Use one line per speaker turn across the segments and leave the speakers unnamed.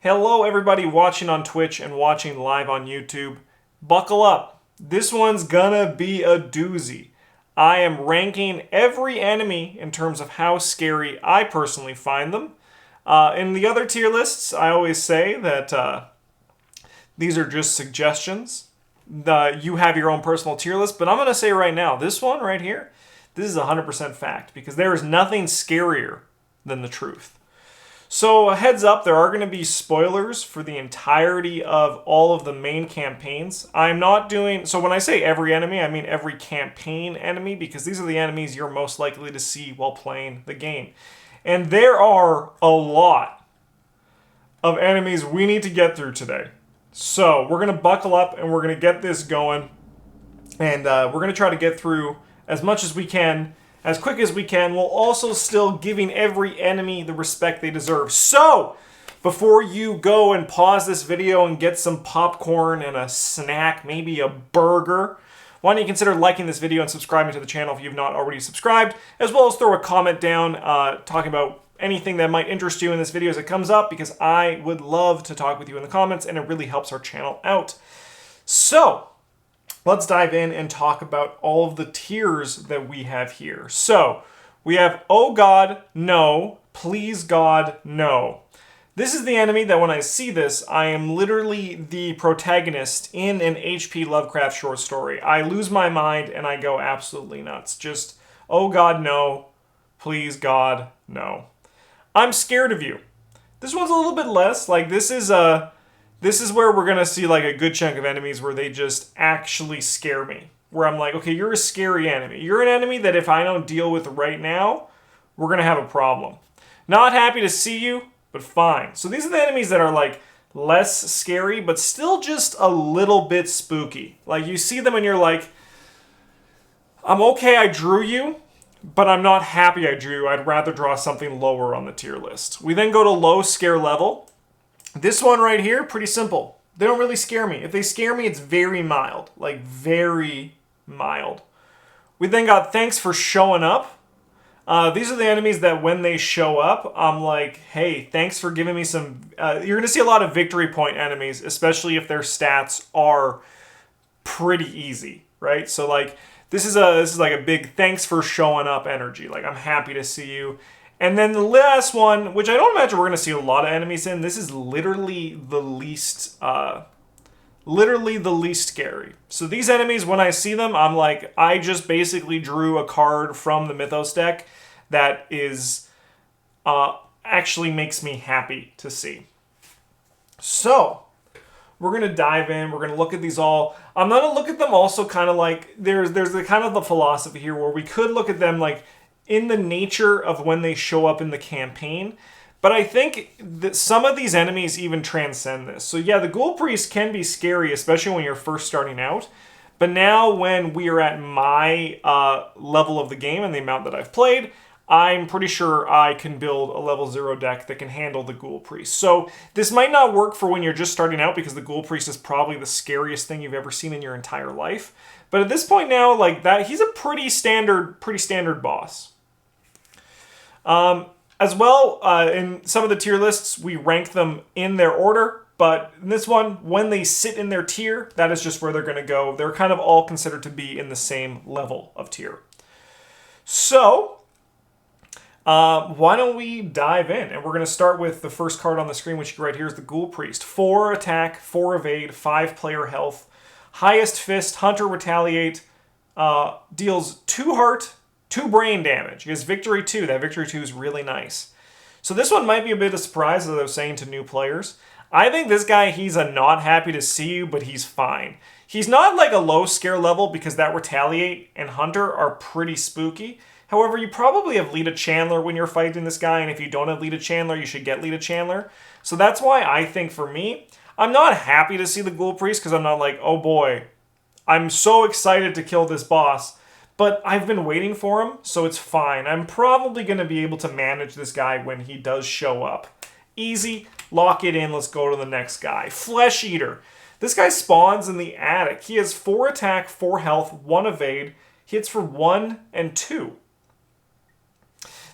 Hello everybody watching on Twitch and watching live on YouTube. Buckle up. This one's gonna be a doozy. I am ranking every enemy in terms of how scary I personally find them. In the other tier lists, I always say that these are just suggestions. You have your own personal tier list, but I'm gonna say right now, this one right here, this is 100% fact because there is nothing scarier than the truth. So a heads up, there are going to be spoilers for the entirety of all of the main campaigns. I'm not doing, so when I say every enemy, I mean every campaign enemy, because these are the enemies you're most likely to see while playing the game. And there are a lot of enemies we need to get through today. So we're going to buckle up and we're going to get this going. And we're going to try to get through as much as we can, as quick as we can, while also still giving every enemy the respect they deserve. So, before you go and pause this video and get some popcorn and a snack, maybe a burger, why don't you consider liking this video and subscribing to the channel if you've not already subscribed, as well as throw a comment down talking about anything that might interest you in this video as it comes up, because I would love to talk with you in the comments, and it really helps our channel out. So, let's dive in and talk about all of the tiers that we have here. So, we have, oh God, no, please God, no. This is the enemy that when I see this, I am literally the protagonist in an H.P. Lovecraft short story. I lose my mind and I go absolutely nuts. Just, oh God, no, please God, no. I'm scared of you. This one's a little bit less, like this is where we're going to see like a good chunk of enemies where they just actually scare me. Where I'm like, okay, you're a scary enemy. You're an enemy that if I don't deal with right now, we're going to have a problem. Not happy to see you, but fine. So these are the enemies that are like less scary, but still just a little bit spooky. Like you see them and you're like, I'm okay I drew you, but I'm not happy I drew you. I'd rather draw something lower on the tier list. We then go to low scare level. This one right here, pretty simple. They don't really scare me. If they scare me, it's very mild. Like, very mild. We then got thanks for showing up. These are the enemies that when they show up, I'm like, hey, thanks for giving me some... you're going to see a lot of victory point enemies, especially if their stats are pretty easy, right? So, like, this is like a big thanks for showing up energy. Like, I'm happy to see you. And then the last one, which I don't imagine we're going to see a lot of enemies in, this is literally the least scary. So these enemies, when I see them, I'm like, I just basically drew a card from the Mythos deck that is actually makes me happy to see. So we're going to dive in. We're going to look at these all. I'm going to look at them also kind of like, there's the kind of the philosophy here where we could look at them like in the nature of when they show up in the campaign. But I think that some of these enemies even transcend this. So yeah, the Ghoul Priest can be scary, especially when you're first starting out. But now when we are at my level of the game and the amount that I've played, I'm pretty sure I can build a level 0 deck that can handle the Ghoul Priest. So this might not work for when you're just starting out because the Ghoul Priest is probably the scariest thing you've ever seen in your entire life. But at this point now, like that, he's a pretty standard boss. As well, in some of the tier lists, we rank them in their order, but in this one, when they sit in their tier, that is just where they're going to go. They're kind of all considered to be in the same level of tier. So, why don't we dive in? And we're going to start with the first card on the screen, which right here is the Ghoul Priest. 4 attack, 4 evade, 5 player health. Highest fist, Hunter Retaliate, deals 2 heart, 2 brain damage. He has Victory 2. That Victory 2 is really nice. So this one might be a bit of a surprise, as I was saying to new players. I think this guy, he's a not happy to see you, but he's fine. He's not like a low scare level because that Retaliate and Hunter are pretty spooky. However, you probably have Lita Chandler when you're fighting this guy, and if you don't have Lita Chandler, you should get Lita Chandler. So that's why I think for me, I'm not happy to see the Ghoul Priest because I'm not like, oh boy, I'm so excited to kill this boss. But I've been waiting for him, so it's fine. I'm probably going to be able to manage this guy when he does show up. Easy, lock it in, let's go to the next guy. Flesh Eater. This guy spawns in the attic. He has 4 attack, 4 health, 1 evade. He hits for 1 and 2.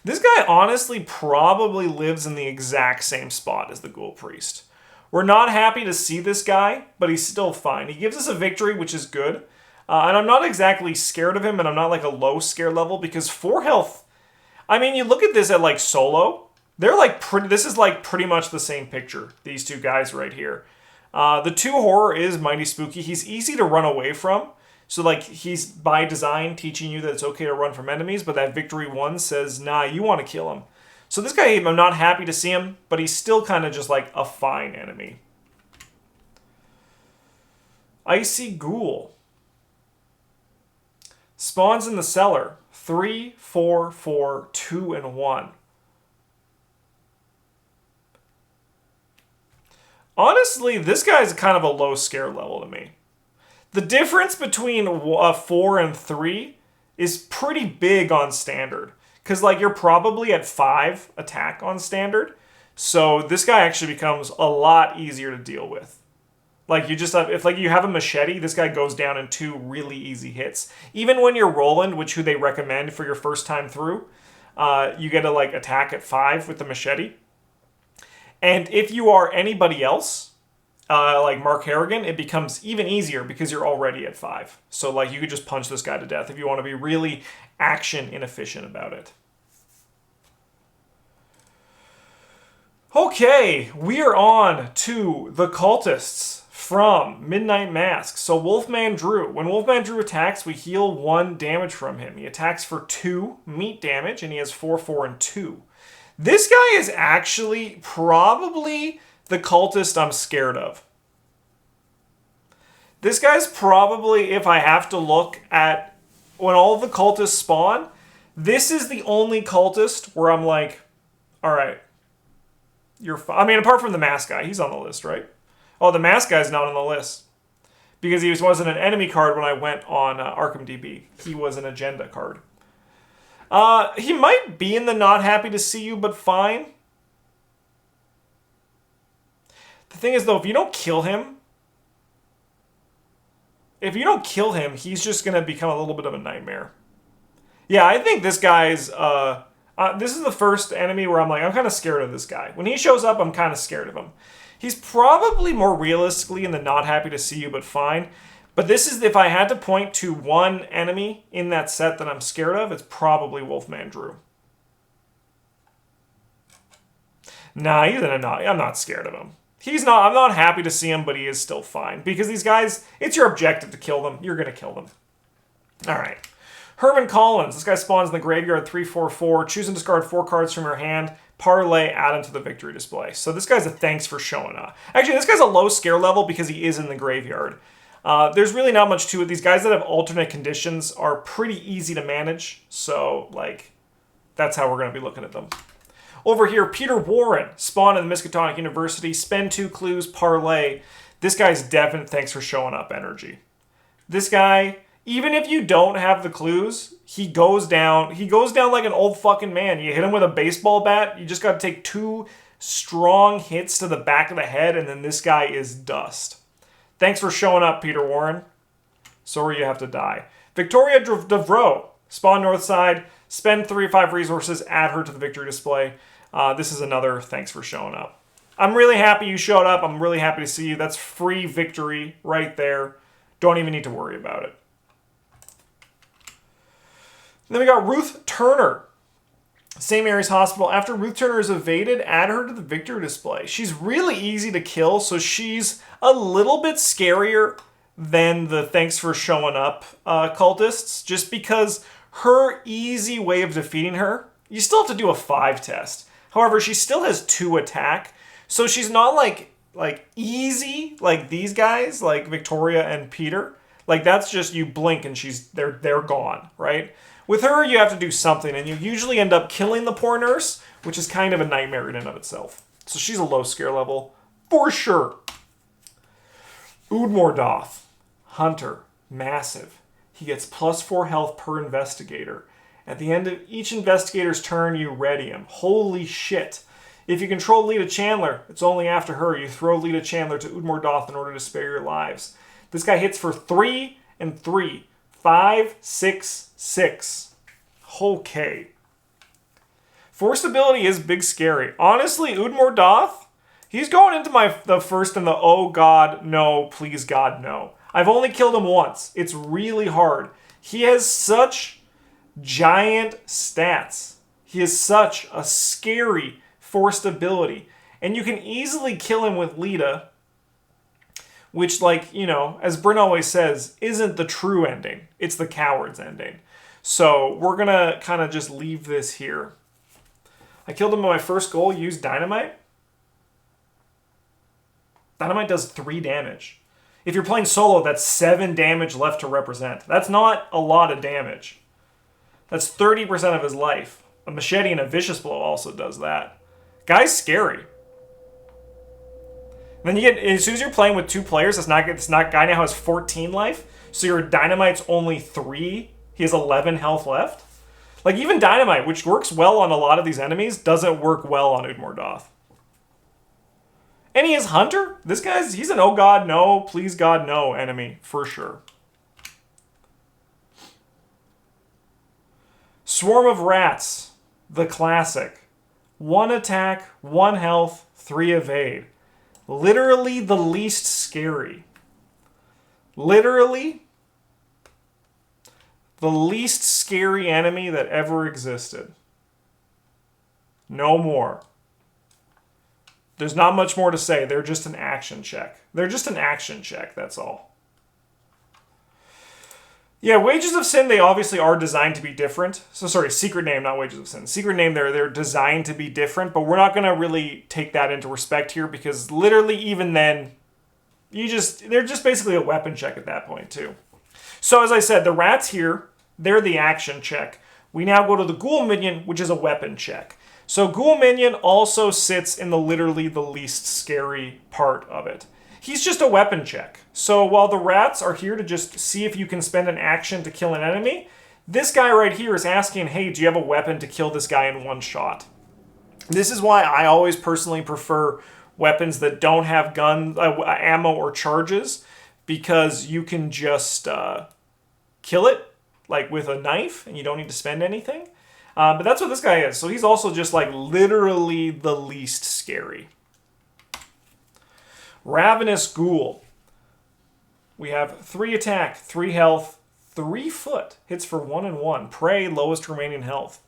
This guy honestly probably lives in the exact same spot as the Ghoul Priest. We're not happy to see this guy, but he's still fine. He gives us a victory, which is good. And I'm not exactly scared of him, and I'm not like a low scare level, because 4 health... I mean, you look at this at like solo, they're like this is like pretty much the same picture, these two guys right here. The 2 horror is mighty spooky. He's easy to run away from. So like he's by design teaching you that it's okay to run from enemies, but that victory 1 says, nah, you want to kill him. So this guy, I'm not happy to see him, but he's still kind of just like a fine enemy. Icy Ghoul. Spawns in the cellar. 3, 4, 4, 2, and 1. Honestly, this guy's kind of a low scare level to me. The difference between 4 and 3 is pretty big on standard. Because like you're probably at 5 attack on standard. So this guy actually becomes a lot easier to deal with. Like you just have, if like you have a machete, this guy goes down in 2 really easy hits. Even when you're Roland, which who they recommend for your first time through, you get to like attack at 5 with the machete. And if you are anybody else, like Mark Harrigan, it becomes even easier because you're already at 5. So like you could just punch this guy to death if you want to be really action inefficient about it. Okay, we are on to the Cultists from Midnight Mask. So Wolfman Drew. When Wolfman Drew attacks, we heal 1 damage from him. He attacks for 2 meat damage, and he has 4, 4, and 2. This guy is actually probably the cultist I'm scared of. This guy's probably, if I have to look at when all the cultists spawn, this is the only cultist where I'm like, all right, you're fine. I mean, apart from the mask guy, he's on the list, right? Oh, the mask guy's not on the list because he wasn't an enemy card when I went on Arkham DB. He was an agenda card. He might be in the not happy to see you, but fine. The thing is, though, if you don't kill him, he's just going to become a little bit of a nightmare. Yeah, I think this guy's... this is the first enemy where I'm like, I'm kind of scared of this guy. When he shows up, I'm kind of scared of him. He's probably more realistically in the not happy to see you, but fine. But this is, if I had to point to one enemy in that set that I'm scared of, it's probably Wolfman Drew. Nah, I'm not scared of him. I'm not happy to see him, but he is still fine. Because these guys, it's your objective to kill them. You're going to kill them. Alright. Herman Collins. This guy spawns in the graveyard 3/4/4. Choose and discard 4 cards from your hand. Parlay, add him to the victory display. So this guy's a thanks for showing up. Actually, this guy's a low scare level because he is in the graveyard. There's really not much to it. These guys that have alternate conditions are pretty easy to manage. So, like, that's how we're going to be looking at them. Over here, Peter Warren, spawn in the Miskatonic University, spend 2 clues, parlay. This guy's definite thanks for showing up energy. This guy, even if you don't have the clues, he goes down like an old fucking man. You hit him with a baseball bat, you just got to take 2 strong hits to the back of the head, and then this guy is dust. Thanks for showing up, Peter Warren. Sorry you have to die. Victoria Devro, spawn north side, spend 3 of 5 resources, add her to the victory display. This is another thanks for showing up. I'm really happy you showed up. I'm really happy to see you. That's free victory right there. Don't even need to worry about it. And then we got Ruth Turner. St. Mary's Hospital. After Ruth Turner is evaded, add her to the victory display. She's really easy to kill, so she's a little bit scarier than the thanks for showing up cultists, just because her easy way of defeating her, you still have to do a 5 test. However, she still has 2 attack, so she's not like easy like these guys, like Victoria and Peter. Like that's just you blink and they're gone, right? With her, you have to do something, and you usually end up killing the poor nurse, which is kind of a nightmare in and of itself. So she's a low scare level, for sure. Udmordhoth, Hunter, massive. He gets +4 health per investigator. At the end of each investigator's turn, you ready him. Holy shit. If you control Lita Chandler, it's only after her. You throw Lita Chandler to Udmordhoth in order to spare your lives. This guy hits for 3 and 3. 5, 6, 6. Okay. Forced ability is big scary. Honestly, Udmordhoth He's going into the first and the oh god, no, please god, no. I've only killed him once. It's really hard. He has such giant stats. He has such a scary forced ability. And you can easily kill him with Lita, which, like, you know, as Bryn always says, isn't the true ending. It's the coward's ending. So we're going to kind of just leave this here. I killed him on my first goal, used Dynamite. Dynamite does 3 damage. If you're playing solo, that's 7 damage left to represent. That's not a lot of damage. That's 30% of his life. A machete and a vicious blow also does that. Guy's scary. Then you get, as soon as you're playing with 2 players, it's not guy now has 14 life. So your Dynamite's only 3. He has 11 health left. Like, even Dynamite, which works well on a lot of these enemies, doesn't work well on Yigg. And he is Hunter. This guy's, he's an oh god no, please god no enemy, for sure. Swarm of Rats, the classic. 1 attack, 1 health, 3 evade. Literally the least scary. Literally the least scary enemy that ever existed. No more. There's not much more to say. They're just an action check. They're just an action check, that's all. Yeah, Wages of Sin, they obviously are designed to be different. So, sorry, Secret Name, not Wages of Sin. Secret Name, they're designed to be different, but we're not going to really take that into respect here because literally even then, they're just basically a weapon check at that point, too. So, as I said, the rats here, they're the action check. We now go to the Ghoul Minion, which is a weapon check. So Ghoul Minion also sits in literally the least scary part of it. He's just a weapon check. So while the rats are here to just see if you can spend an action to kill an enemy, this guy right here is asking, hey, do you have a weapon to kill this guy in 1 shot? This is why I always personally prefer weapons that don't have ammo or charges, because you can just kill it like with a knife and you don't need to spend anything. But that's what this guy is. So he's also just like literally the least scary. Ravenous Ghoul. We have 3 attack, 3 health, 3 foot. Hits for 1 and 1. Prey, lowest remaining health.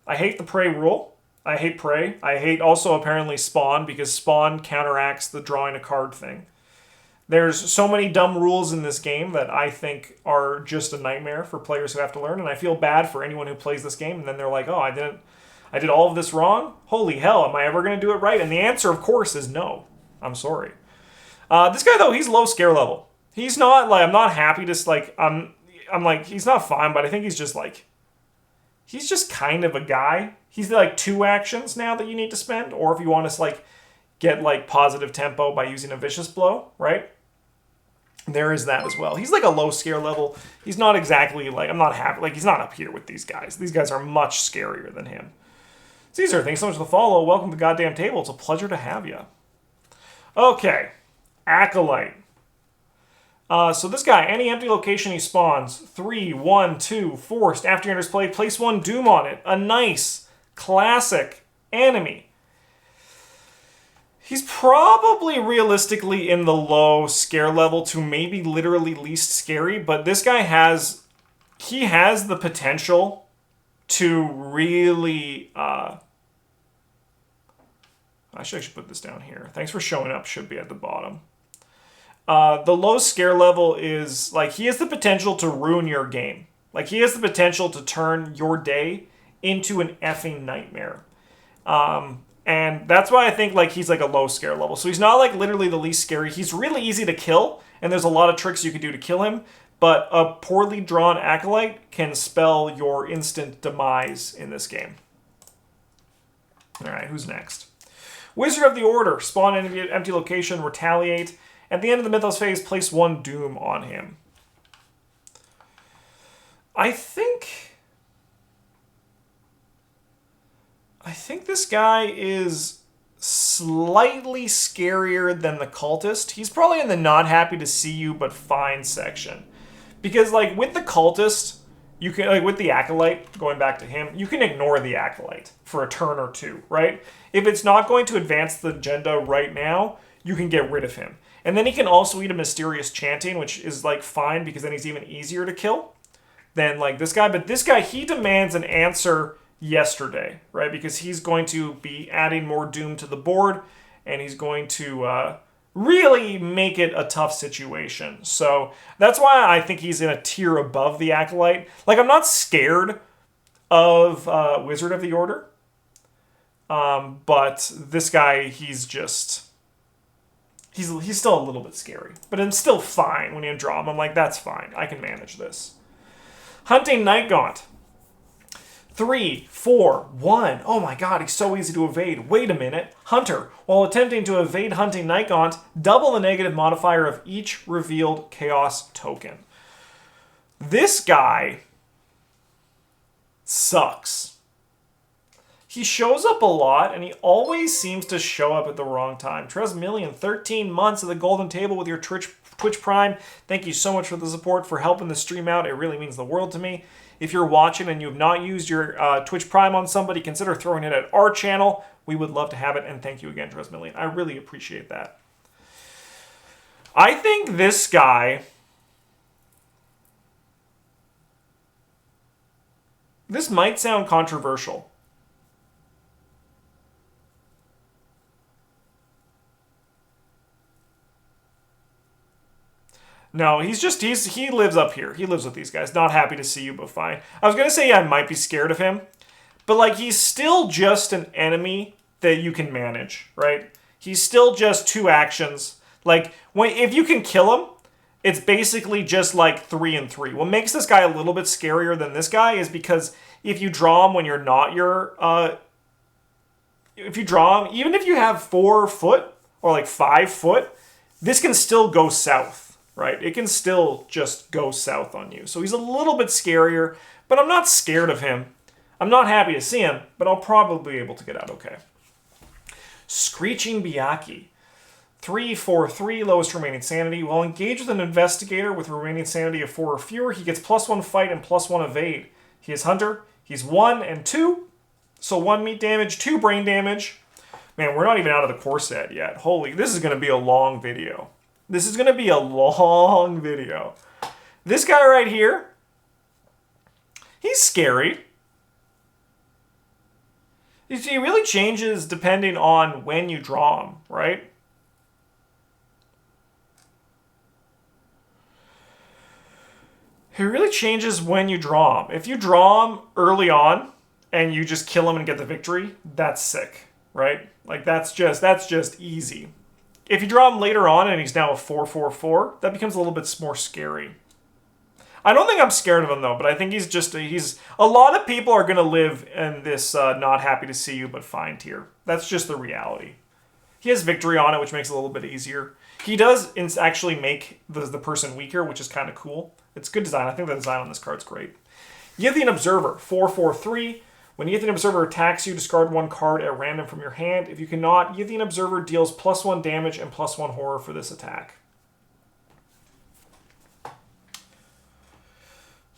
I hate the prey rule. I hate prey. I hate also apparently spawn, because spawn counteracts the drawing a card thing. There's so many dumb rules in this game that I think are just a nightmare for players who have to learn, and I feel bad for anyone who plays this game and then they're like, oh, I did all of this wrong? Holy hell, am I ever going to do it right? And the answer, of course, is no. I'm sorry. This guy, though, he's low scare level. He's not, like, I'm not happy to, like, I'm like, he's not fine, but I think he's just, like, he's just kind of a guy. He's, like, 2 actions now that you need to spend, or if you want to, like, get, like, positive tempo by using a vicious blow, right? There is that as well. He's like a low scare level. He's not exactly like, I'm not happy. Like, he's not up here with these guys. These guys are much scarier than him. Caesar, thanks so much for the follow. Welcome to the goddamn table. It's a pleasure to have you. Okay. Acolyte. So this guy, any empty location he spawns, 3, 1, 2, forced. After he enters play, place 1 doom on it. A nice, classic enemy. He's probably realistically in the low scare level to maybe literally least scary, but this guy has the potential to really, I should put this down here. Thanks for showing up should be at the bottom. The low scare level is, like, he has the potential to ruin your game. Like, he has the potential to turn your day into an effing nightmare. And that's why I think, like, he's like a low scare level. So he's not like literally the least scary. He's really easy to kill, and there's a lot of tricks you can do to kill him. But a poorly drawn Acolyte can spell your instant demise in this game. All right, who's next? Wizard of the Order. Spawn in an empty location, retaliate. At the end of the Mythos phase, place 1 doom on him. I think this guy is slightly scarier than the Cultist. He's probably in the not happy to see you but fine section. Because, like, with the Cultist, you can, like with the Acolyte, going back to him, you can ignore the Acolyte for a turn or two, right? If it's not going to advance the agenda right now, you can get rid of him. And then he can also eat a Mysterious Chanting, which is like fine because then he's even easier to kill than like this guy. But this guy, he demands an answer yesterday, right? Because he's going to be adding more doom to the board and he's going to really make it a tough situation. So that's why I think he's in a tier above the Acolyte. Like, I'm not scared of Wizard of the Order. But this guy, he's just... He's still a little bit scary. But I'm still fine when you draw him. I'm like, that's fine. I can manage this. Hunting Night Gaunt. 3, 4, 1. Oh my god, he's so easy to evade. Wait a minute. Hunter, while attempting to evade Hunting Night Gaunt, double the negative modifier of each revealed Chaos token. This guy sucks. He shows up a lot, and he always seems to show up at the wrong time. Tresmillion, 13 months at the Golden Table with your Twitch Prime. Thank you so much for the support, for helping the stream out. It really means the world to me. If you're watching and you have not used your Twitch Prime on somebody, consider throwing it at our channel. We would love to have it, and thank you again, Tresmillion. I really appreciate that. I think this guy... This might sound controversial. No, he lives up here. He lives with these guys. Not happy to see you, but fine. I was going to say I might be scared of him. But, like, he's still just an enemy that you can manage, right? He's still just 2 actions. Like, if you can kill him, it's basically just, like, 3 and 3. What makes this guy a little bit scarier than this guy is because if you draw him when you're not if you draw him, even if you have 4 foot or, like, 5 foot, this can still go south. Right? It can still just go south on you. So he's a little bit scarier, but I'm not scared of him. I'm not happy to see him, but I'll probably be able to get out okay. Screeching Byakhee. 3, 4, 3, lowest remaining sanity. While engaged with an investigator with remaining sanity of 4 or fewer, he gets +1 fight and +1 evade. He is Hunter. He's 1 and 2. So 1 meat damage, 2 brain damage. Man, we're not even out of the core set yet. Holy, this is going to be a long video. This is going to be a long video. This guy right here, he's scary. You see, he really changes depending on when you draw him, right? It really changes when you draw him. If you draw him early on and you just kill him and get the victory, that's sick, right? Like, that's just easy. If you draw him later on and he's now a 4/4/4, that becomes a little bit more scary. I don't think I'm scared of him, though, but I think he's a lot of people are going to live in this not happy to see you but fine tier. That's just the reality. He has victory on it, which makes it a little bit easier. He does actually make the person weaker, which is kind of cool. It's good design. I think the design on this card's great. Yithian Observer, 4/4/3. When Yithian Observer attacks you, discard 1 card at random from your hand. If you cannot, Yithian Observer deals +1 damage and +1 horror for this attack.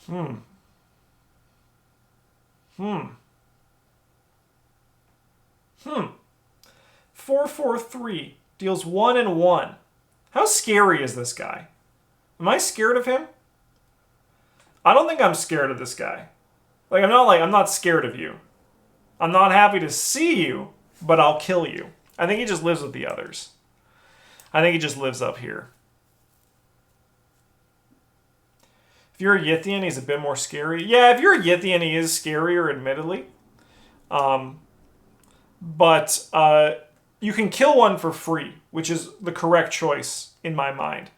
4/4/3 deals 1 and 1. How scary is this guy? Am I scared of him? I don't think I'm scared of this guy. I'm not scared of you. I'm not happy to see you, but I'll kill you. I think he just lives with the others. I think he just lives up here. If you're a Yithian, he's a bit more scary. Yeah, if you're a Yithian, he is scarier, admittedly. But you can kill one for free, which is the correct choice in my mind.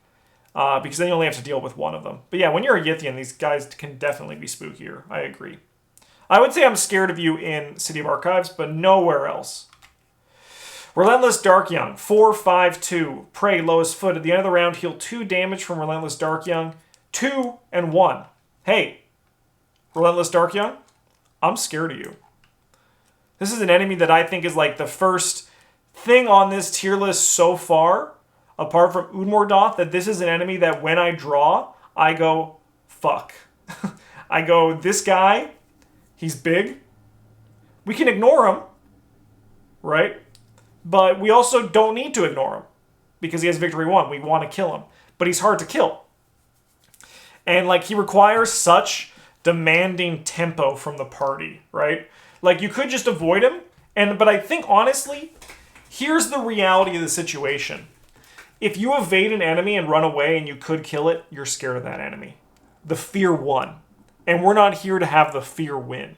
Because then you only have to deal with one of them. But yeah, when you're a Yithian, these guys can definitely be spookier. I agree. I would say I'm scared of you in City of Archives, but nowhere else. Relentless Dark Young, 4/5/2. Prey, lowest foot. At the end of the round, heal 2 damage from Relentless Dark Young. 2 and 1. Hey, Relentless Dark Young, I'm scared of you. This is an enemy that I think is like the first thing on this tier list so far, apart from Udmordhoth, that this is an enemy that when I draw, I go, fuck. I go, this guy, he's big. We can ignore him, right? But we also don't need to ignore him because he has victory 1. We want to kill him. But he's hard to kill. And, like, he requires such demanding tempo from the party, right? Like, you could just avoid him. But I think, honestly, here's the reality of the situation. If you evade an enemy and run away and you could kill it, you're scared of that enemy. The fear won. And we're not here to have the fear win.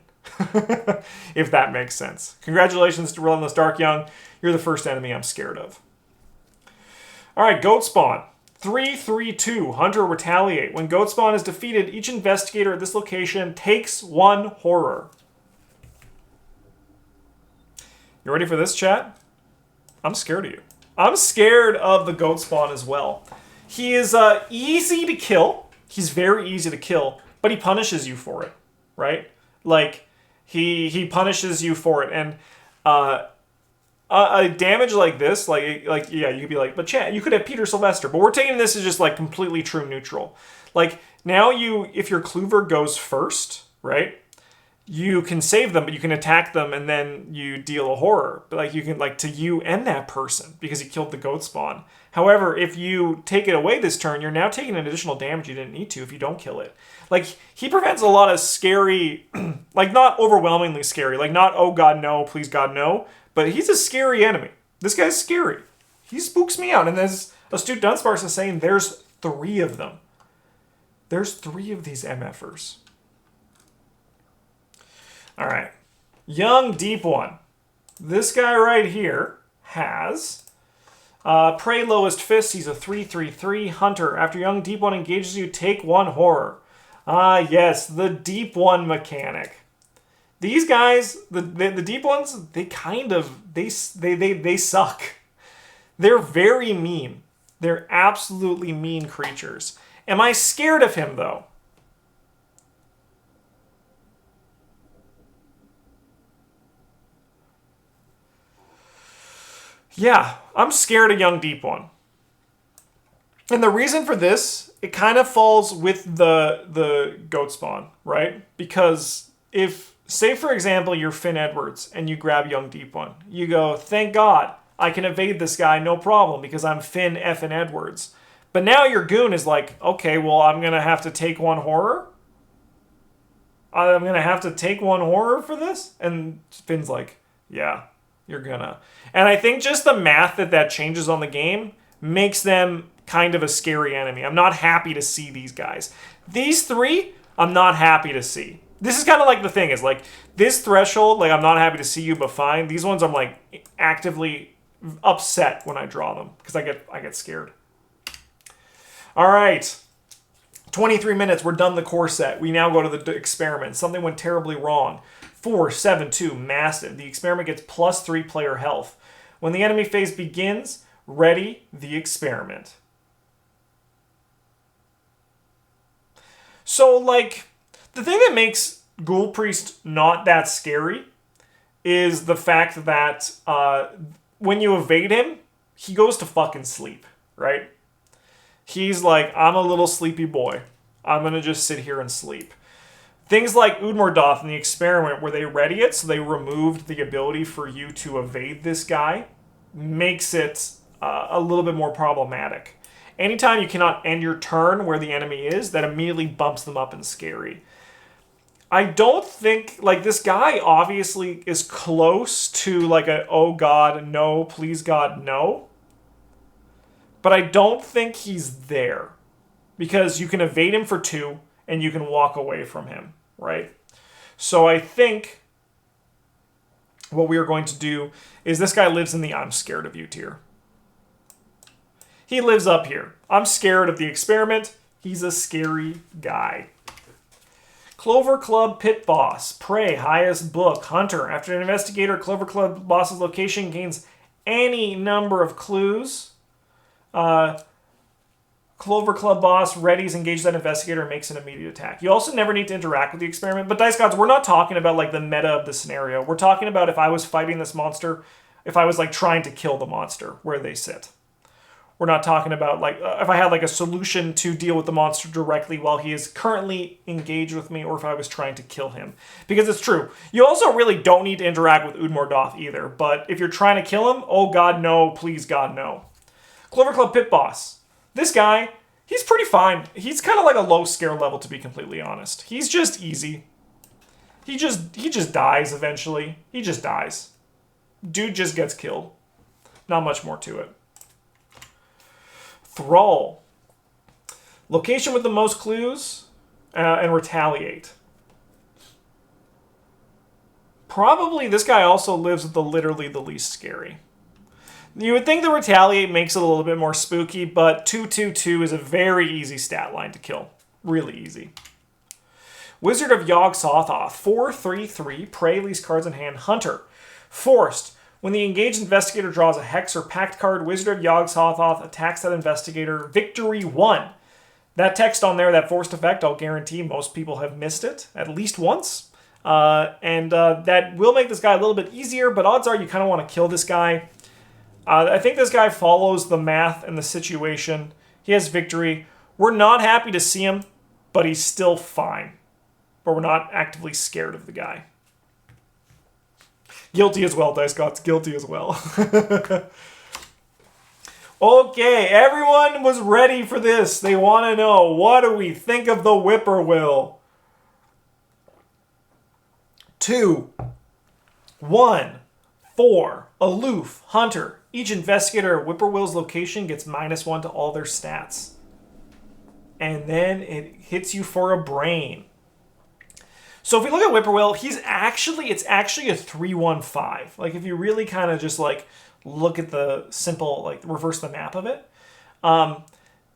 If that makes sense. Congratulations to Relentless Dark Young. You're the first enemy I'm scared of. Alright, Goat Spawn. 3-3-2. Hunter Retaliate. When Goat Spawn is defeated, each investigator at this location takes 1 horror. You ready for this, chat? I'm scared of you. I'm scared of the Goat Spawn as well. He is easy to kill. He's very easy to kill, but he punishes you for it, right? Like, he punishes you for it, and a damage like this, like yeah, you could be like, but chat, you could have Peter Sylvester, but we're taking this as just like completely true neutral. Like, now if your Clover goes first, right? You can save them, but you can attack them, and then you deal a horror. But like, you can, like, to you and that person because you killed the Goat Spawn. However, if you take it away this turn, you're now taking an additional damage you didn't need to if you don't kill it. Like, he prevents a lot of scary, like, not overwhelmingly scary, like, not, oh god no, please god no, but he's a scary enemy. This guy's scary. He spooks me out. And as Astute Dunsparce is saying, there's 3 of them. There's 3 of these MFers. Alright. Young Deep One. This guy right here has Prey Lowest Fist. He's a 3-3-3 Hunter. After Young Deep One engages you, take 1 horror. Ah, yes, the Deep One mechanic. These guys, the Deep Ones, they kind of, they suck. They're very mean. They're absolutely mean creatures. Am I scared of him, though? Yeah, I'm scared of Young Deep One. And the reason for this, it kind of falls with the Goat Spawn, right? Because if, say for example, you're Finn Edwards and you grab Young Deep One, you go, thank God, I can evade this guy, no problem, because I'm Finn effing Edwards. But now your goon is like, okay, well, I'm going to have to take 1 horror? I'm going to have to take 1 horror for this? And Finn's like, yeah, you're gonna. And I think just the math that changes on the game makes them kind of a scary enemy. I'm not happy to see these guys. These 3, I'm not happy to see. This is kind of like the thing is, like, this threshold, like, I'm not happy to see you, but fine. These ones I'm, like, actively upset when I draw them because I get scared. All right. 23 minutes. We're done the core set. We now go to the experiment. Something went terribly wrong. 4-7-2 Mastiff. The experiment gets +3 player health. When the enemy phase begins, ready the experiment. So, like, the thing that makes Ghoul Priest not that scary is the fact that when you evade him, he goes to fucking sleep, right? He's like, I'm a little sleepy boy. I'm going to just sit here and sleep. Things like Udmordoth in the experiment where they ready it, so they removed the ability for you to evade this guy, makes it a little bit more problematic. Anytime you cannot end your turn where the enemy is, that immediately bumps them up in scary. I don't think, like, this guy obviously is close to, like, a, oh god, no, please god, no. But I don't think he's there. Because you can evade him for 2, and you can walk away from him, right? So I think what we are going to do is this guy lives in the I'm scared of you tier. He lives up here. I'm scared of the experiment. He's a scary guy. Clover Club Pit Boss. Prey, highest book. Hunter. After an investigator, Clover Club boss's location gains any number of clues. Clover Club boss readies, engages that investigator, and makes an immediate attack. You also never need to interact with the experiment. But Dice Gods, we're not talking about, like, the meta of the scenario. We're talking about if I was fighting this monster, if I was, like, trying to kill the monster, where they sit. We're not talking about, like, if I had, like, a solution to deal with the monster directly while he is currently engaged with me, or if I was trying to kill him. Because it's true. You also really don't need to interact with Udmordoth either, but if you're trying to kill him, oh god no, please god no. Clover Club Pit Boss. This guy, he's pretty fine. He's kind of like a low scare level, to be completely honest. He's just easy. He just dies eventually. He just dies. Dude just gets killed. Not much more to it. Thrall. Location with the most clues and retaliate. Probably this guy also lives with literally the least scary. You would think the retaliate makes it a little bit more spooky, but 2/2/2 is a very easy stat line to kill. Really easy. Wizard of Yog-Sothoth. 4/3/3. Prey, least cards in hand. Hunter. Forced. When the engaged investigator draws a hex or pact card, Wizard of Yog-Sothoth attacks that investigator. Victory 1. That text on there, that forced effect, I'll guarantee most people have missed it at least once. That will make this guy a little bit easier, but odds are you kind of want to kill this guy. I think this guy follows the math and the situation. He has victory. We're not happy to see him, but he's still fine. But we're not actively scared of the guy. Guilty as well, Dice Gods. Guilty as well. Okay, everyone was ready for this. They want to know, what do we think of the Whippoorwill? 2, 1, 4. Aloof Hunter. Each investigator at Whippoorwill's location gets -1 to all their stats. And then it hits you for a brain. So if we look at Whippoorwill, it's actually a 3-1-5. Like, if you really kind of just, like, look at the simple, like, reverse the map of it.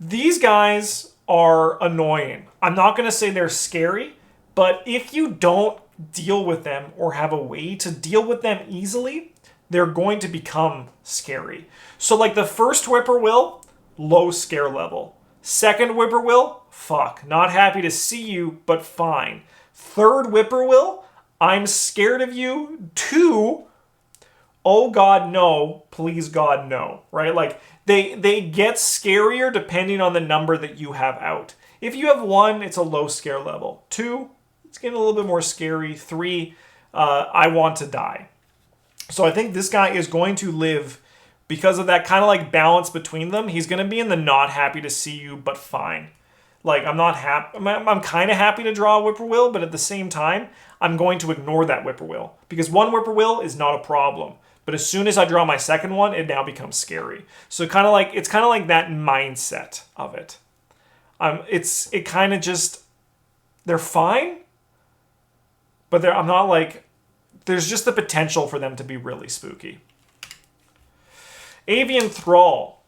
These guys are annoying. I'm not going to say they're scary, but if you don't deal with them or have a way to deal with them easily, they're going to become scary. So, like, the first Whippoorwill, low scare level. Second Whippoorwill, fuck, not happy to see you, but fine. Third Whippoorwill, I'm scared of you. 2, oh god no, please god no, right? Like, they get scarier depending on the number that you have out. If you have 1, it's a low scare level. 2, it's getting a little bit more scary. 3, I want to die. So I think this guy is going to live because of that kind of like balance between them. He's going to be in the not happy to see you, but fine. Like, I'm not happy. I'm kind of happy to draw a Whippoorwill, but at the same time, I'm going to ignore that Whippoorwill because 1 Whippoorwill is not a problem. But as soon as I draw my second one, it now becomes scary. So it's kind of like that mindset of it. It kind of just, they're fine, but I'm not like, there's just the potential for them to be really spooky. Avian Thrall.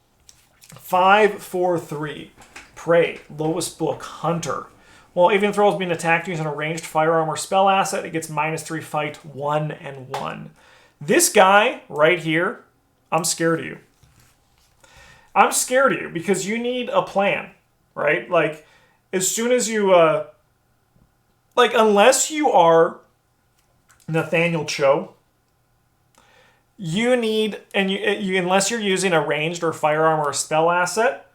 5/4/3. Prey, lowest book, Hunter. While Avian Thrall is being attacked using a ranged firearm or spell asset, it gets -3 fight, 1 and 1. This guy right here, I'm scared of you. I'm scared of you because you need a plan, right? Like, as soon as you, unless you are Nathaniel Cho, you need, unless you're using a ranged or firearm or a spell asset,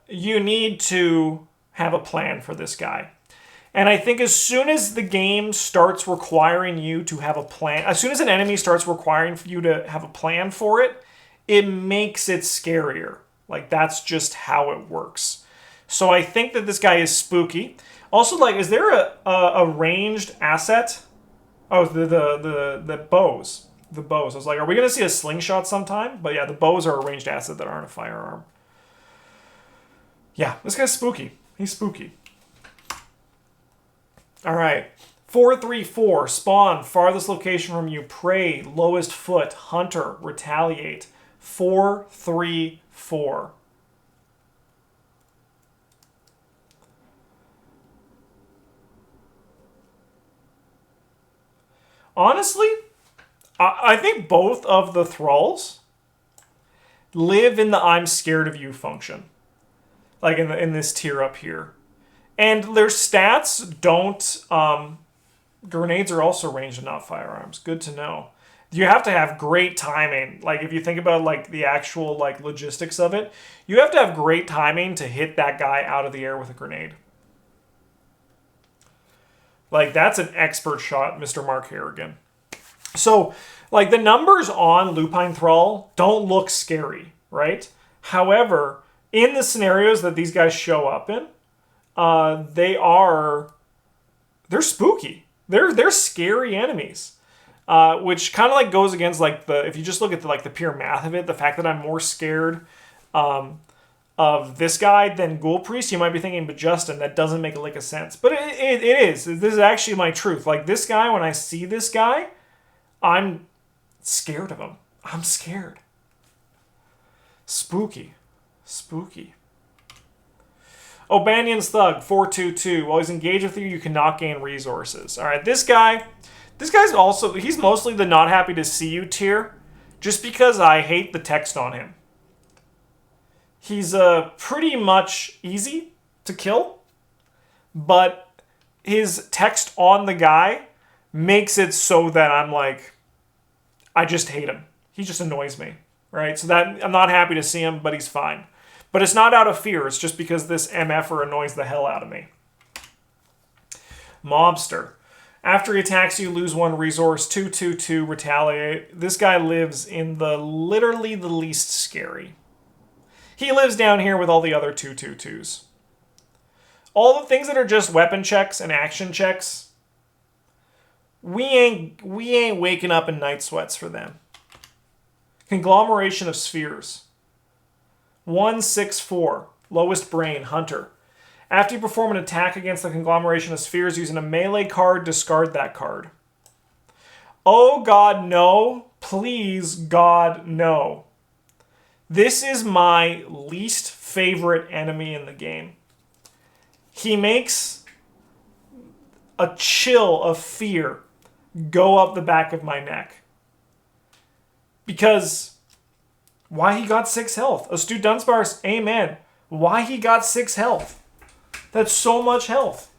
you need to have a plan for this guy. And I think as soon as the game starts requiring you to have a plan, as soon as an enemy starts requiring for you to have a plan for it, it makes it scarier. Like, that's just how it works. So I think that this guy is spooky. Also, like, is there a ranged asset? Oh, the bows. The bows. I was like, are we going to see a slingshot sometime? But yeah, the bows are a ranged asset that aren't a firearm. Yeah, this guy's spooky. He's spooky. All right. 4/3/4. Spawn, farthest location from you. Prey, lowest foot. Hunter, retaliate. 4/3/4. Honestly, I think both of the thralls live in the I'm scared of you function. Like in this tier up here. And their stats don't... grenades are also ranged and not firearms. Good to know. You have to have great timing. Like, if you think about, like, the actual, like, logistics of it, you have to have great timing to hit that guy out of the air with a grenade. Like, that's an expert shot, Mr. Mark Harrigan. So, like, the numbers on Lupine Thrall don't look scary, right? However, in the scenarios that these guys show up in, they're spooky. They're scary enemies. Which kind of like goes against like if you just look at the pure math of it, the fact that I'm more scared of this guy than Ghoul Priest, you might be thinking, but Justin, that doesn't make a lick of sense. But it is. This is actually my truth. Like, this guy, when I see this guy, I'm scared of him. I'm scared. Spooky. O'Banion's Thug, 422. While he's engaged with you, you cannot gain resources. All right, this guy's also, he's mostly the not happy to see you tier, just because I hate the text on him. He's pretty much easy to kill, but his text on the guy makes it so that I'm like, I just hate him. He just annoys me, right? So that I'm not happy to see him, but he's fine. But it's not out of fear. It's just because this MFer annoys the hell out of me. Mobster. After he attacks you, lose 1 resource, 2/2/2, retaliate. This guy lives in literally the least scary. He lives down here with all the other 2/2/2s. All the things that are just weapon checks and action checks, we ain't waking up in night sweats for them. Conglomeration of Spheres. 1/6/4, lowest brain, Hunter. After you perform an attack against the conglomeration of spheres using a melee card, discard that card. Oh God, no. Please, God, no. This is my least favorite enemy in the game. He makes a chill of fear go up the back of my neck. Because why he got 6 health? Astute Dunsparce, amen. Why he got 6 health? That's so much health.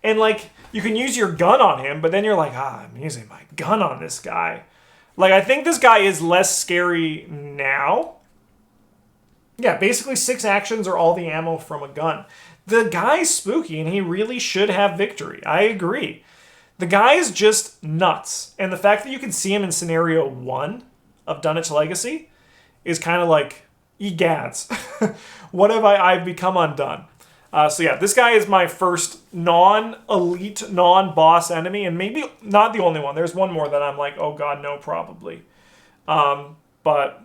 And, like, you can use your gun on him, but then you're like, I'm using my gun on this guy. Like, I think this guy is less scary now. Yeah, basically 6 actions are all the ammo from a gun. The guy's spooky, and he really should have victory. I agree. The guy is just nuts. And the fact that you can see him in Scenario 1 of Dunwich Legacy is kind of like, egads. What have I've become undone? So yeah, this guy is my first non-elite, non-boss enemy, and maybe not the only one. There's one more that I'm like, oh God, no, probably. But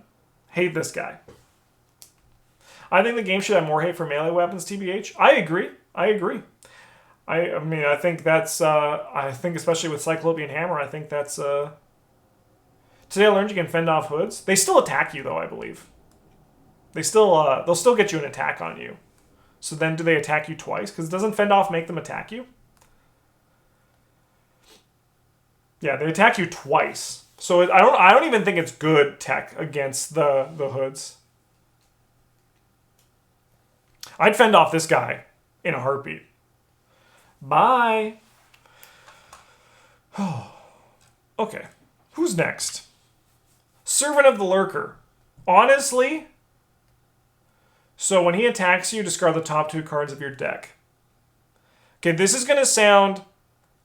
hate this guy. I think the game should have more hate for melee weapons, TBH. I agree. I mean, I think that's, I think especially with Cyclopean Hammer, I think that's, today I learned you can fend off hoods. They still attack you though, I believe. They'll still get you an attack on you. So then do they attack you twice? Because doesn't fend off make them attack you? Yeah, they attack you twice. So I don't even think it's good tech against the hoods. I'd fend off this guy in a heartbeat. Bye. Okay. Who's next? Servant of the Lurker. Honestly, so when he attacks you, discard the top 2 cards of your deck. Okay, this is going to sound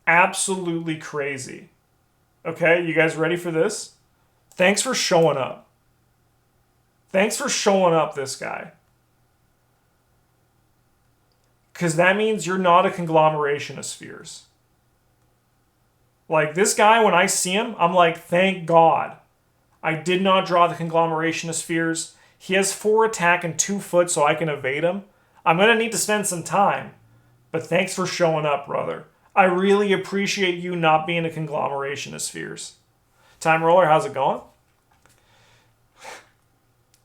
absolutely crazy. Okay, you guys ready for this? Thanks for showing up. Thanks for showing up, this guy. Because that means you're not a conglomeration of spheres. Like, this guy, when I see him, I'm like, thank God. I did not draw the conglomeration of spheres. He has 4 attack and 2 foot, so I can evade him. I'm going to need to spend some time. But thanks for showing up, brother. I really appreciate you not being a conglomeration of spheres. Time Roller, how's it going?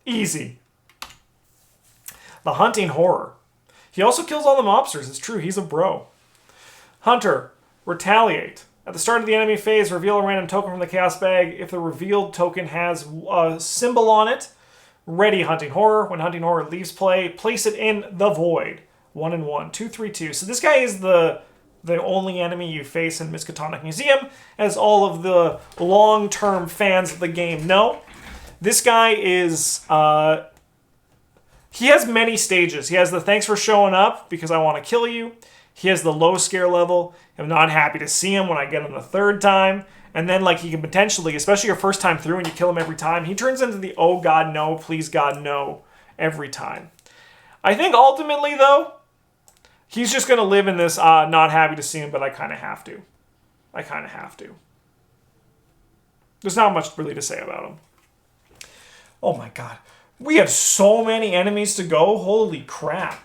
Easy. The Hunting Horror. He also kills all the mobsters. It's true, he's a bro. Hunter, retaliate. At the start of the enemy phase, reveal a random token from the chaos bag. If the revealed token has a symbol on it, ready Hunting Horror. When Hunting Horror leaves play, place it in the void. 1 and 1, 2, 3, 2. So this guy is the the only enemy you face in Miskatonic Museum, as all of the long-term fans of the game know. This guy is... he has many stages. He has the thanks for showing up because I want to kill you. He has the low scare level. I'm not happy to see him when I get him the third time. And then, like, he can potentially, especially your first time through and you kill him every time, he turns into the oh god no, please god no every time. I think ultimately, though, he's just going to live in this not happy to see him, but I kind of have to. I kind of have to. There's not much really to say about him. Oh my god. We have so many enemies to go. Holy crap.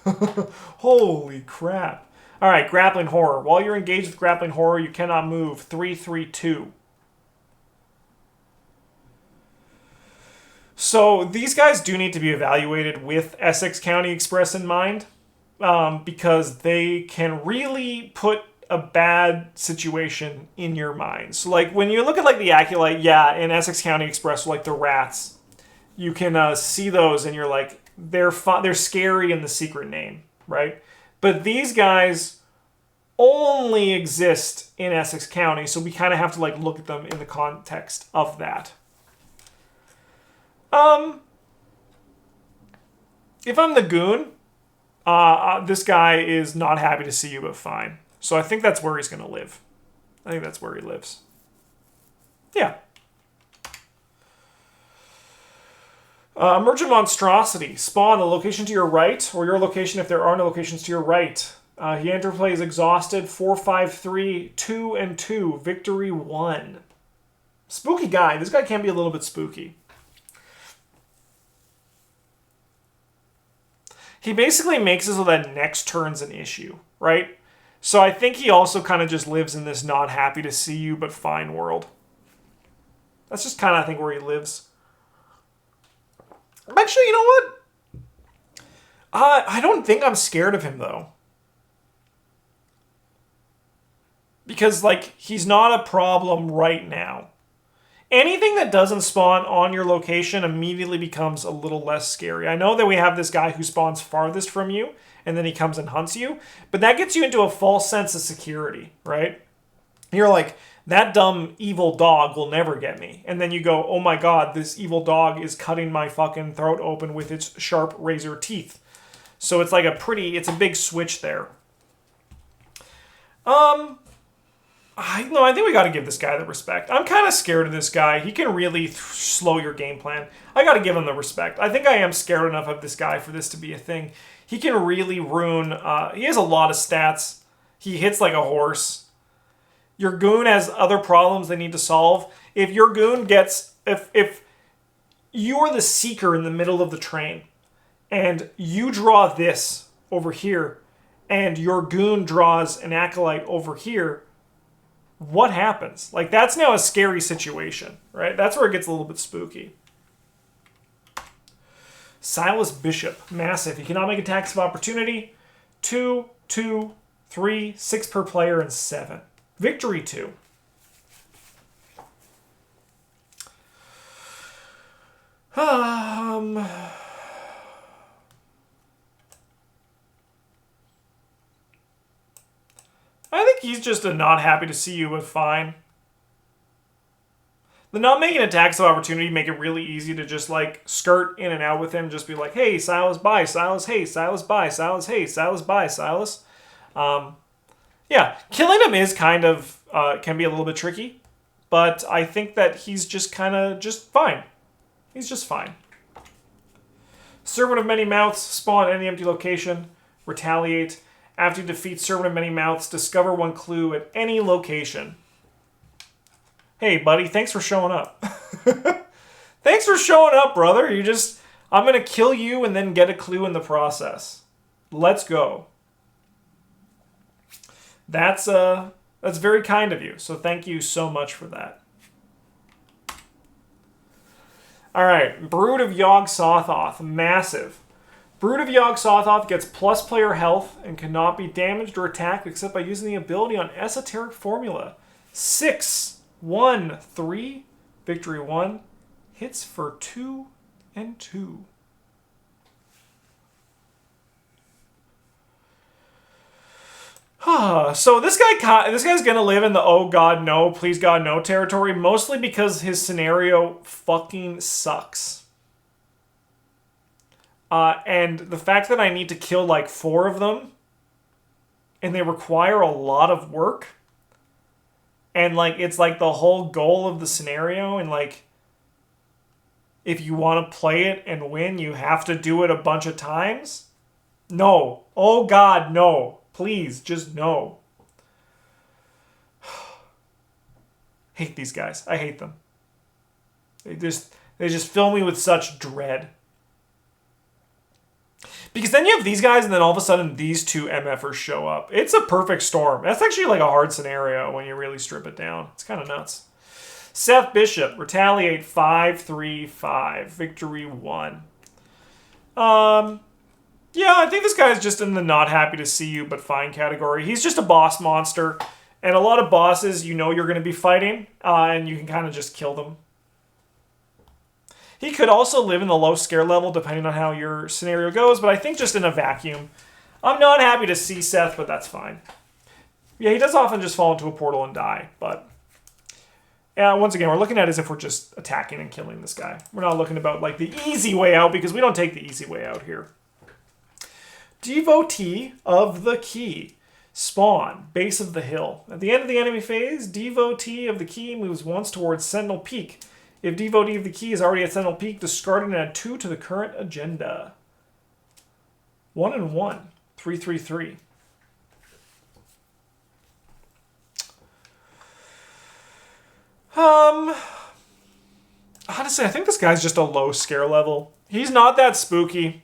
Holy crap. Alright, Grappling Horror. While you're engaged with Grappling Horror, you cannot move. 3/3/2. So, these guys do need to be evaluated with Essex County Express in mind, because they can really put a bad situation in your mind. So, like, when you look at, like, the Acolyte, yeah, in Essex County Express, like the rats, you can see those and you're like, they're scary in the secret name, right? But these guys only exist in Essex County, so we kind of have to like look at them in the context of that. If I'm the goon, this guy is not happy to see you, but fine. So I think that's where he's going to live. I think that's where he lives. Yeah. Emergent Monstrosity. Spawn a location to your right, or your location if there are no locations to your right. He interplays Exhausted, 4/5/3, 2 and 2. Victory 1. Spooky guy. This guy can be a little bit spooky. He basically makes it so that next turn's an issue, right? So I think he also kind of just lives in this not happy to see you but fine world. That's just kind of, I think, where he lives. Actually, you know what? I don't think I'm scared of him, though. Because, like, he's not a problem right now. Anything that doesn't spawn on your location immediately becomes a little less scary. I know that we have this guy who spawns farthest from you, and then he comes and hunts you, but that gets you into a false sense of security, right? You're like, that dumb evil dog will never get me. And then you go, oh my god, this evil dog is cutting my fucking throat open with its sharp razor teeth. So it's like it's a big switch there. I think we got to give this guy the respect. I'm kind of scared of this guy. He can really slow your game plan. I got to give him the respect. I think I am scared enough of this guy for this to be a thing. He can really ruin... he has a lot of stats. He hits like a horse. Your goon has other problems they need to solve. If your goon gets... If you are the seeker in the middle of the train, and you draw this over here, and your goon draws an acolyte over here... what happens? Like, that's now a scary situation, right? That's where it gets a little bit spooky. Silas Bishop. Massive. He cannot make attacks of opportunity. 2, 2, 3, 6 per player, and 7. Victory 2. I think he's just a not happy to see you, but fine. The not making attacks of opportunity make it really easy to just, like, skirt in and out with him. Just be like, hey, Silas, bye, Silas, hey, Silas, bye, Silas, hey, Silas, bye, Silas. Yeah, killing him is kind of, can be a little bit tricky. But I think that he's just kind of just fine. He's just fine. Servant of Many Mouths, spawn any empty location, retaliate. After you defeat Servant of Many Mouths, discover one clue at any location. Hey, buddy, thanks for showing up. Thanks for showing up, brother. I'm going to kill you and then get a clue in the process. Let's go. That's very kind of you, so thank you so much for that. All right, Brood of Yog-Sothoth, massive. Brood of Yog-Sothoth gets plus player health and cannot be damaged or attacked except by using the ability on Esoteric Formula. 6, 1, 3, victory 1, hits for 2 and 2. So this guy's gonna live in the oh god no, please god no territory, mostly because his scenario fucking sucks. And the fact that I need to kill like 4 of them, and they require a lot of work, and like it's like the whole goal of the scenario, and like if you want to play it and win, you have to do it a bunch of times. No. Oh god, no. Please, just no. Hate these guys. I hate them. They just fill me with such dread. Because then you have these guys, and then all of a sudden these 2 MFers show up. It's a perfect storm. That's actually like a hard scenario when you really strip it down. It's kind of nuts. Seth Bishop, retaliate 5-3-5. Victory 1. Yeah, I think this guy's just in the not happy to see you but fine category. He's just a boss monster. And a lot of bosses you know you're going to be fighting, and you can kind of just kill them. He could also live in the low scare level depending on how your scenario goes, but I think just in a vacuum. I'm not happy to see Seth, but that's fine. Yeah, he does often just fall into a portal and die, but yeah, once again, we're looking at it as if we're just attacking and killing this guy. We're not looking about like the easy way out, because we don't take the easy way out here. Devotee of the Key. Spawn, base of the hill. At the end of the enemy phase, Devotee of the Key moves once towards Sentinel Peak. If Devotee of the Key is already at Sentinel Peak, discard it and add 2 to the current agenda. 1 and 1. 3-3-3. Honestly, I think this guy's just a low scare level. He's not that spooky.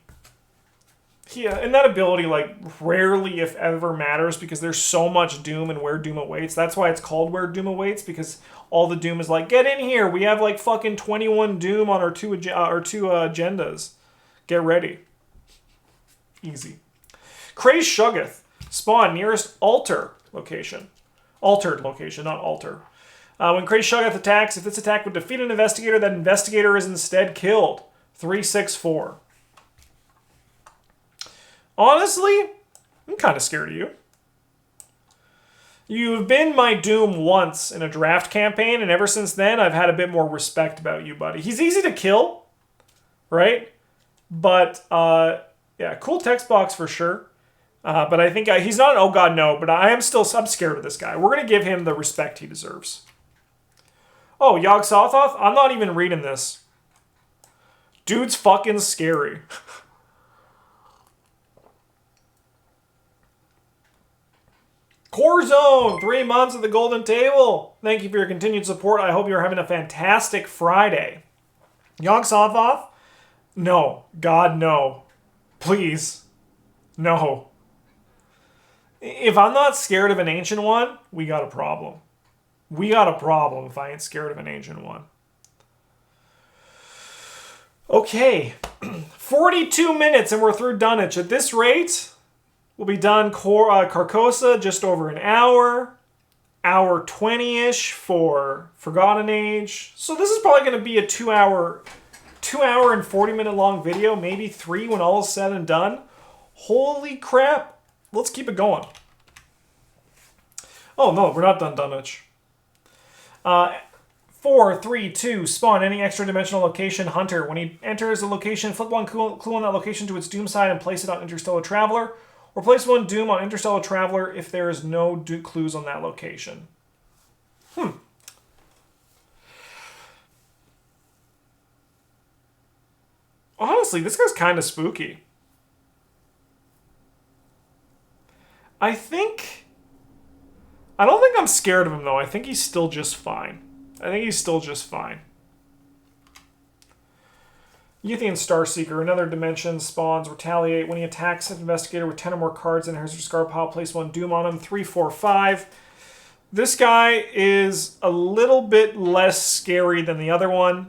And that ability, like, rarely, if ever, matters because there's so much Doom and where Doom awaits. That's why it's called Where Doom Awaits, because all the Doom is like, get in here. We have, like, fucking 21 Doom on our two agendas. Get ready. Easy. Crazed Shoggoth. Spawn, nearest altered location, not altar. When Crazed Shoggoth attacks, if this attack would defeat an investigator, that investigator is instead killed. 3-6-4. Honestly, I'm kind of scared of you. You've been my Doom once in a draft campaign, and ever since then, I've had a bit more respect about you, buddy. He's easy to kill, right? But, yeah, cool text box for sure. But I think he's not an oh god no, but I'm scared of this guy. We're going to give him the respect he deserves. Oh, Yog-Sothoth? I'm not even reading this. Dude's fucking scary. Core Zone, 3 months at the Golden Table. Thank you for your continued support. I hope you're having a fantastic Friday. Yog-Sothoth? No. God, no. Please. No. If I'm not scared of an Ancient One, we got a problem. We got a problem if I ain't scared of an Ancient One. Okay. 42 minutes and we're through Dunwich. At this rate, we'll be done Carcosa just over an hour. Hour 20-ish for Forgotten Age. So this is probably going to be a 2 hour and 40 minute long video. Maybe 3 when all is said and done. Holy crap. Let's keep it going. Oh no, we're not done Dunwich. 4, 3, 2, spawn any extra dimensional location hunter. When he enters a location, flip one clue on that location to its Doom side and place it on Interstellar Traveler. Or place one Doom on Interstellar Traveler if there is no clues on that location. Honestly, this guy's kind of spooky. I don't think I'm scared of him, though. I think he's still just fine. Euthan Starseeker, another dimension, spawns, retaliate. When he attacks an investigator with 10 or more cards in his discard pile, place one Doom on him. 3, 4, 5. This guy is a little bit less scary than the other one.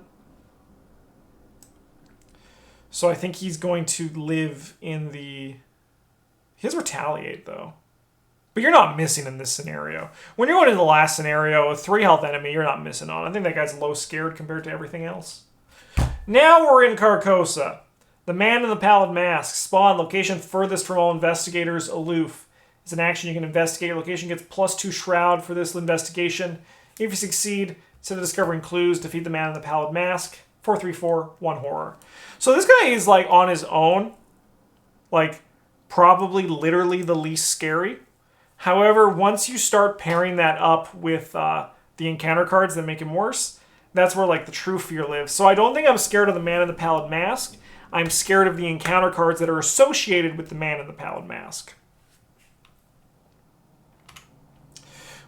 So I think he's going to live in the... He has retaliate, though. But you're not missing in this scenario. When you're going into the last scenario, a 3 health enemy, you're not missing on. I think that guy's low scared compared to everything else. Now we're in Carcosa. The Man in the Pallid Mask. Spawn, location furthest from all investigators, Aloof. As an action, you can investigate. Location gets +2 Shroud for this investigation. If you succeed, instead of discovering clues, defeat the man in the pallid mask. 4/3/4, 1 horror. So this guy is like on his own, like probably literally the least scary. However, once you start pairing that up with the encounter cards that make him worse, that's where like the true fear lives. So I don't think I'm scared of the man in the pallid mask. I'm scared of the encounter cards that are associated with the man in the pallid mask.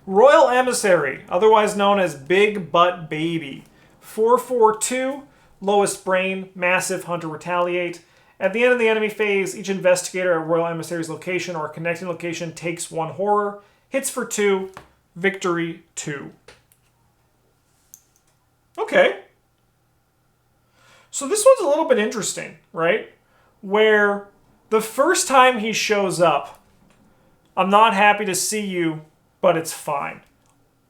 Royal Emissary, otherwise known as Big Butt Baby. 4/4/2, lowest brain, massive, hunter retaliate. At the end of the enemy phase, each investigator at Royal Emissary's location or connecting location takes 1 horror, hits for 2, victory 2. Okay. So this one's a little bit interesting, right? Where the first time he shows up, I'm not happy to see you, but it's fine.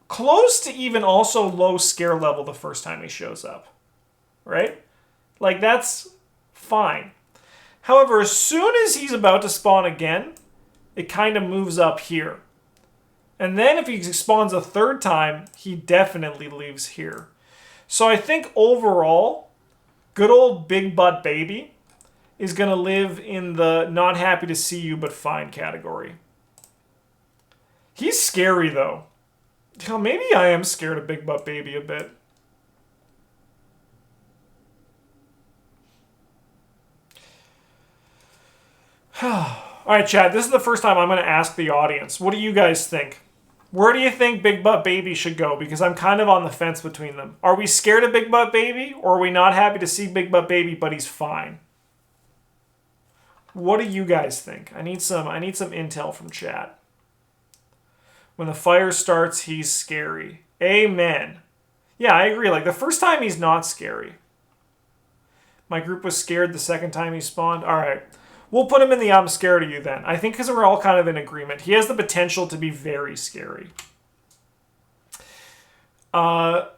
Close to even also low scare level the first time he shows up, right? Like, that's fine. However, as soon as he's about to spawn again, it kind of moves up here. And then if he spawns a third time, he definitely leaves here. So I think overall, good old Big Butt Baby is going to live in the not happy to see you but fine category. He's scary though. Hell, maybe I am scared of Big Butt Baby a bit. Alright, Chad, this is the first time I'm going to ask the audience. What do you guys think? Where do you think Big Butt Baby should go? Because I'm kind of on the fence between them. Are we scared of Big Butt Baby? Or are we not happy to see Big Butt Baby, but he's fine? What do you guys think? I need some intel from chat. When the fire starts, he's scary. Amen. Yeah, I agree. Like, the first time, he's not scary. My group was scared the second time he spawned. All right. We'll put him in the I'm scared of you then. I think because we're all kind of in agreement. He has the potential to be very scary. Diane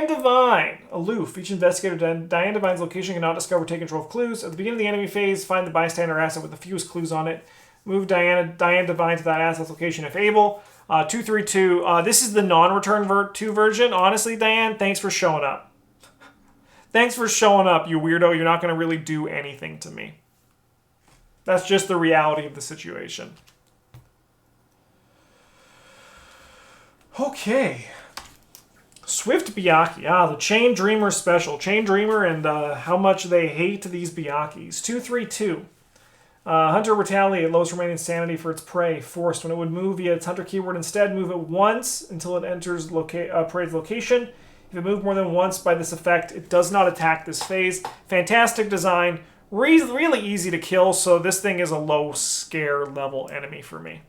Devine. Aloof. Each investigator, Diane Devine's location cannot discover, take control of clues. At the beginning of the enemy phase, find the bystander asset with the fewest clues on it. Move Diane Devine to that asset's location if able. 232. This is the non-return 2 version. Honestly, Diane, thanks for showing up. Thanks for showing up, you weirdo. You're not going to really do anything to me. That's just the reality of the situation. Okay. Swift Byakhee. The Chain Dreamer special. Chain Dreamer and how much they hate these Byakees. 232. Hunter retaliate, lowest remaining sanity for its prey. Forced. When it would move via its Hunter keyword instead, move it once until it enters prey's location. If it moved more than once by this effect, it does not attack this phase. Fantastic design. Really easy to kill, so this thing is a low scare level enemy for me.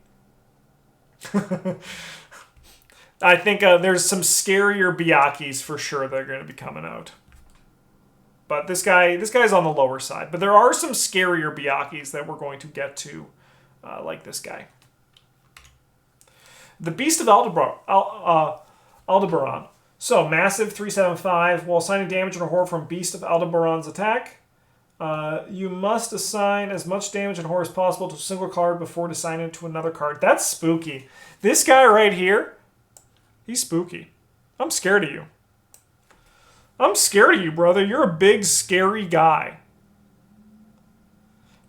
I think there's some scarier Byakees for sure that are going to be coming out. But this guy's on the lower side. But there are some scarier Byakees that we're going to get to, like this guy. The Beast of Aldebaran. So, massive 375. While assigning damage and horror from Beast of Aldebaran's attack, you must assign as much damage and horror as possible to a single card before assigning it to another card. That's spooky. This guy right here, he's spooky. I'm scared of you. I'm scared of you, brother. You're a big, scary guy.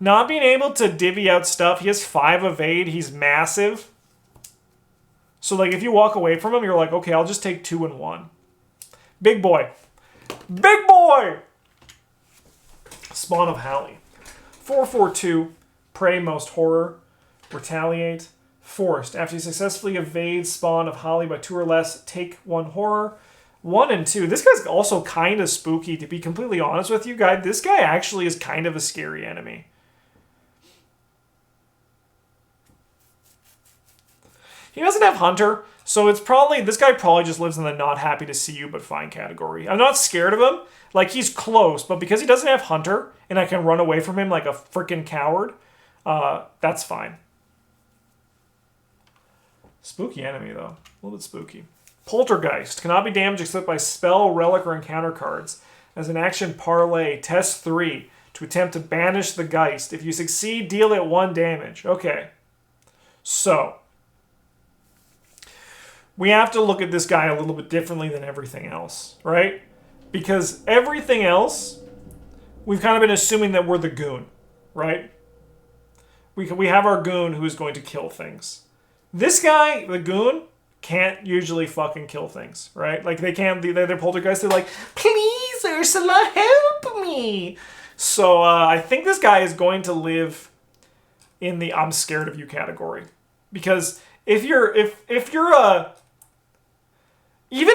Not being able to divvy out stuff. He has 5 evade. He's massive. So, like, if you walk away from him, you're like, okay, I'll just take 2 and 1. Big boy. Big boy! Spawn of Hallie. 4/4/2. Prey, most horror. Retaliate. Forced. After you successfully evade Spawn of Hallie by 2 or less, take 1 horror. 1 and 2. This guy's also kind of spooky, to be completely honest with you guys. This guy actually is kind of a scary enemy. He doesn't have Hunter, so it's probably, this guy probably just lives in the not happy to see you but fine category. I'm not scared of him. Like, he's close, but because he doesn't have Hunter, and I can run away from him like a freaking coward, that's fine. Spooky enemy, though. A little bit spooky. Poltergeist. Cannot be damaged except by spell, relic, or encounter cards. As an action, parlay. Test 3. to attempt to banish the Geist. If you succeed, deal it 1 damage. Okay. So, we have to look at this guy a little bit differently than everything else, right? Because everything else, we've kind of been assuming that we're the goon, right? We have our goon who's going to kill things. This guy, the goon, can't usually fucking kill things, right? Like, they can't, they're poltergeists, they're like, please, Ursula, help me! So, I think this guy is going to live in the I'm scared of you category. Because if you're even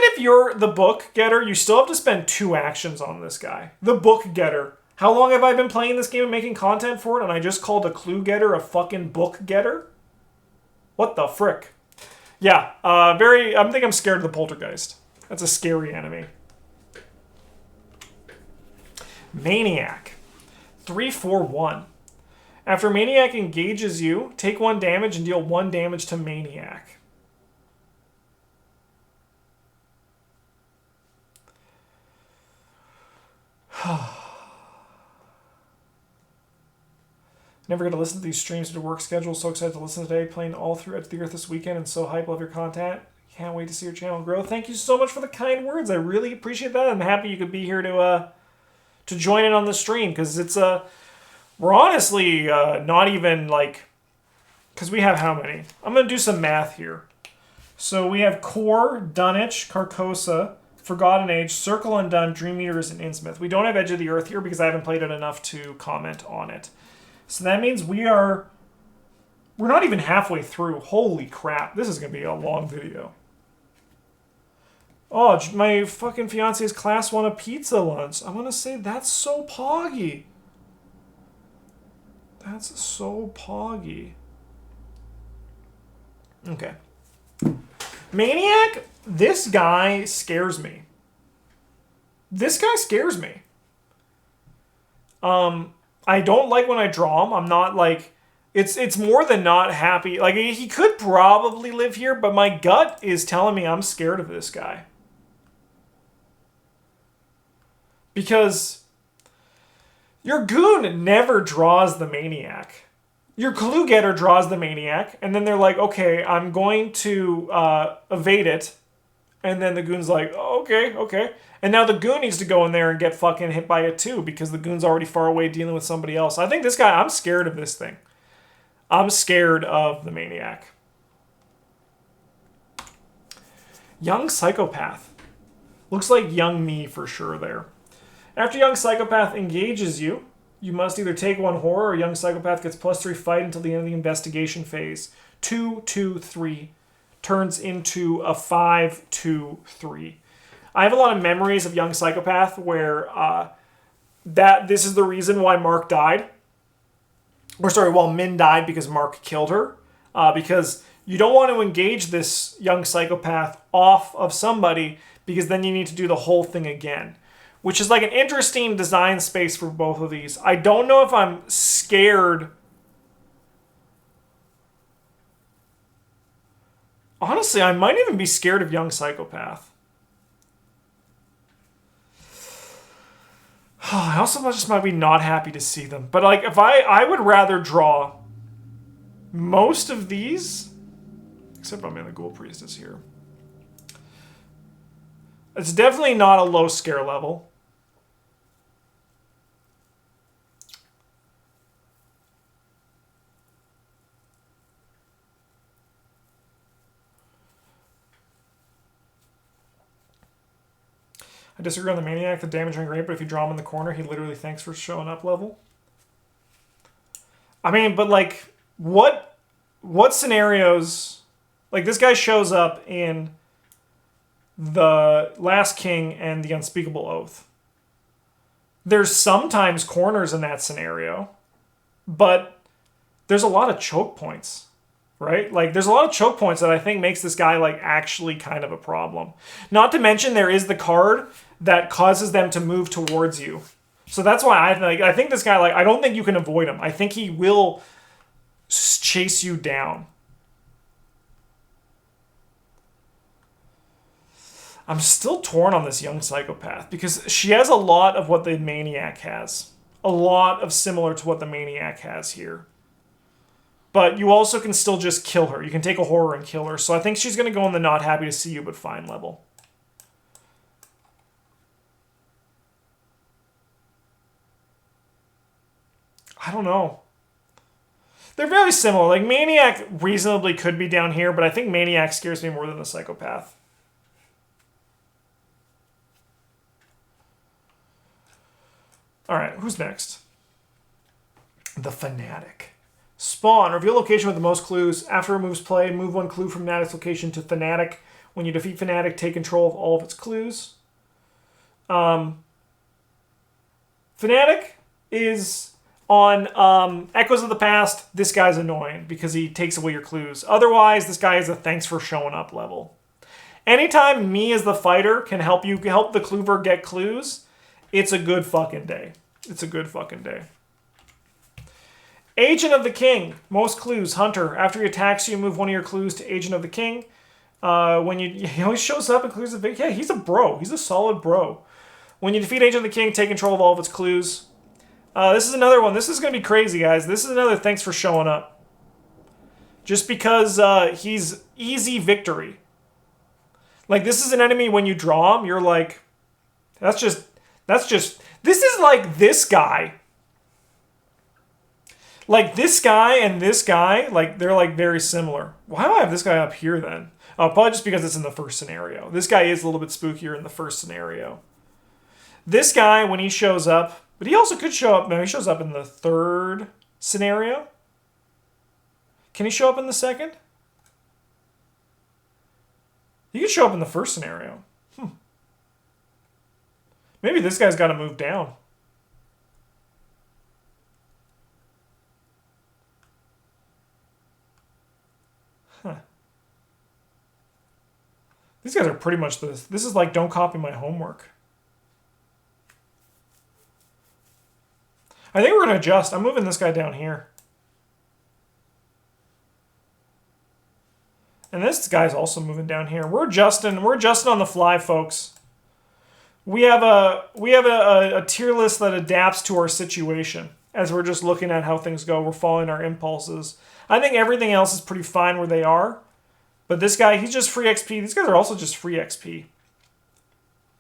if you're the book getter, you still have to spend 2 actions on this guy. The book getter. How long have I been playing this game and making content for it, and I just called a clue getter a fucking book getter? What the frick? Yeah, I think I'm scared of the poltergeist. That's a scary enemy. Maniac. 3/4/1. After Maniac engages you, take 1 damage and deal 1 damage to Maniac. Never get to listen to these streams due to work schedule. So excited to listen today. Playing all through Edge of the Earth this weekend and so hype. Love your content. Can't wait to see your channel grow. Thank you so much for the kind words. I really appreciate that. I'm happy you could be here to join in on the stream because it's we're honestly not even like, because we have how many? I'm going to do some math here. So we have Core, Dunwich, Carcosa, Forgotten Age, Circle Undone, Dream Eaters, and Innsmouth. We don't have Edge of the Earth here because I haven't played it enough to comment on it. So that means we're not even halfway through. Holy crap. This is going to be a long video. Oh, my fucking fiance's class won a pizza lunch. I want to say that's so poggy. That's so poggy. Okay. Maniac, this guy scares me. This guy scares me. I don't like when I draw him. I'm not like... It's more than not happy. Like, he could probably live here, but my gut is telling me I'm scared of this guy. Because your goon never draws the Maniac. Your clue getter draws the Maniac, and then they're like, okay, I'm going to evade it. And then the goon's like, oh, okay. And now the goon needs to go in there and get fucking hit by it too, because the goon's already far away dealing with somebody else. I think this guy, I'm scared of this thing. I'm scared of the Maniac. Young Psychopath. Looks like young me for sure there. After Young Psychopath engages you, you must either take 1 horror or Young Psychopath gets +3 fight until the end of the investigation phase. 2/2/3 turns into a 5/2/3. I have a lot of memories of Young Psychopath where this is the reason why Mark died. Well, Min died because Mark killed her. Because you don't want to engage this Young Psychopath off of somebody because then you need to do the whole thing again. Which is like an interesting design space for both of these. I don't know if I'm scared. Honestly, I might even be scared of Young Psychopath. I also just might be not happy to see them. But like, if I would rather draw most of these, except I mean the Ghoul Priest is here. It's definitely not a low scare level. I disagree on the Maniac. The damage ain't great, but if you draw him in the corner, he literally thanks for showing up level. I mean, but like, what scenarios... Like, this guy shows up in the Last King and the Unspeakable Oath. There's sometimes corners in that scenario, but there's a lot of choke points, right? Like, there's a lot of choke points that I think makes this guy, like, actually kind of a problem. Not to mention, there is the card that causes them to move towards you. So that's why I think this guy, like, I don't think you can avoid him. I think he will chase you down. I'm still torn on this Young Psychopath because she has a lot of what the Maniac has. a lot of similar to what the Maniac has here. But you also can still just kill her. You can take a horror and kill her. So I think she's going to go in the not happy to see you but fine level. I don't know. They're very similar. Like, Maniac reasonably could be down here, but I think Maniac scares me more than the Psychopath. Alright, who's next? The Fanatic. Spawn. Reveal location with the most clues. After it moves play, move one clue from Fanatic's location to Fanatic. When you defeat Fanatic, take control of all of its clues. Fanatic is on Echoes of the Past. This guy's annoying because he takes away your clues. Otherwise, this guy is a thanks for showing up level. Anytime me as the fighter can help the Kluver get clues, it's a good fucking day. It's a good fucking day. Agent of the King. Most clues. Hunter. After he attacks you, move one of your clues to Agent of the King. He always shows up and clues the yeah, he's a bro. He's a solid bro. When you defeat Agent of the King, take control of all of its clues. This is another one. This is going to be crazy, guys. This is another thanks for showing up. Just because he's easy victory. Like, this is an enemy when you draw him, you're like, this is like this guy. Like, this guy and this guy, like, they're, like, very similar. Why do I have this guy up here, then? Oh, probably just because it's in the first scenario. This guy is a little bit spookier in the first scenario. This guy, when he shows up, but he also could show up, no, he shows up in the third scenario. Can he show up in the second? He could show up in the first scenario. Maybe this guy's got to move down. These guys are pretty much this. This is like, don't copy my homework. I think we're going to adjust. I'm moving this guy down here. And this guy's also moving down here. We're adjusting. We're adjusting on the fly, folks. We have a tier list that adapts to our situation as we're just looking at how things go. We're following our impulses. I think everything else is pretty fine where they are. But this guy, he's just free XP. These guys are also just free XP.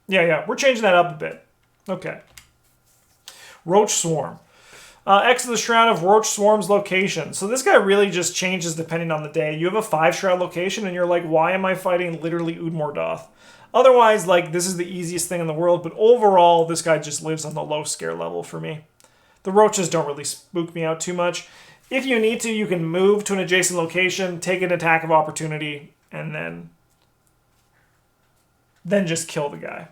Yeah, we're changing that up a bit. Okay. Roach Swarm. X of the Shroud of Roach Swarm's location. So this guy really just changes depending on the day. You have a 5-shroud location and you're like, why am I fighting literally Udmordoth? Otherwise, like, this is the easiest thing in the world. But overall, this guy just lives on the low scare level for me. The roaches don't really spook me out too much. If you need to, you can move to an adjacent location, take an attack of opportunity, and then just kill the guy.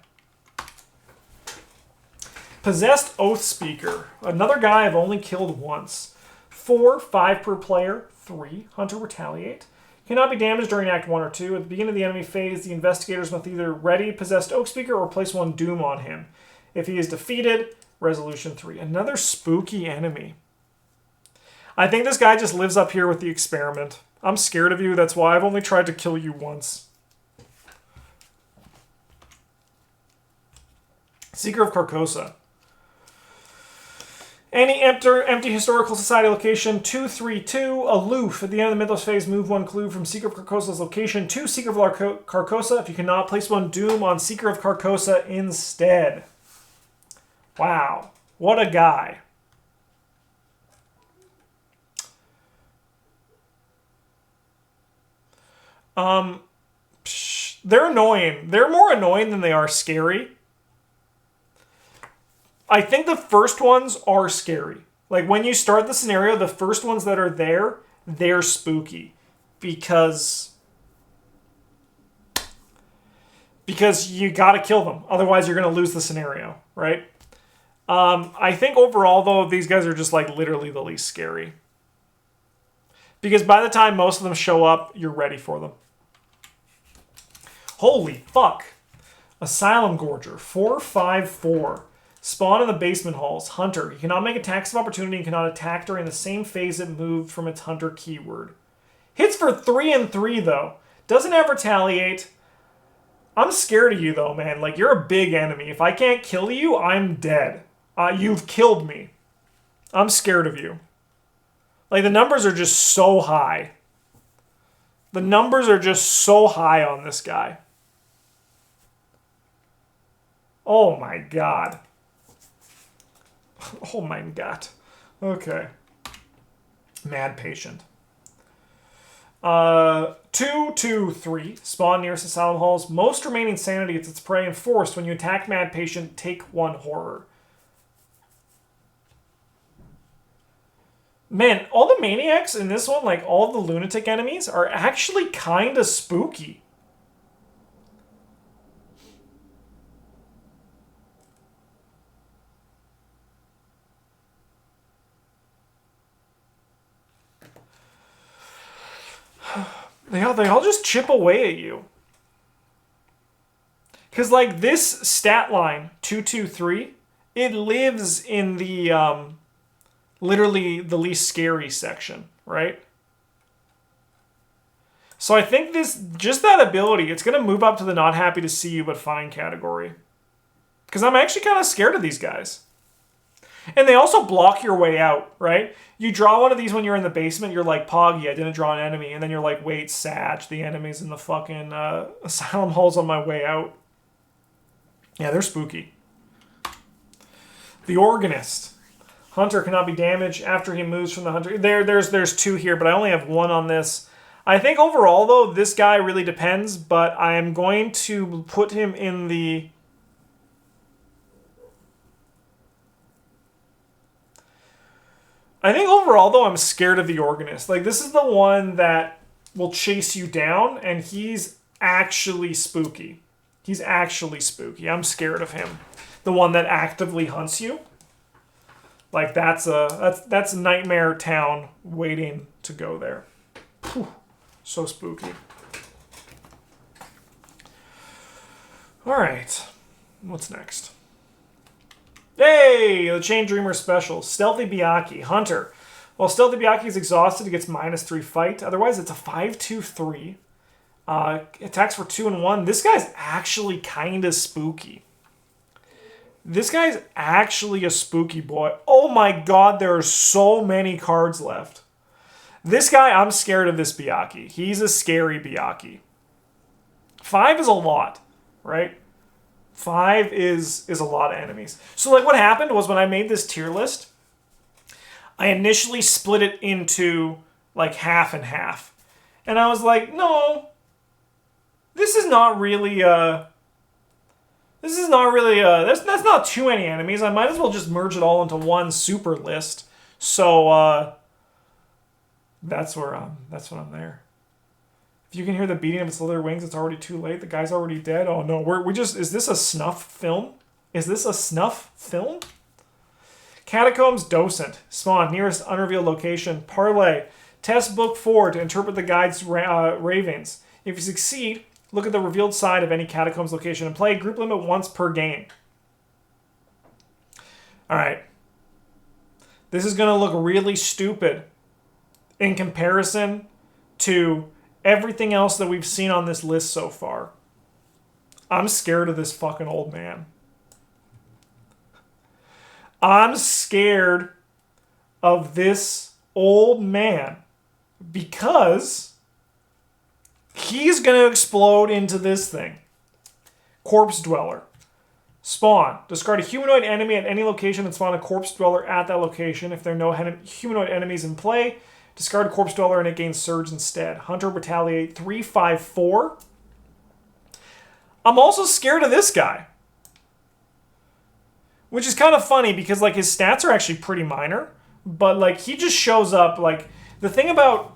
Possessed Oath Speaker. Another guy I've only killed once. 4, 5 per player. 3, Hunter Retaliate. Cannot be damaged during Act 1 or 2. At the beginning of the enemy phase, the investigators must either ready Possessed Oath Speaker or place one Doom on him. If he is defeated, Resolution 3. Another spooky enemy. I think this guy just lives up here with the experiment. I'm scared of you, that's why I've only tried to kill you once. Seeker of Carcosa. Any empty Historical Society location, 2/3/2, Aloof. At the end of the Mythos phase, move one clue from Seeker of Carcosa's location to Seeker of Carcosa. If you cannot, place one Doom on Seeker of Carcosa instead. Wow. What a guy. They're annoying. They're more annoying than they are scary. I think the first ones are scary. Like, when you start the scenario, the first ones that are there, they're spooky. Because you gotta kill them. Otherwise, you're gonna lose the scenario, right? I think overall, though, these guys are just, like, literally the least scary. Because by the time most of them show up, you're ready for them. Holy fuck. Asylum Gorger. 4/5/4. Spawn in the basement halls. Hunter. You cannot make attacks of opportunity and cannot attack during the same phase it moved from its Hunter keyword. Hits for 3 and 3, though. Doesn't have Retaliate. I'm scared of you, though, man. Like, you're a big enemy. If I can't kill you, I'm dead. You've killed me. I'm scared of you. Like, the numbers are just so high. The numbers are just so high on this guy. Oh my god. Oh my god. Okay. Mad Patient. 2, 2, 3. Spawn nearest Asylum Halls. Most remaining sanity is its prey enforced. When you attack Mad Patient, take 1 horror. Man, all the maniacs in this one, like all the lunatic enemies, are actually kind of spooky. They all just chip away at you. Because, like, this stat line, 223, it lives in the, literally the least scary section, right? So I think just that ability, it's going to move up to the not happy to see you but fine category. Because I'm actually kind of scared of these guys. And they also block your way out, right? You draw one of these when you're in the basement, you're like, Poggy, I didn't draw an enemy. And then you're like, wait, Satch, the enemy's in the fucking Asylum Halls on my way out. Yeah, they're spooky. The Organist. Hunter cannot be damaged after he moves from the Hunter. There's 2 here, but I only have 1 on this. I think overall, though, this guy really depends, but I am going to put him in the... I think overall, though, I'm scared of the Organist. Like, this is the one that will chase you down, and he's actually spooky. He's actually spooky. I'm scared of him. The one that actively hunts you. Like, that's Nightmare Town waiting to go there. Whew. So spooky. All right. What's next? Hey! The Chain Dreamer special. Stealthy Byakhee. Hunter. While Stealthy Byakhee is exhausted, he gets -3 fight. Otherwise, it's a 5/2/3. Attacks for 2 and 1. This guy's actually kind of spooky. This guy's actually a spooky boy. Oh my god, there are so many cards left. This guy, I'm scared of this Byakhee. He's a scary Byakhee. 5 is a lot, right? 5 is a lot of enemies. So, like, what happened was when I made this tier list, I initially split it into, like, half and half. And I was like, no, this is not really, that's not too many enemies. I might as well just merge it all into one super list. So, that's what I'm there. If you can hear the beating of its leather wings, it's already too late. The guy's already dead. Oh no, is this a snuff film? Is this a snuff film? Catacombs Docent. Spawn, nearest unrevealed location. Parlay. Test book 4 to interpret the guide's ravings. If you succeed, look at the revealed side of any Catacombs location and play. Group limit once per game. Alright. This is going to look really stupid in comparison to everything else that we've seen on this list so far. I'm scared of this fucking old man. I'm scared of this old man because he's going to explode into this thing. Corpse Dweller. Spawn. Discard a humanoid enemy at any location and spawn a Corpse Dweller at that location. If there are no humanoid enemies in play, discard a Corpse Dweller and it gains Surge instead. Hunter Retaliate 3/5/4. I'm also scared of this guy. Which is kind of funny because, like, his stats are actually pretty minor. But, like, he just shows up, like, the thing about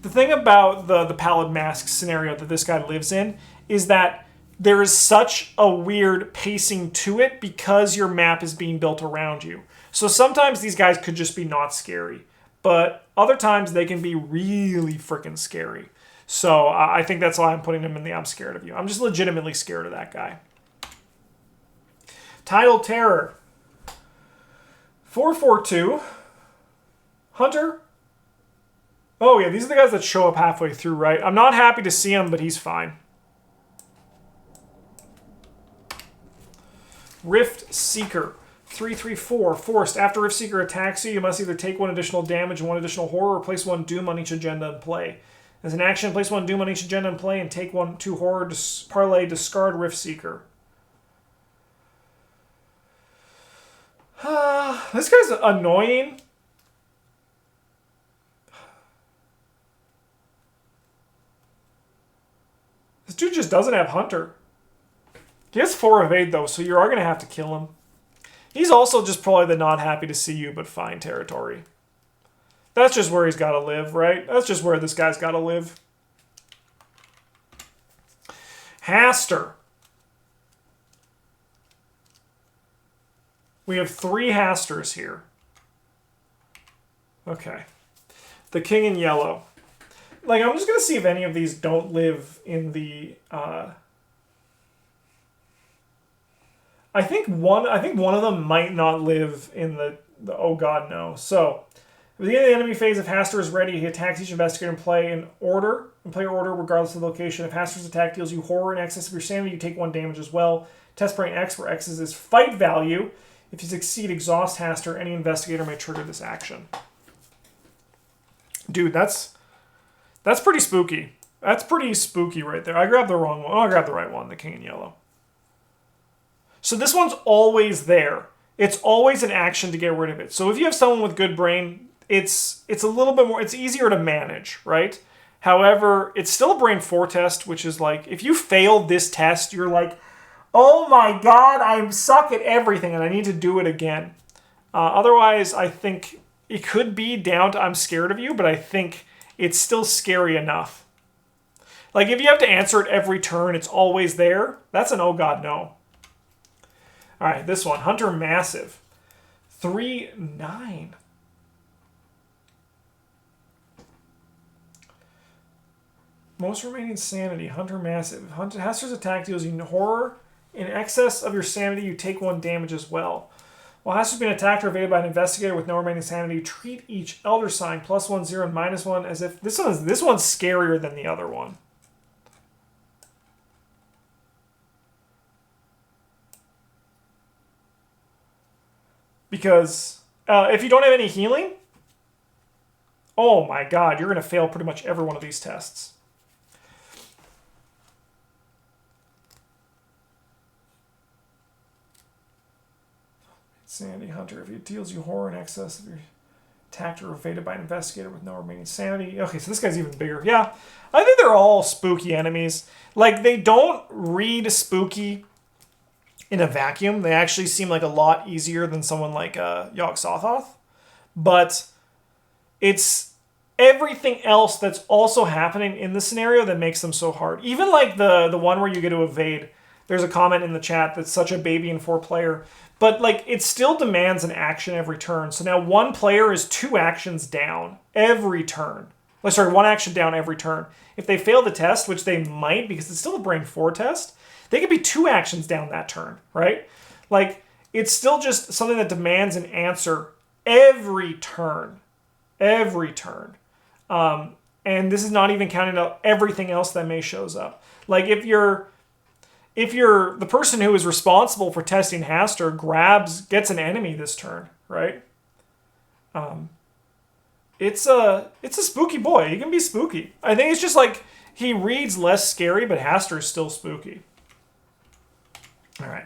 the Pallid Mask scenario that this guy lives in is that there is such a weird pacing to it because your map is being built around you. So sometimes these guys could just be not scary. But other times they can be really freaking scary. So I think that's why I'm putting him in the I'm scared of you. I'm just legitimately scared of that guy. Tidal Terror. 4/4/2. Hunter. Oh yeah, these are the guys that show up halfway through, right? I'm not happy to see him, but he's fine. Rift Seeker. 3/3/4. Forced. After Riftseeker attacks you, you must either take 1 additional damage and 1 additional horror, or place 1 doom on each agenda in play. As an action, place 1 doom on each agenda in play and take 2 horror, parlay, discard Riftseeker. This guy's annoying. This dude just doesn't have Hunter. He has 4 evade though, so you are going to have to kill him. He's also just probably the not happy to see you but fine territory. That's just where he's got to live, right? That's just where this guy's got to live. Haster. We have 3 Hasters here. Okay. The King in yellow. Like, I'm just going to see if any of these don't live in the... I think one of them might not live in the oh god no. So, at the end of the enemy phase, if Haster is ready, he attacks each investigator and play in player order, regardless of the location. If Haster's attack deals you horror in excess of your sanity, you take 1 damage as well. Test brain X, where X is his fight value. If you succeed, exhaust Haster. Any investigator may trigger this action. Dude, that's pretty spooky. That's pretty spooky right there. I grabbed the wrong one. Oh, I grabbed the right one, the King in yellow. So this one's always there. It's always an action to get rid of it. So if you have someone with good brain, it's a little bit more, it's easier to manage, right? However, it's still a brain 4 test, which is like, if you failed this test, you're like, oh my god, I suck at everything and I need to do it again. Otherwise, I think it could be down to I'm scared of you, but I think it's still scary enough. Like, if you have to answer it every turn, it's always there, that's an oh god no. Alright, this one, Hunter Massive. 3/9. Most remaining sanity, Hunter Massive. Haster's attack deals you horror. In excess of your sanity, you take 1 damage as well. While Haster's being attacked or evaded by an investigator with no remaining sanity, treat each Elder Sign +1, 0, and -1 as if... This one's scarier than the other one. Because if you don't have any healing, oh my god, you're going to fail pretty much every one of these tests. Sanity Hunter. If it deals you horror in excess of your attacked or evaded by an investigator with no remaining sanity. Okay, so this guy's even bigger. Yeah, I think they're all spooky enemies. Like, they don't read spooky in a vacuum. They actually seem like a lot easier than someone like Yog-Sothoth. But it's everything else that's also happening in the scenario that makes them so hard. Even like the one where you get to evade. There's a comment in the chat that's such a baby in 4-player. But like, it still demands an action every turn. So now 1 player is 2 actions down every turn. Oh, sorry, 1 action down every turn. If they fail the test, which they might because it's still a brain 4 test, they could be 2 actions down that turn, right? Like, it's still just something that demands an answer every turn. Every turn. And this is not even counting out everything else that may shows up. Like, if you're the person who is responsible for testing Haster gets an enemy this turn, right? It's a spooky boy. He can be spooky. I think it's just like he reads less scary, but Haster is still spooky. All right.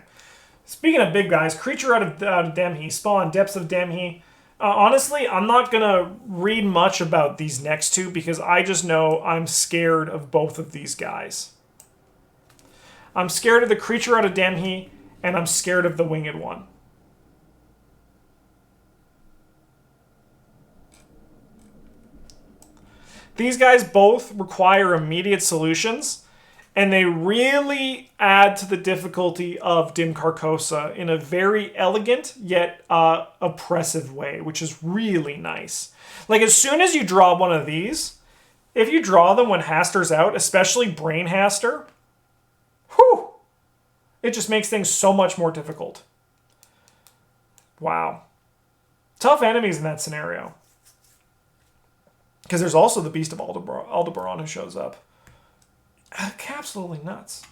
Speaking of big guys, creature out of Demhi, spawn, depths of Demhi. Honestly, I'm not going to read much about these next 2 because I just know I'm scared of both of these guys. I'm scared of the creature out of Demhi, and I'm scared of the winged one. These guys both require immediate solutions, and they really add to the difficulty of Dim Carcosa in a very elegant yet oppressive way, which is really nice. Like, as soon as you draw one of these, if you draw them when Haster's out, especially Brain Haster, whew, it just makes things so much more difficult. Wow. Tough enemies in that scenario. Because there's also the Beast of Aldebaran who shows up. Absolutely nuts.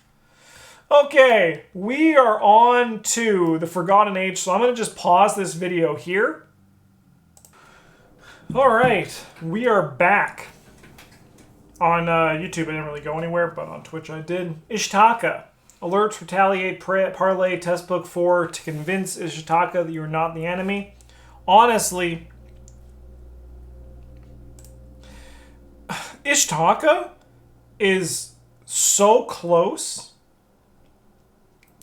Okay, we are on to the Forgotten Age, so I'm going to just pause this video here. Alright, we are back. On YouTube, I didn't really go anywhere, but on Twitch I did. Ishitaka. Alerts, retaliate, parlay, test book 4 to convince Ishitaka that you're not the enemy. Honestly, Ishitaka is so close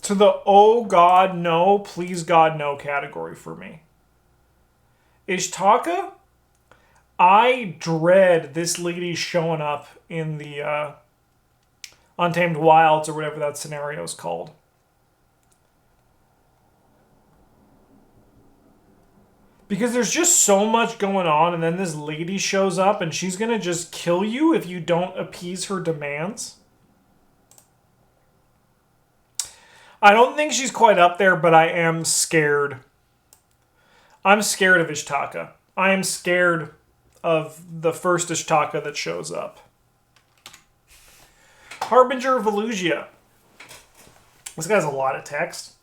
to the oh god no, please god no category for me. Ishitaka, I dread this lady showing up in the Untamed Wilds or whatever that scenario is called. Because there's just so much going on, and then this lady shows up and she's going to just kill you if you don't appease her demands. I don't think she's quite up there, but I am scared. I'm scared of Ishitaka. I am scared of the first Ishitaka that shows up. Harbinger Volusia. This guy's a lot of text.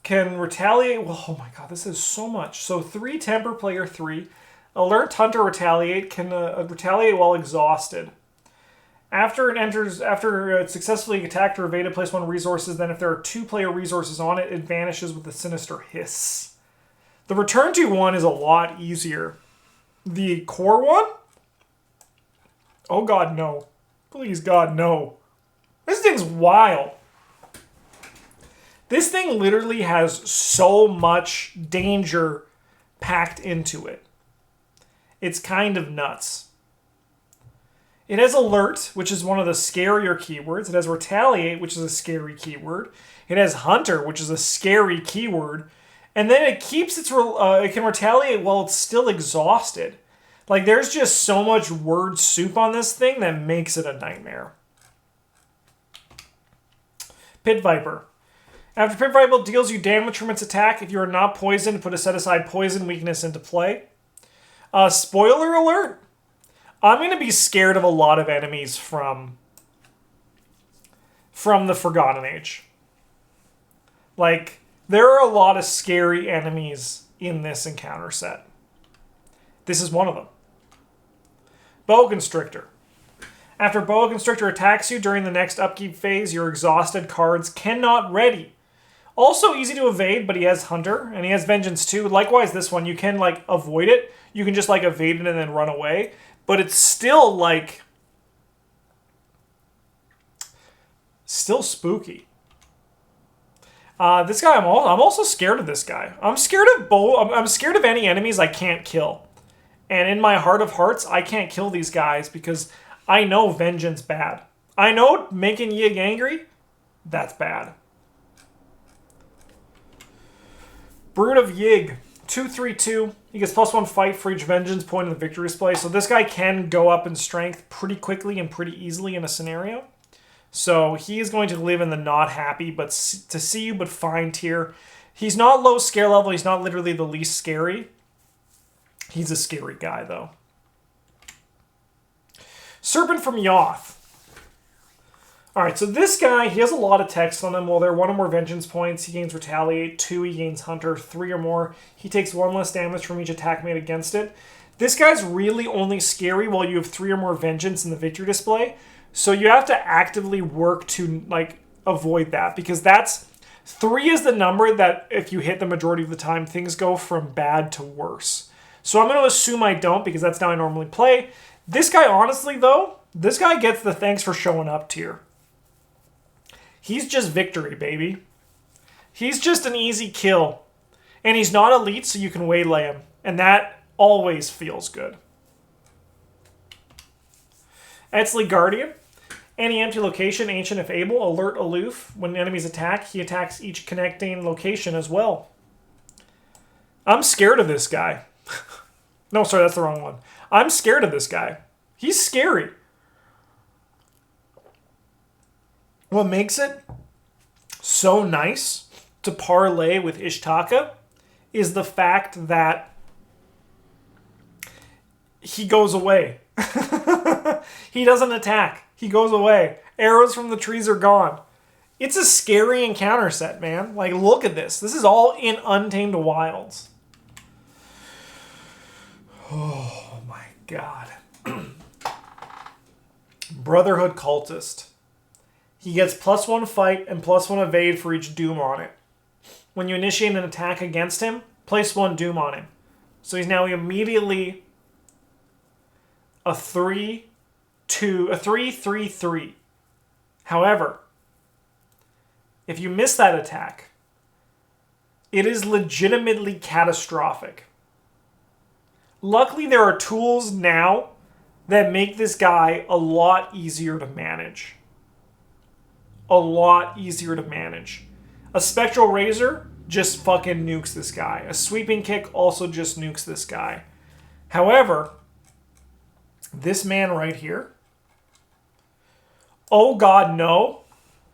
Can retaliate. Well, oh my god, this is so much. So 3 temper, player 3. Alert Hunter retaliate. Can retaliate while exhausted. After it's successfully attacked or evaded, place 1 resources. Then if there are 2 player resources on it, it vanishes with a sinister hiss. The return to one is a lot easier. The core one? Oh god, no. Please god, no. This thing's wild. This thing literally has so much danger packed into it. It's kind of nuts. It has alert, which is one of the scarier keywords. It has retaliate, which is a scary keyword. It has hunter, which is a scary keyword. And then it keeps it can retaliate while it's still exhausted. Like, there's just so much word soup on this thing that makes it a nightmare. Pit Viper. After Pit Viper deals you damage from its attack, if you are not poisoned, put a set-aside poison weakness into play. Spoiler alert. I'm going to be scared of a lot of enemies from the Forgotten Age. Like, there are a lot of scary enemies in this encounter set. This is one of them. Boa Constrictor. After Boa Constrictor attacks you during the next upkeep phase, your exhausted cards cannot ready. Also easy to evade, but he has Hunter, and he has Vengeance too. Likewise, this one, you can, like, avoid it. You can just, like, evade it and then run away. But it's still, like, still spooky. This guy, I'm also scared of this guy. I'm scared of any enemies I can't kill. And in my heart of hearts, I can't kill these guys because I know vengeance bad. I know making Yigg angry, that's bad. Brood of Yigg, 2/3/2. He gets +1 fight for each vengeance point in the victory display. So this guy can go up in strength pretty quickly and pretty easily in a scenario. So he is going to live in the not happy but to see you but fine tier. He's not low scare level. He's not literally the least scary. He's a scary guy, though. Serpent from Yoth. Alright, so this guy, he has a lot of text on him. Well, there are 1 or more vengeance points. He gains retaliate. 2, he gains hunter. 3 or more, he takes 1 less damage from each attack made against it. This guy's really only scary while you have 3 or more vengeance in the victory display. So you have to actively work to, like, avoid that. Because 3 is the number that if you hit the majority of the time, things go from bad to worse. So I'm going to assume I don't because that's how I normally play. This guy, honestly, though, this guy gets the thanks for showing up tier. He's just victory, baby. He's just an easy kill. And he's not elite, so you can waylay him. And that always feels good. Etsley Guardian. Any empty location, ancient if able, alert aloof. When enemies attack, he attacks each connecting location as well. I'm scared of this guy. No, sorry, that's the wrong one. I'm scared of this guy. He's scary. What makes it so nice to parlay with Ishitaka is the fact that he goes away. He doesn't attack. He goes away. Arrows from the trees are gone. It's a scary encounter set, man. Like, look at this. This is all in Untamed Wilds. Oh, my God. Brotherhood Cultist. He gets +1 fight and +1 evade for each doom on it. When you initiate an attack against him, place 1 doom on him. So he's now immediately a 3/3/3. However, if you miss that attack, it is legitimately catastrophic. Luckily, there are tools now that make this guy a lot easier to manage. A lot easier to manage. A Spectral Razor just fucking nukes this guy. A Sweeping Kick also just nukes this guy. However, this man right here, oh God, no.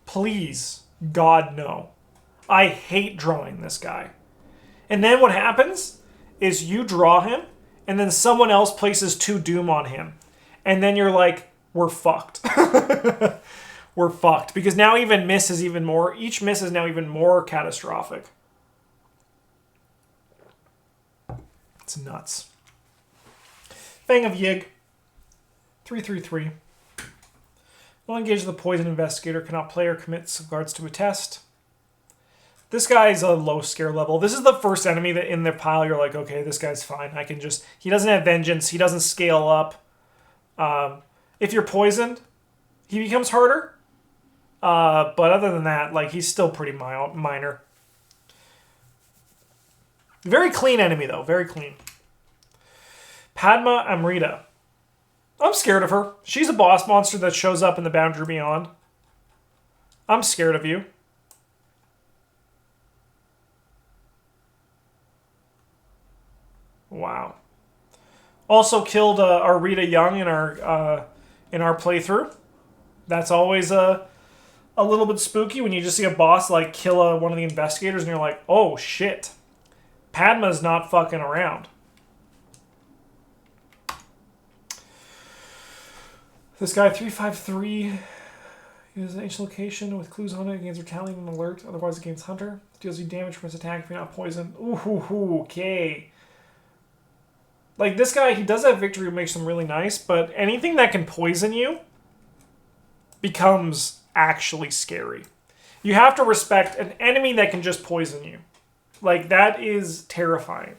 Please, God, no. I hate drawing this guy. And then what happens is you draw him, and then someone else places 2 doom on him. And then you're like, we're fucked. We're fucked. Because now even miss is even more, each miss is now even more catastrophic. It's nuts. Fang of Yigg. 3/3/3. Will engage the poison investigator, cannot play or commit safeguards to a test. This guy's a low scare level. This is the first enemy that in their pile you're like, okay, this guy's fine. I can just... He doesn't have vengeance. He doesn't scale up. If you're poisoned, he becomes harder. But other than that, like, he's still pretty minor. Very clean enemy, though. Very clean. Padma Amrita. I'm scared of her. She's a boss monster that shows up in the Boundary Beyond. I'm scared of you. Wow. Also killed our Rita Young in our playthrough. That's always a little bit spooky when you just see a boss like kill one of the investigators and you're like, oh shit. Padma's not fucking around. This guy, 3/5/3, uses an ancient location with clues on it against retaliating and alert, otherwise against Hunter. Deals you damage from his attack if you're not poisoned. Ooh, okay. Like, this guy, he does have victory, which makes him really nice, but anything that can poison you becomes actually scary. You have to respect an enemy that can just poison you. Like, that is terrifying.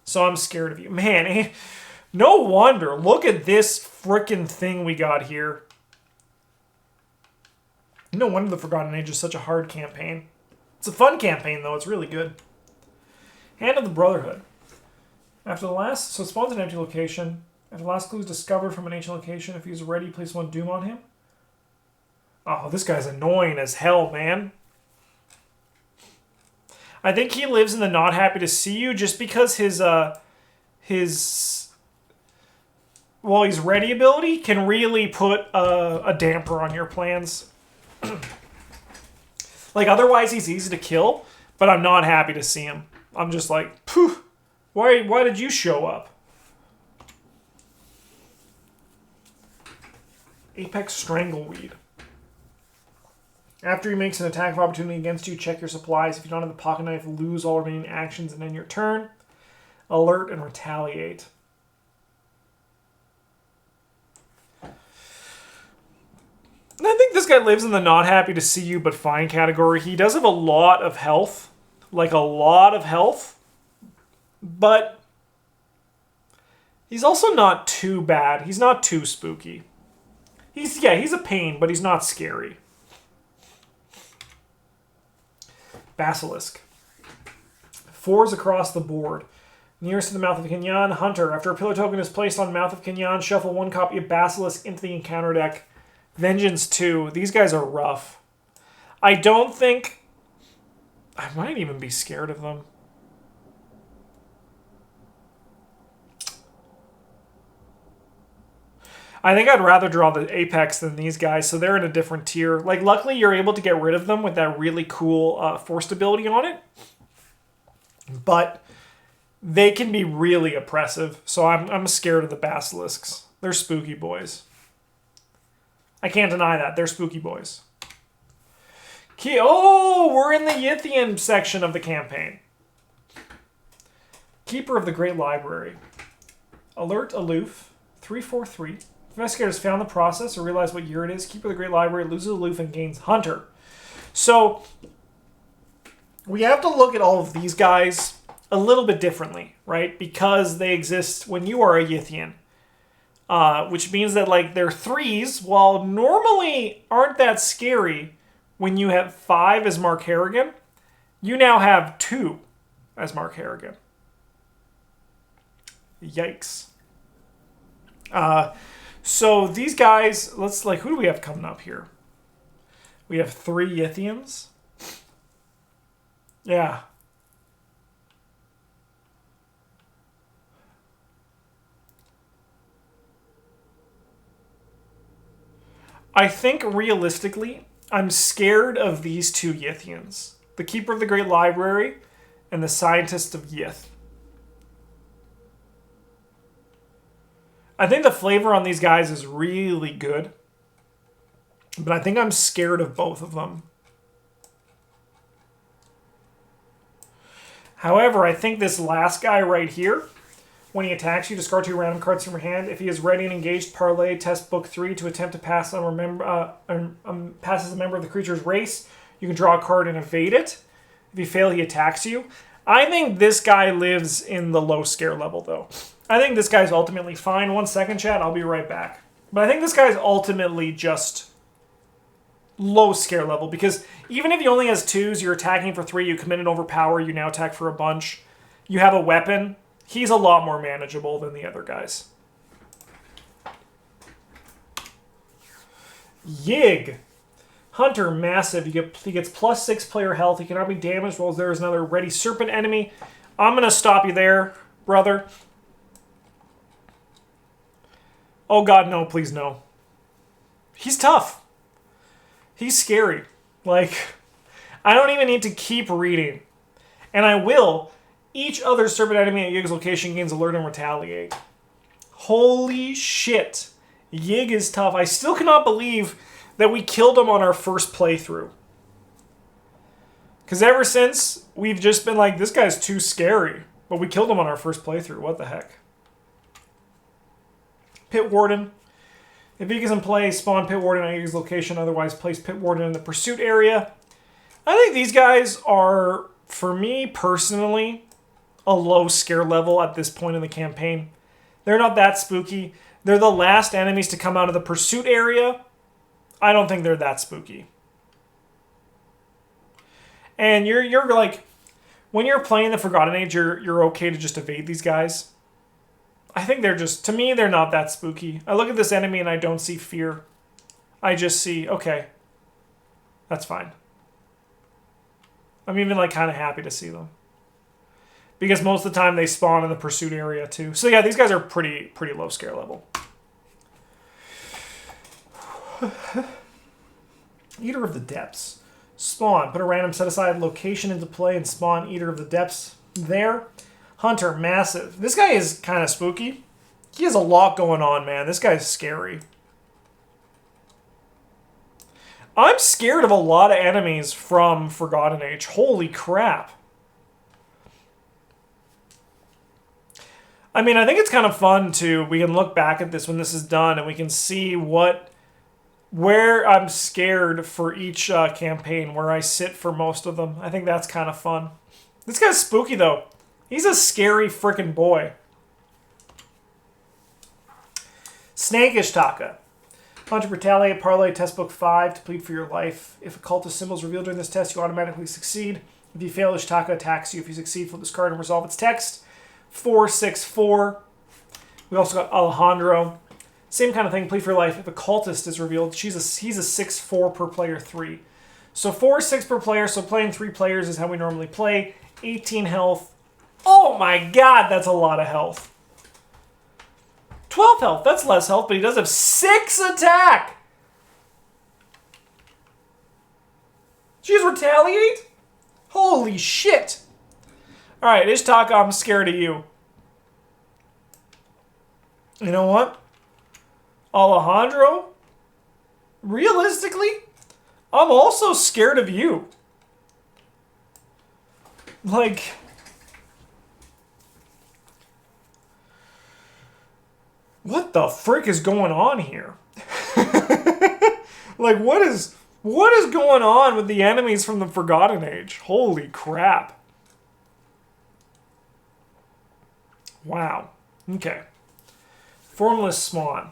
So I'm scared of you. Man, no wonder. Look at this frickin' thing we got here. No wonder the Forgotten Age is such a hard campaign. It's a fun campaign, though. It's really good. Hand of the Brotherhood. After the last... So it spawns an empty location. After the last clue is discovered from an ancient location, if he's ready, place 1 doom on him. Oh, this guy's annoying as hell, man. I think he lives in the not happy to see you just because his ready ability can really put a damper on your plans. Like, otherwise he's easy to kill, but I'm not happy to see him. I'm just like, phew, why did you show up? Apex Strangleweed. After he makes an attack of opportunity against you, check your supplies. If you don't have the pocket knife, lose all remaining actions and end your turn. Alert and retaliate. And I think this guy lives in the not happy to see you but fine category. He does have a lot of health. Like, a lot of health. But he's also not too bad. He's not too spooky. He's a pain, but he's not scary. Basilisk. 4s across the board. Nearest to the Mouth of Kenyan, Hunter. After a pillar token is placed on Mouth of Kenyan, shuffle 1 copy of Basilisk into the encounter deck. Vengeance 2. These guys are rough. I don't think... I might even be scared of them. I think I'd rather draw the Apex than these guys, so they're in a different tier. Like, luckily you're able to get rid of them with that really cool forced ability on it. But they can be really oppressive, so I'm scared of the Basilisks. They're spooky boys. I can't deny that. They're spooky boys. Oh, we're in the Yithian section of the campaign. Keeper of the Great Library. Alert Aloof. 343. Investigators found the process or realize what year it is. Keeper of the Great Library loses Aloof and gains Hunter. So, we have to look at all of these guys a little bit differently, right? Because they exist when you are a Yithian. Which means that, like, their 3s, while normally aren't that scary when you have 5 as Mark Harrigan, you now have 2 as Mark Harrigan. Yikes. So these guys, who do we have coming up here? We have 3 Yithians. Yeah. I think realistically, I'm scared of these 2 Yithians. The Keeper of the Great Library and the Scientist of Yith. I think the flavor on these guys is really good. But I think I'm scared of both of them. However, I think this last guy right here, when he attacks you, discard 2 random cards from your hand. If he is ready and engaged, parlay test book 3 to attempt to pass passes a member of the creature's race. You can draw a card and evade it. If you fail, he attacks you. I think this guy lives in the low scare level, though. I think this guy's ultimately fine. 1 second, chat. I'll be right back. But I think this guy's ultimately just low scare level, because even if he only has 2s, you're attacking for 3, you commit an overpower, you now attack for a bunch. You have a weapon. He's a lot more manageable than the other guys. Yigg. Hunter, massive. He gets +6 player health. He cannot be damaged while there is another ready serpent enemy. I'm going to stop you there, brother. Oh god, no, please no. He's tough. He's scary. Like, I don't even need to keep reading. And I will. Each other serpent enemy at Yigg's location gains alert and retaliate. Holy shit. Yigg is tough. I still cannot believe that we killed him on our first playthrough. Because ever since, we've just been like, this guy's too scary. But we killed him on our first playthrough. What the heck? Pit Warden. If Yigg is in play, spawn Pit Warden at Yigg's location. Otherwise, place Pit Warden in the pursuit area. I think these guys are, for me personally, a low scare level at this point in the campaign. They're not that spooky. They're the last enemies to come out of the pursuit area. I don't think they're that spooky. And you're like, when you're playing the Forgotten Age, you're okay to just evade these guys. I think they're just, to me, they're not that spooky. I look at this enemy and I don't see fear. I just see, okay, that's fine. I'm even like kind of happy to see them. Because most of the time they spawn in the pursuit area too. So yeah, these guys are pretty low scare level. Eater of the Depths. Spawn. Put a random set-aside location into play and spawn Eater of the Depths there. Hunter, massive. This guy is kind of spooky. He has a lot going on, man. This guy's scary. I'm scared of a lot of enemies from Forgotten Age. Holy crap. I mean, I think it's kind of fun to, we can look back at this when this is done and we can see where I'm scared for each campaign, where I sit for most of them. I think that's kind of fun. This guy's spooky, though. He's a scary frickin' boy. Snakish Taka. Hunter, retaliate, parlay, test book 5 to plead for your life. If a cultist symbol is revealed during this test, you automatically succeed. If you fail, Ishtaka attacks you. If you succeed, flip this card and resolve its text. 4/6/4. We also got Alejandro. Same kind of thing, plead for your life. If a cultist is revealed, he's a 6/4 per player 3. So 4/6 per player, so playing 3 players is how we normally play. 18 health. Oh my god, that's a lot of health. 12 health, that's less health, but he does have 6 attack! She's retaliate? Holy shit! Alright, Ishtaka, I'm scared of you. You know what? Alejandro? realistically, I'm also scared of you. Like, what the frick is going on here? Like, what is going on with the enemies from the Forgotten Age? Holy crap. Wow. Okay. Formless Spawn.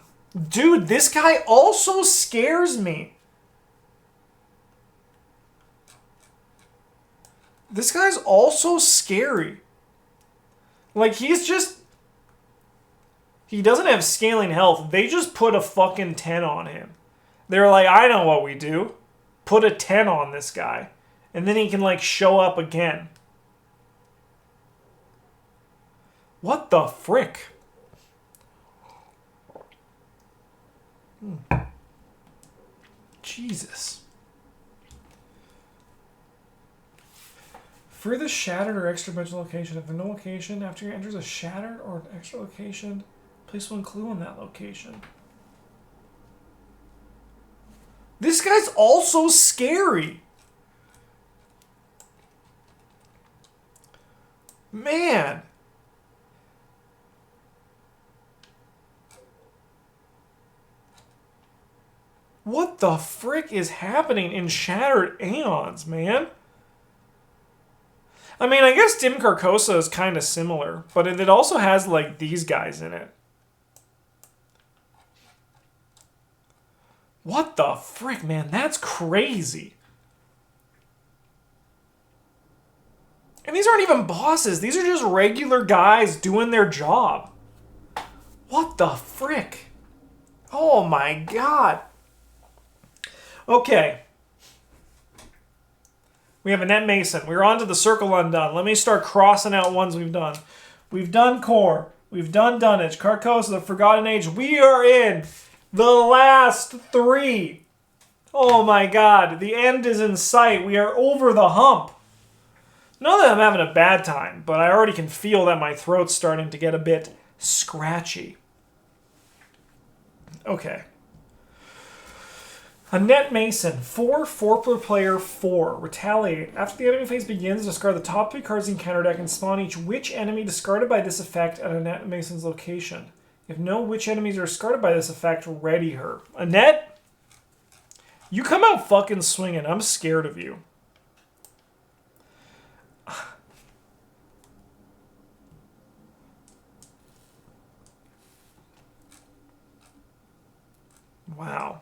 Dude, this guy also scares me. This guy's also scary. Like, he's just... He doesn't have scaling health. They just put a fucking 10 on him. They're like, I know what we do. Put a 10 on this guy. And then he can, like, show up again. What the frick? Jesus. For the shattered or extra dimensional location, if there's no location after you enters a shattered or an extra location, place one clue on that location. This guy's also scary. Man. What the frick is happening in Shattered Aeons, man? I mean, I guess Dim Carcosa is kind of similar, but it also has, like, these guys in it. What the frick, man? That's crazy. And these aren't even bosses. These are just regular guys doing their job. What the frick? Oh my god. Okay. We have Annette Mason. We're on to the Circle Undone. Let me start crossing out ones we've done. We've done Core. We've done Dunnage. Carcosa, the Forgotten Age. We are in the last 3. Oh my god. The end is in sight. We are over the hump. Not that I'm having a bad time, but I already can feel that my throat's starting to get a bit scratchy. Okay. Annette Mason, 4 player 4. Retaliate. After the enemy phase begins, discard the top 3 cards in counter deck and spawn each witch enemy discarded by this effect at Annette Mason's location. If no witch enemies are discarded by this effect, ready her. Annette, you come out fucking swinging. I'm scared of you. Wow.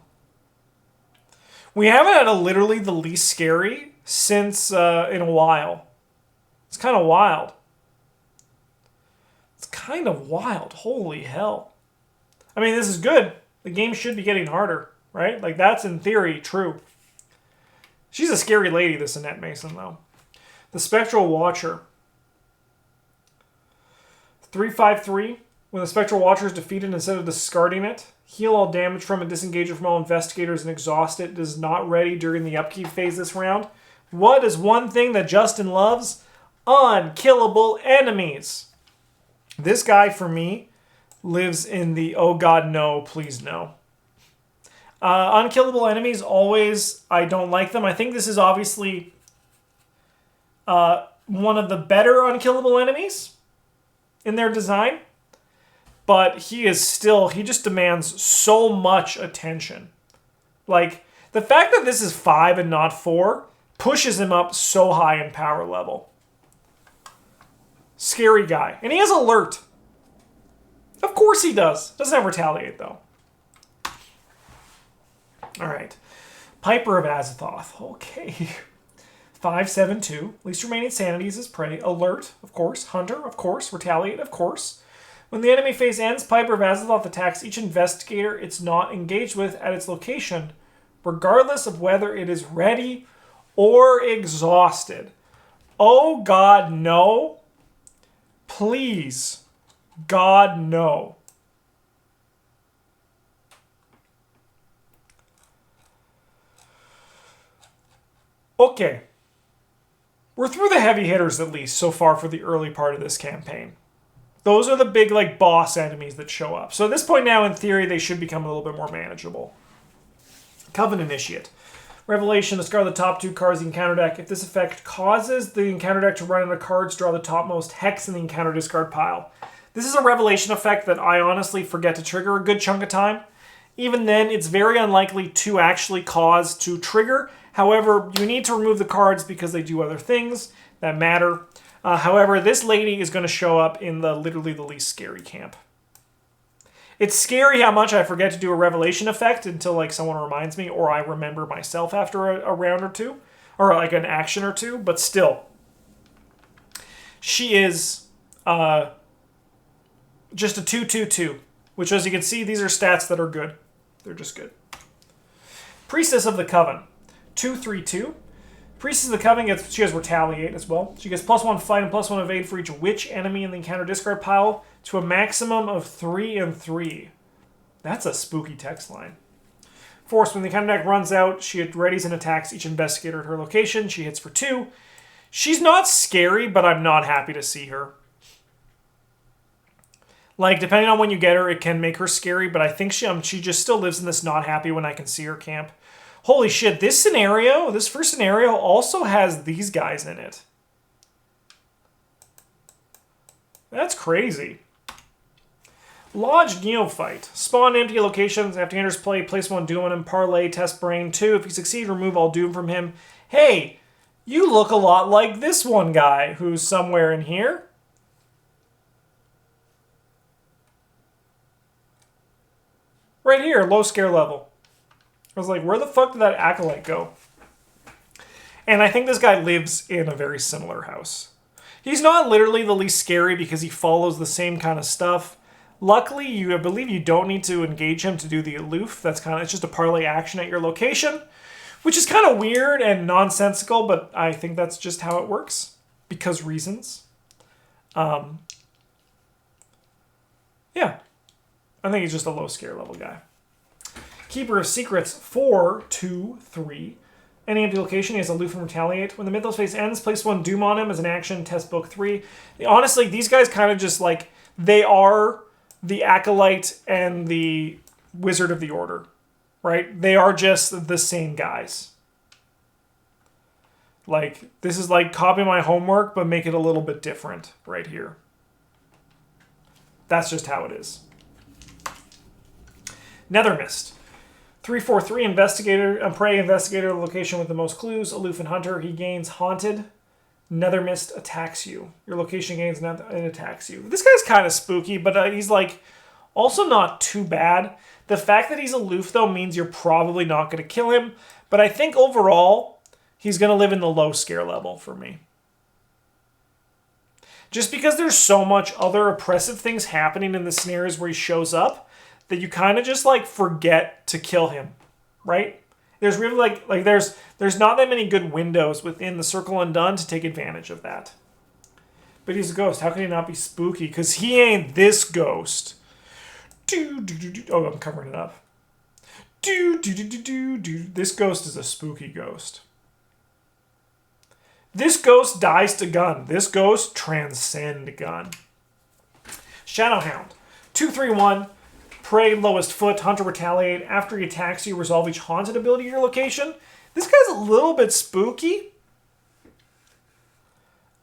We haven't had literally the least scary since in a while. It's kind of wild. It's kind of wild. Holy hell. I mean, this is good. The game should be getting harder, right? Like, that's in theory true. She's a scary lady, this Annette Mason, though. The Spectral Watcher. 3/5/3. When the Spectral Watcher is defeated, instead of discarding it, heal all damage from it, disengage it from all investigators, and exhaust it. It is not ready during the upkeep phase this round. What is one thing that Justin loves? Unkillable enemies. This guy, for me, lives in the oh god no, please no. Unkillable enemies, always, I don't like them. I think this is obviously one of the better unkillable enemies in their design. But he just demands so much attention. Like, the fact that this is 5 and not 4 pushes him up so high in power level. Scary guy. And he has Alert. Of course he does. Doesn't have Retaliate, though. Alright. Piper of Azathoth. Okay. 5/7/2. Least remaining sanity is his prey. Alert, of course. Hunter, of course. Retaliate, of course. When the enemy phase ends, Piper of Azathoth attacks each investigator it's not engaged with at its location, regardless of whether it is ready or exhausted. Oh god, no. Please. God, no. Okay. We're through the heavy hitters, at least, so far for the early part of this campaign. Those are the big, like, boss enemies that show up. So at this point now, in theory, they should become a little bit more manageable. Coven Initiate. Revelation, discard the top 2 cards of the encounter deck. If this effect causes the encounter deck to run out of cards, draw the topmost hex in the encounter discard pile. This is a Revelation effect that I honestly forget to trigger a good chunk of time. Even then, it's very unlikely to actually cause to trigger. However, you need to remove the cards because they do other things that matter. However, this lady is going to show up in literally the least scary camp. It's scary how much I forget to do a Revelation effect until like someone reminds me, or I remember myself after a round or two, or like an action or two. But still, she is just a 2/2/2, which, as you can see, these are stats that are good. They're just good. Priestess of the Coven, 2/3/2. Priestess of the Coven she has Retaliate as well. She gets +1 fight and +1 evade for each witch enemy in the encounter discard pile to a maximum of 3 and 3. That's a spooky text line. Force, when the encounter deck runs out, she readies and attacks each investigator at her location. She hits for 2. She's not scary, but I'm not happy to see her. Like, depending on when you get her, it can make her scary, but I think she just still lives in this not happy when I can see her camp. Holy shit, this first scenario also has these guys in it. That's crazy. Lodge Neophyte. Spawn empty locations. After he enters play, place 1 doom on him. Parlay, test brain. 2. If you succeed, remove all doom from him. Hey, you look a lot like this one guy who's somewhere in here. Right here, low scare level. I was like, where the fuck did that acolyte go? And I think this guy lives in a very similar house. He's not literally the least scary because he follows the same kind of stuff. Luckily, I believe you don't need to engage him to do the aloof. It's just a parlay action at your location, which is kind of weird and nonsensical, but I think that's just how it works because reasons. Yeah. I think he's just a low scare level guy. Keeper of Secrets, 4/2/3. Any empty location, he has Aloof and Retaliate. When the Mythos phase ends, place 1 Doom on him as an action, test book 3. Honestly, these guys kind of just like, they are the Acolyte and the Wizard of the Order, right? They are just the same guys. Like, this is like copy my homework, but make it a little bit different right here. That's just how it is. Nethermist. 3/4/3 investigator, prey investigator, location with the most clues. Aloof and Hunter. He gains Haunted. Nethermist attacks you. Your location gains and attacks you. This guy's kind of spooky, but he's like also not too bad. The fact that he's aloof though means you're probably not going to kill him. But I think overall he's going to live in the low scare level for me. Just because there's so much other oppressive things happening in the scenarios where he shows up, that you kind of just like forget to kill him, right? There's really like there's not that many good windows within the Circle Undone to take advantage of that. But he's a ghost. How can he not be spooky? Because he ain't this ghost. Oh, I'm covering it up. This ghost is a spooky ghost. This ghost dies to gun. This ghost transcend gun. Shadowhound. 2/3/1. Prey, lowest foot, Hunter Retaliate. After he attacks you, resolve each haunted ability at your location. This guy's a little bit spooky.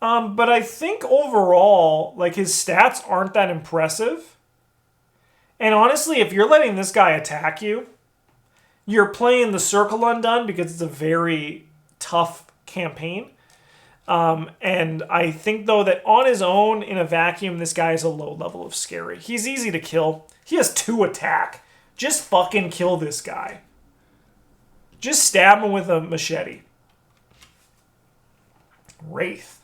But I think overall, like, his stats aren't that impressive. And honestly, if you're letting this guy attack you, you're playing the Circle Undone because it's a very tough campaign. And I think, though, that on his own, in a vacuum, this guy is a low level of scary. He's easy to kill. He has 2 attack. Just fucking kill this guy. Just stab him with a machete. Wraith.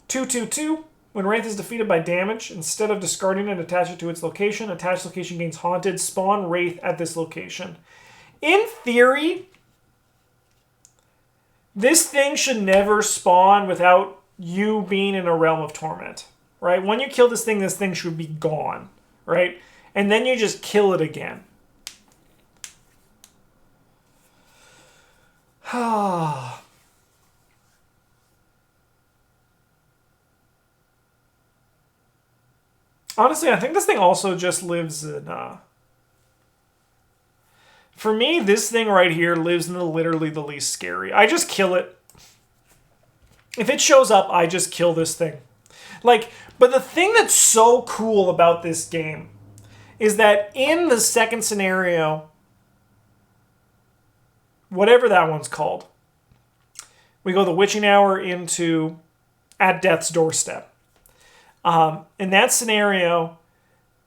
2/2/2. When Wraith is defeated by damage, instead of discarding it, attach it to its location. Attached location gains Haunted. Spawn Wraith at this location. In theory, this thing should never spawn without you being in a realm of torment, right? When you kill this thing should be gone, right? And then you just kill it again. Honestly, I think this thing also just lives in... For me, this thing right here lives in literally the least scary. I just kill it. If it shows up, I just kill this thing. Like, but the thing that's so cool about this game is that in the second scenario, whatever that one's called, we go the witching hour into at death's doorstep. In that scenario,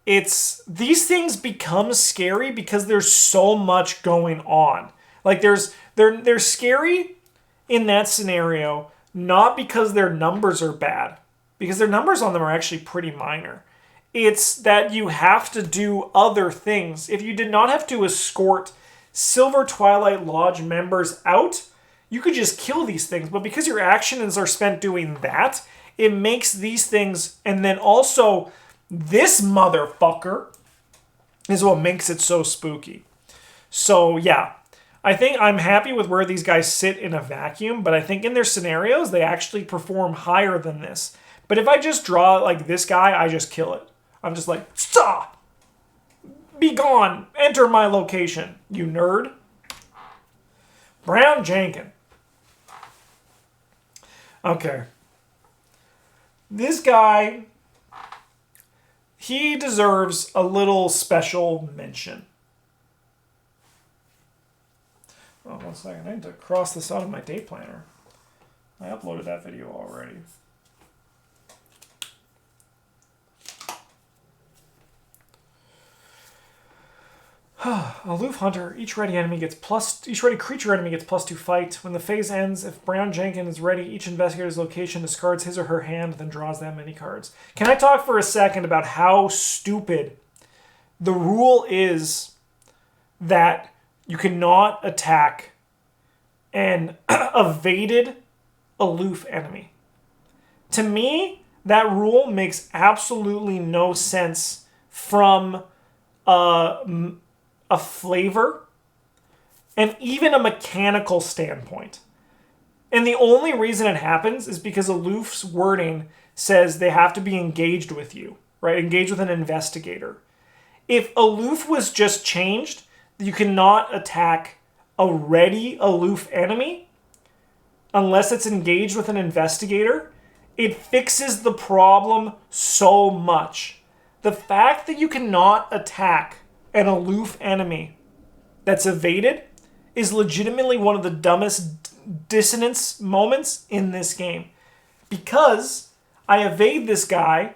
these things become scary because there's so much going on. Like they're scary in that scenario, not because their numbers are bad, because their numbers on them are actually pretty minor. It's that you have to do other things. If you did not have to escort Silver Twilight Lodge members out, you could just kill these things. But because your actions are spent doing that, it makes these things, and then also this motherfucker is what makes it so spooky. So yeah, I think I'm happy with where these guys sit in a vacuum, but I think in their scenarios, they actually perform higher than this. But if I just draw like this guy, I just kill it. I'm just like, stop! Be gone! Enter my location, you nerd. Brown Jankin. Okay. This guy, he deserves a little special mention. Oh, 1 second. I need to cross this out of my day planner. I uploaded that video already. Aloof Hunter. Each ready creature enemy gets +2 fight. When the phase ends, if Brown Jankin is ready, each investigator's location discards his or her hand, then draws that many cards. Can I talk for a second about how stupid the rule is that you cannot attack an evaded aloof enemy? To me, that rule makes absolutely no sense from a flavor and even a mechanical standpoint. And the only reason it happens is because Aloof's wording says they have to be engaged with you, right? Engaged with an investigator. If Aloof was just changed, you cannot attack a ready aloof enemy unless it's engaged with an investigator. It fixes the problem so much. The fact that you cannot attack an aloof enemy that's evaded is legitimately one of the dumbest dissonance moments in this game. Because I evade this guy,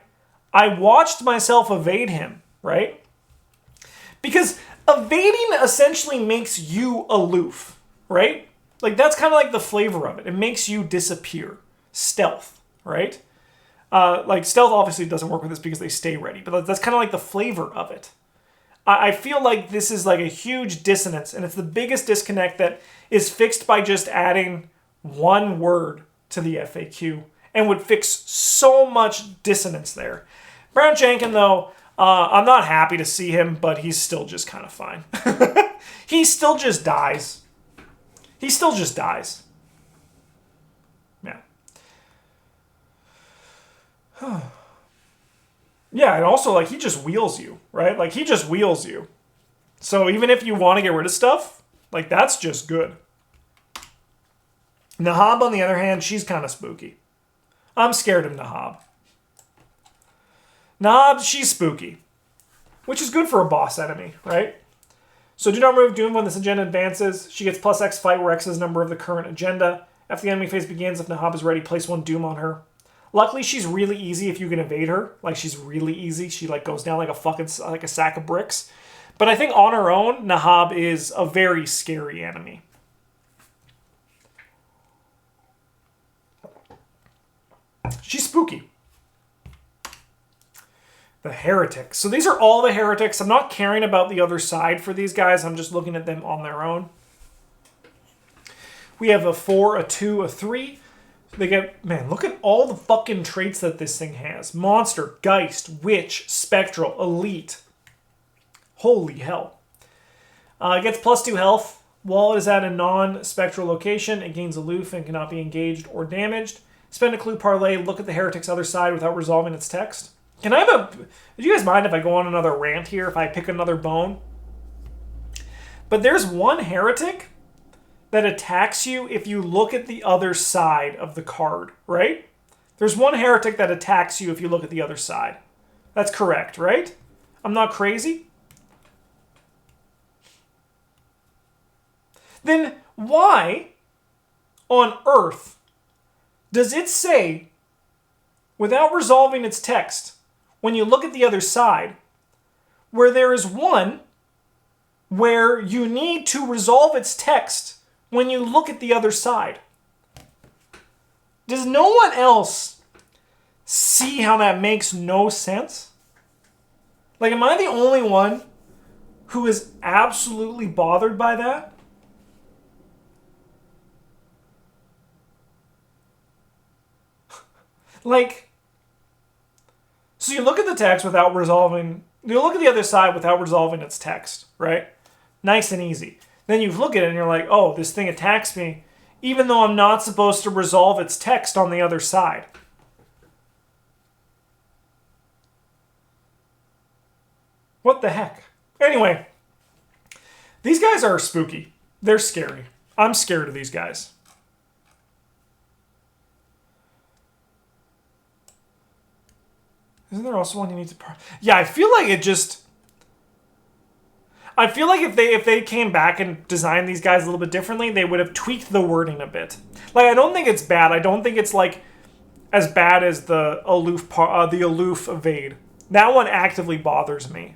I watched myself evade him, right? Because evading essentially makes you aloof, right? Like that's kind of like the flavor of it. It makes you disappear. Stealth, right? Like stealth obviously doesn't work with this because they stay ready, but that's kind of like the flavor of it. I feel like this is like a huge dissonance, and it's the biggest disconnect that is fixed by just adding one word to the FAQ and would fix so much dissonance there. Brown Jankin, though, I'm not happy to see him, but he's still just kind of fine. He still just dies. He still just dies. Yeah. Yeah, and also, like, he just wheels you, right? Like, he just wheels you. So even if you want to get rid of stuff, like, that's just good. Nahab, on the other hand, she's kind of spooky. I'm scared of Nahab. Nahab, she's spooky. Which is good for a boss enemy, right? So do not remove Doom when this agenda advances. She gets +X fight, where X is the number of the current agenda. After the enemy phase begins, if Nahab is ready, place 1 Doom on her. Luckily, she's really easy if you can evade her. Like, she's really easy. She, like, goes down like a sack of bricks. But I think on her own, Nahab is a very scary enemy. She's spooky. The heretics. So these are all the heretics. I'm not caring about the other side for these guys. I'm just looking at them on their own. We have a 4, a 2, a 3. They get, man, look at all the fucking traits that this thing has. Monster, Geist, Witch, Spectral, Elite. Holy hell. It gets +2 health. While it is at a non-spectral location, it gains aloof and cannot be engaged or damaged. Spend a clue parlay, look at the heretic's other side without resolving its text. Can I have do you guys mind if I go on another rant here, if I pick another bone? But there's one heretic that attacks you if you look at the other side of the card, right? There's one heretic that attacks you if you look at the other side. That's correct, right? I'm not crazy? Then why on earth does it say, without resolving its text, when you look at the other side, where there is one where you need to resolve its text when you look at the other side? Does no one else see how that makes no sense? Like, am I the only one who is absolutely bothered by that? Like, so you look at the text without resolving, you look at the other side without resolving its text, right? Nice and easy. Then you look at it and you're like, oh, this thing attacks me, even though I'm not supposed to resolve its text on the other side. What the heck? Anyway, these guys are spooky. They're scary. I'm scared of these guys. Isn't there also one you need to... Yeah, I feel like it just... I feel like if they came back and designed these guys a little bit differently, they would have tweaked the wording a bit. Like, I don't think it's bad. I don't think it's, like, as bad as the Aloof Evade. That one actively bothers me.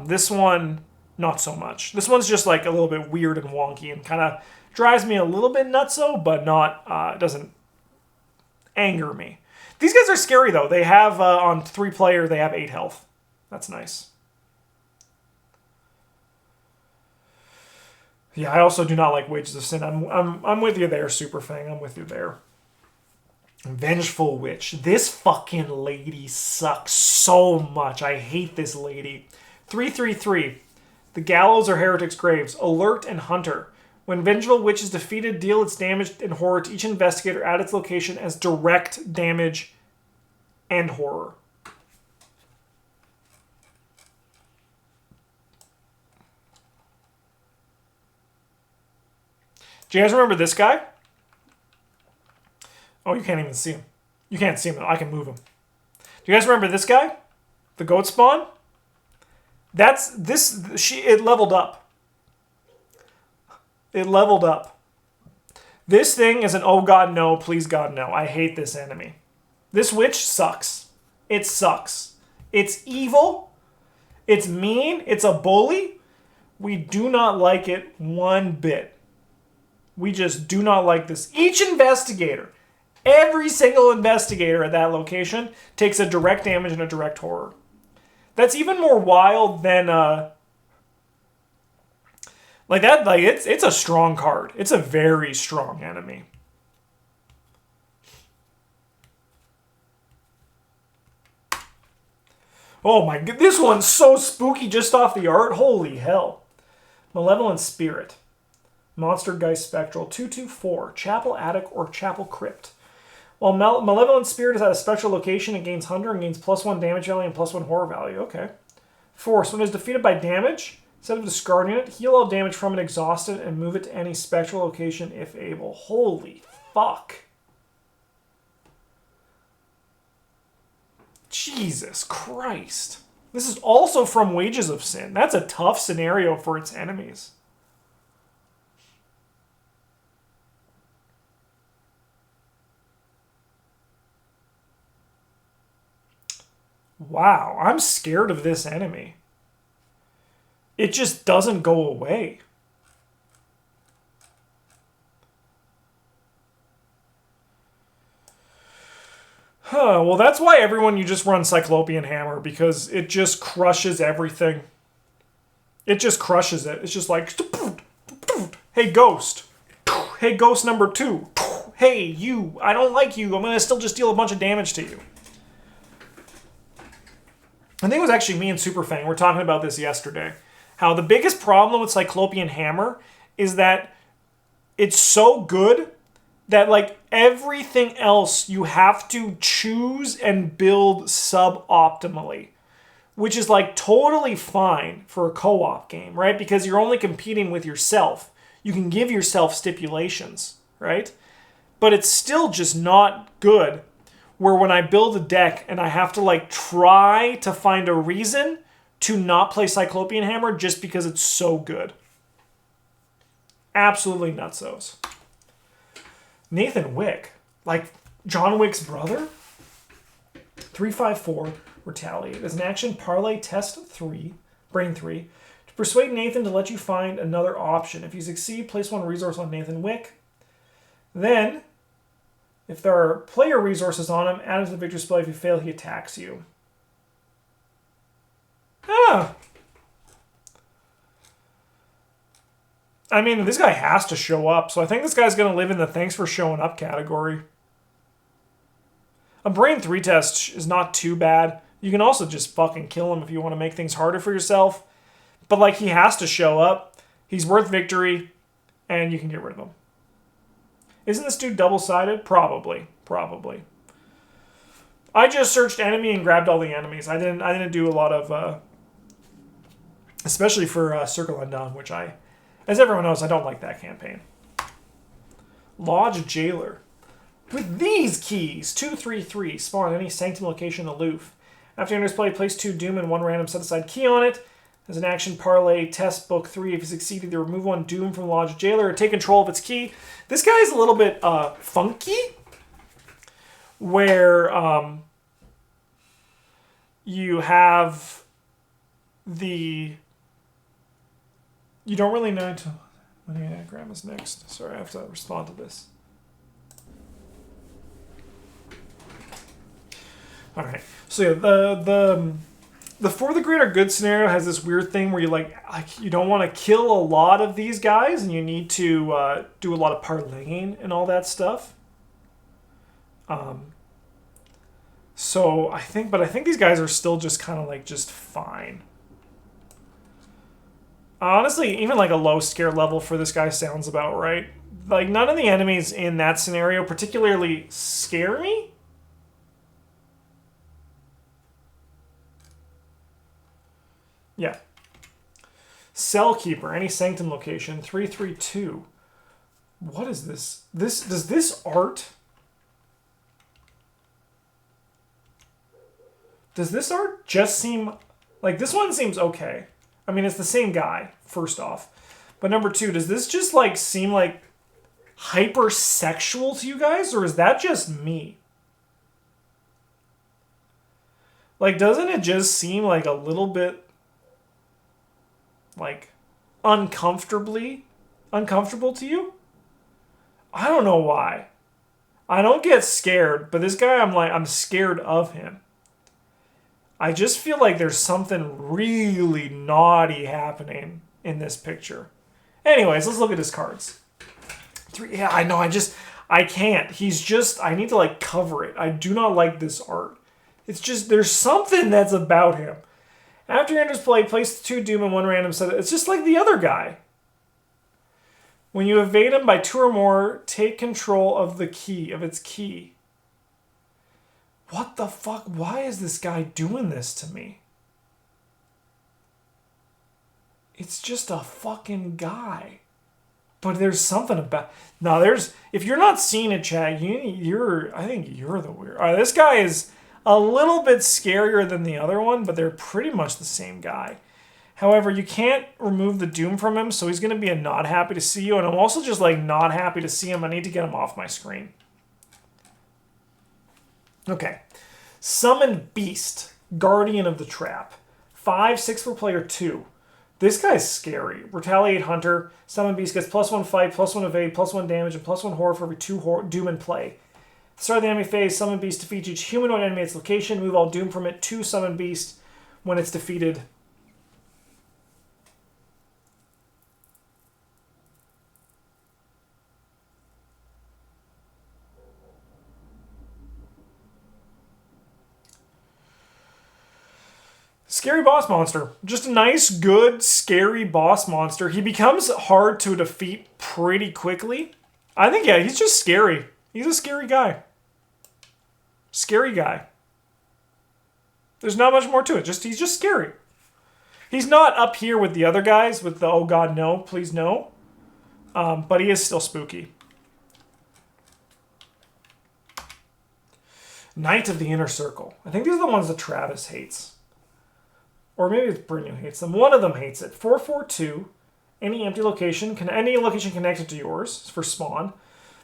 This one, not so much. This one's just, like, a little bit weird and wonky and kind of drives me a little bit nutso, but not... doesn't anger me. These guys are scary, though. They have, on 3-player, they have 8 health. That's nice. Yeah, I also do not like Wages of Sin. I'm with you there, Superfang. I'm with you there. Vengeful Witch. This fucking lady sucks so much. I hate this lady. 3/3/3. The Gallows or Heretic's Graves. Alert and Hunter. When Vengeful Witch is defeated, deal its damage and horror to each investigator at its location as direct damage and horror. Do you guys remember this guy? Oh, you can't even see him. You can't see him, though. I can move him. Do you guys remember this guy? The goat spawn? That's this. It leveled up. It leveled up. This thing is an oh god no, please god no. I hate this enemy. This witch sucks. It sucks. It's evil. It's mean. It's a bully. We do not like it one bit. We just do not like this. Each investigator, every single investigator at that location takes a direct damage and a direct horror. That's even more wild than like that. Like it's a strong card. It's a very strong enemy. Oh my god, this one's so spooky just off the art. Holy hell. Malevolent Spirit. Monster Geist Spectral. 2/2/4. Chapel Attic or Chapel Crypt. While Malevolent Spirit is at a special location, it gains Hunter and gains +1 damage value and +1 horror value. Okay. Force. When it is defeated by damage, instead of discarding it, heal all damage from it exhausted and move it to any spectral location if able. Holy fuck. Jesus Christ. This is also from Wages of Sin. That's a tough scenario for its enemies. Wow, I'm scared of this enemy. It just doesn't go away. Huh, well that's why everyone you just run Cyclopean Hammer, because it just crushes everything. It just crushes it. It's just like, hey ghost. Hey ghost number 2. Hey you, I don't like you. I'm going to still just deal a bunch of damage to you. I think it was actually me and Superfang. We were talking about this yesterday. How the biggest problem with Cyclopean Hammer is that it's so good that like everything else you have to choose and build suboptimally. which is like totally fine for a co-op game, right? Because you're only competing with yourself. You can give yourself stipulations, right? But it's still just not good where when I build a deck and I have to like try to find a reason to not play Cyclopean Hammer just because it's so good. Absolutely nutsos. Nathan Wick, like John Wick's brother? 3/5/4, retaliate. As an action, parlay test 3, brain 3, to persuade Nathan to let you find another option. If you succeed, place 1 resource on Nathan Wick. Then, if there are player resources on him, add it to the victory spell. If you fail, he attacks you. Ah. I mean, this guy has to show up, so I think this guy's going to live in the thanks for showing up category. A brain 3 test is not too bad. You can also just fucking kill him if you want to make things harder for yourself. But, like, he has to show up. He's worth victory, and you can get rid of him. Isn't this dude double-sided? Probably. Probably. I just searched enemy and grabbed all the enemies. I didn't do a lot of... especially for Circle Undone, which I... As everyone knows, I don't like that campaign. Lodge Jailer. With these keys, 2/3/3, spawn any Sanctum location aloof. After enters play, place 2 Doom and 1 random set-aside key on it. As an action, parlay test book 3. If you succeed, either remove 1 Doom from Lodge Jailer or take control of its key. This guy is a little bit funky, where you have the... You don't really know until... Maniac is next. Sorry, I have to respond to this. Alright, so yeah, the For the Greater Good scenario has this weird thing where you like you don't want to kill a lot of these guys, and you need to do a lot of parlaying and all that stuff. So I think these guys are still just kind of like just fine. Honestly, even like a low scare level for this guy sounds about right. Like none of the enemies in that scenario particularly scare me. Yeah. Cellkeeper, any Sanctum location, 3/3/2. What is this? Does this art... Does this art just seem... Like, this one seems okay. I mean, it's the same guy, first off. But number 2, does this just, like, seem, like, hypersexual to you guys? Or is that just me? Like, doesn't it just seem, like, a little bit... like, uncomfortable to you? I don't know why. I don't get scared, but this guy, I'm scared of him. I just feel like there's something really naughty happening in this picture. Anyways, let's look at his cards. 3, yeah, I know, I can't. I need to, like, cover it. I do not like this art. It's just, there's something that's about him. After he enters play, place 2 Doom and 1 random set. It's just like the other guy. When you evade him by 2 or more, take control of the key, of its key. What the fuck? Why is this guy doing this to me? It's just a fucking guy. But there's something about... No, if you're not seeing it, chat, I think you're the weird... All right, this guy is... a little bit scarier than the other one, but they're pretty much the same guy. However, you can't remove the Doom from him, so he's going to be a not happy to see you, and I'm also just like not happy to see him. I need to get him off my screen. Okay. Summon Beast, Guardian of the Trap. 5/6 for player 2. This guy's scary. Retaliate Hunter. Summon Beast gets +1 fight, +1 evade, +1 damage, and +1 horror for every 2 Doom in play. Start of the enemy phase, Summon Beast defeats each humanoid enemy at its location. Move all Doom from it to Summon Beast when it's defeated. Scary boss monster. Just a nice, good, scary boss monster. He becomes hard to defeat pretty quickly. I think, yeah, he's just scary. He's a scary guy. Scary guy. There's not much more to it. He's just scary. He's not up here with the other guys with the, oh god, no, please no. But he is still spooky. Knight of the Inner Circle. I think these are the ones that Travis hates. Or maybe it's Bryn who hates them. One of them hates it. 4/4/2. Any empty location, any location connected to yours for spawn.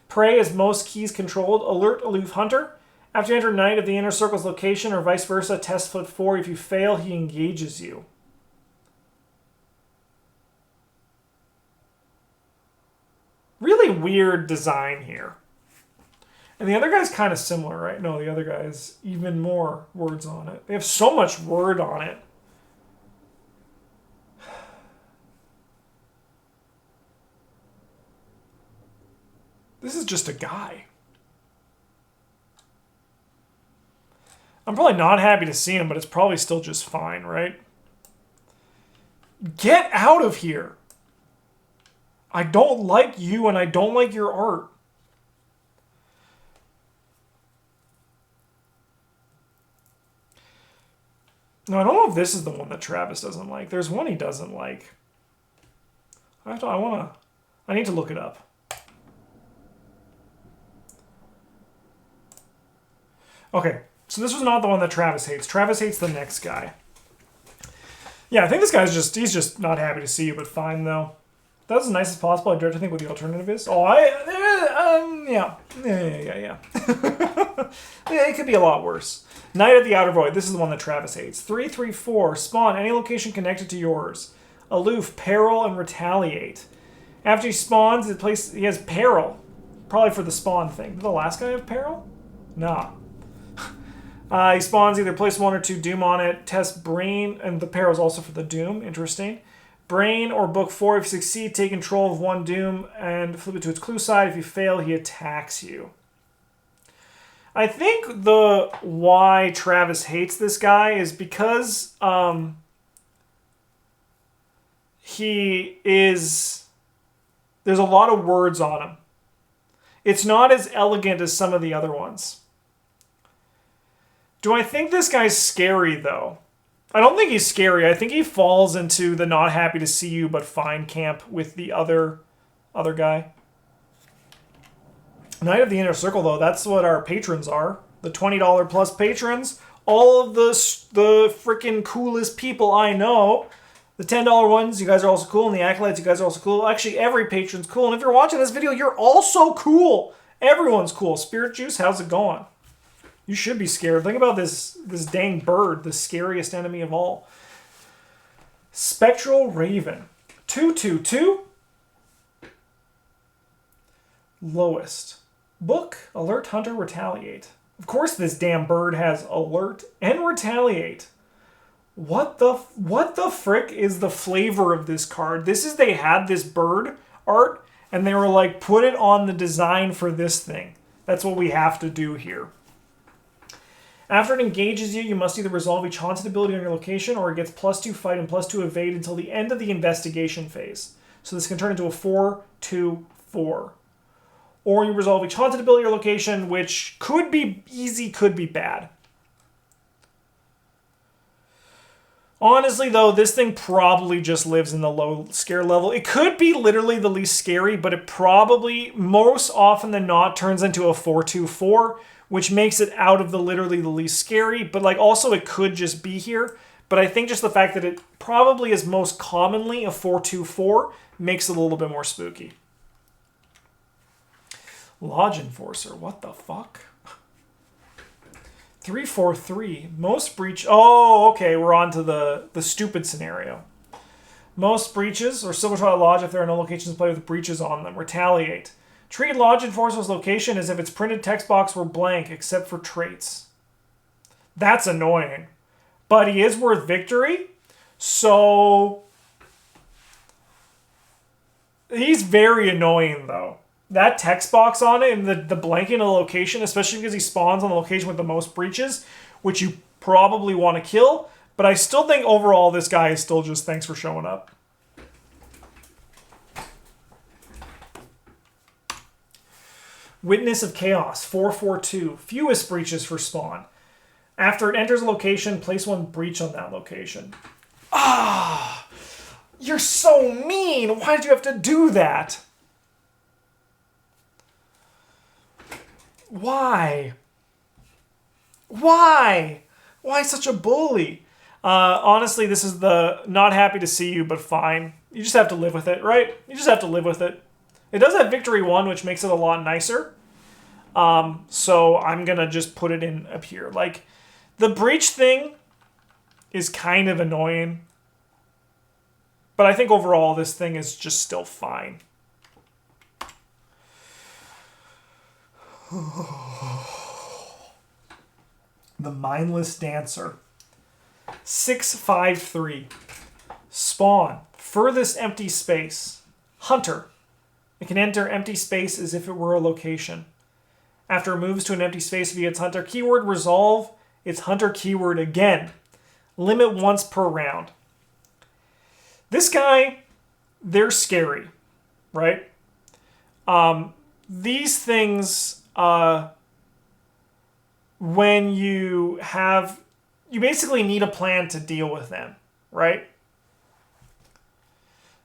Prey is most keys controlled. Alert Aloof Hunter. After you enter Knight of the Inner Circle's location or vice versa, test foot 4. If you fail, he engages you. Really weird design here. And the other guy's kind of similar, right? No, the other guy has even more words on it. They have so much word on it. This is just a guy. I'm probably not happy to see him, but it's probably still just fine, right? Get out of here. I don't like you and I don't like your art. No, I don't know if this is the one that Travis doesn't like. There's one he doesn't like. I need to look it up. Okay, so this was not the one that Travis hates. Travis hates the next guy. Yeah, I think this guy's he's just not happy to see you, but fine though. That was as nice as possible. I dare to think what the alternative is. Oh, yeah. Yeah. Yeah, it could be a lot worse. Knight of the Outer Void. This is the one that Travis hates. 3/3/4. Spawn any location connected to yours. Aloof, Peril, and Retaliate. After he spawns, he has Peril. Probably for the spawn thing. Did the last guy have Peril? Nah. He spawns either place 1 or 2 Doom on it. Test Brain, and the Peril is also for the Doom. Interesting. Brain or Book 4. If you succeed, take control of 1 Doom and flip it to its clue side. If you fail, he attacks you. I think why Travis hates this guy is because there's a lot of words on him. It's not as elegant as some of the other ones. Do I think this guy's scary, though? I don't think he's scary. I think he falls into the not happy to see you but fine camp with the other guy. Knight of the Inner Circle, though, that's what our patrons are. The $20 plus patrons. All of the freaking coolest people I know. The $10 ones, you guys are also cool. And the Acolytes, you guys are also cool. Actually, every patron's cool. And if you're watching this video, you're also cool. Everyone's cool. Spirit Juice, how's it going? You should be scared. Think about this dang bird, the scariest enemy of all. Spectral Raven. 2/2/2. Lowest. Book, Alert, Hunter, Retaliate. Of course this damn bird has Alert and Retaliate. What the frick is the flavor of this card? They had this bird art and they were like, put it on the design for this thing. That's what we have to do here. After it engages you, you must either resolve each haunted ability on your location or it gets +2 fight and +2 evade until the end of the investigation phase. So this can turn into a 4/2/4. Or you resolve each haunted ability or location, which could be easy, could be bad. Honestly, though, this thing probably just lives in the low scare level. It could be literally the least scary, but it probably, most often than not, turns into a 4/2/4, which makes it out of literally the least scary. But also it could just be here. But I think just the fact that it probably is most commonly a 4/2/4 makes it a little bit more spooky. Lodge Enforcer, what the fuck? 3/4/3, most breach. Oh, okay, we're on to the stupid scenario. Most breaches, or Silver Twilight Lodge if there are no locations played with breaches on them. Retaliate. Treat Lodge Enforcer's location as if its printed text box were blank except for traits. That's annoying. But he is worth victory, so he's very annoying though. That text box on it and the blanking of the location, especially because he spawns on the location with the most breaches, which you probably want to kill. But I still think overall this guy is still just thanks for showing up. Witness of Chaos, 4/4/2. Fewest breaches for spawn. After it enters a location, place 1 breach on that location. Ah! You're so mean! Why did you have to do that? Why? Why? Why such a bully? Honestly, this is the not happy to see you, but fine. You just have to live with it, right? You just have to live with it. It does have victory 1, which makes it a lot nicer. So I'm going to just put it in up here. Like, the breach thing is kind of annoying. But I think overall this thing is just still fine. The Mindless Dancer. 6/5/3. Spawn. Furthest empty space. Hunter. It can enter empty space as if it were a location. After it moves to an empty space via its Hunter keyword, resolve its Hunter keyword again. Limit once per round. This guy, they're scary, right? These things, when you basically need a plan to deal with them, right?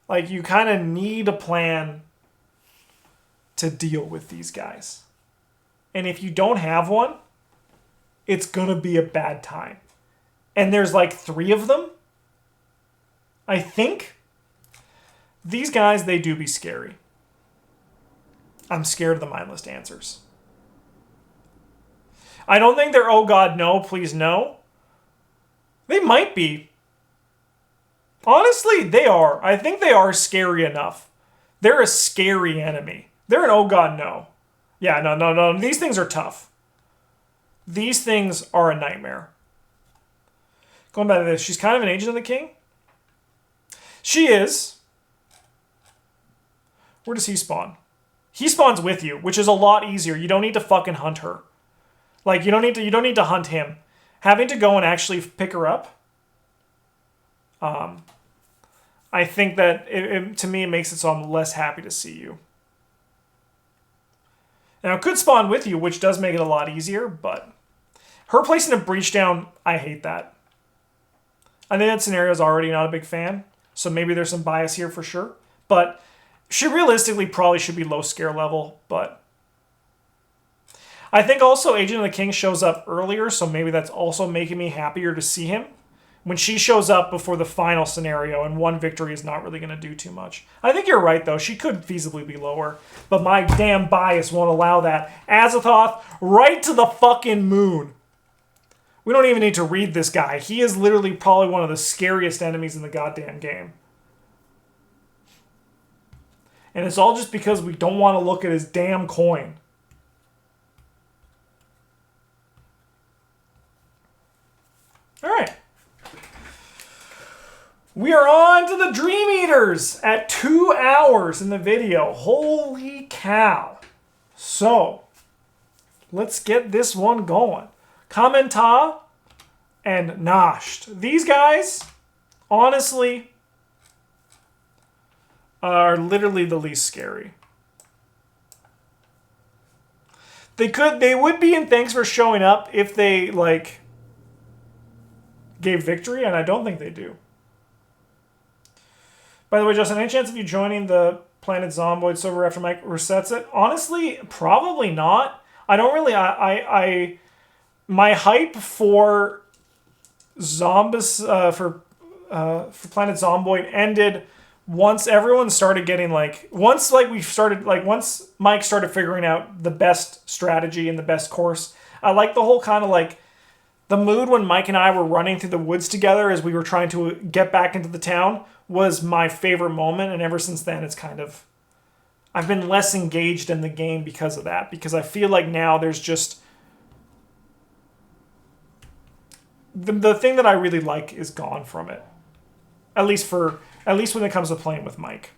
Like, you kind of need a plan to deal with these guys. And if you don't have one, it's going to be a bad time. And there's like 3 of them, I think. These guys, they do be scary. I'm scared of the Mindless Dancers. I don't think they're, oh god, no, please no. They might be. Honestly, they are. I think they are scary enough. They're a scary enemy. They're an oh god, no. Yeah, no. These things are tough. These things are a nightmare. Going back to this, she's kind of an agent of the king. She is. Where does he spawn? He spawns with you, which is a lot easier. You don't need to fucking hunt her. Like, you don't need to hunt him. Having to go and actually pick her up, I think that to me it makes it so I'm less happy to see you. Now, it could spawn with you, which does make it a lot easier, but her placing a breach down, I hate that. I think that scenario is already not a big fan, so maybe there's some bias here for sure. But she realistically probably should be low scare level, but I think also Agent of the King shows up earlier, so maybe that's also making me happier to see him. When she shows up before the final scenario, and 1 victory is not really going to do too much. I think you're right, though. She could feasibly be lower, but my damn bias won't allow that. Yog-Sothoth, right to the fucking moon. We don't even need to read this guy. He is literally probably one of the scariest enemies in the goddamn game. And it's all just because we don't want to look at his damn coin. Alright. We are on to the Dream Eaters at 2 hours in the video. Holy cow. So, let's get this one going. Kamenta and Nasht. These guys, honestly, are literally the least scary. They would be in thanks for showing up if they, like, gave victory, and I don't think they do. By the way, Justin, any chance of you joining the Planet Zomboid server after Mike resets it? Honestly, probably not. I don't really... my hype for Zombies for Planet Zomboid ended once everyone started getting once Mike started figuring out the best strategy and the best course. I like the whole kind of the mood when Mike and I were running through the woods together as we were trying to get back into the town was my favorite moment, and ever since then it's kind of... I've been less engaged in the game because of that, because I feel like now there's just... The thing that I really like is gone from it. At least when it comes to playing with Mike.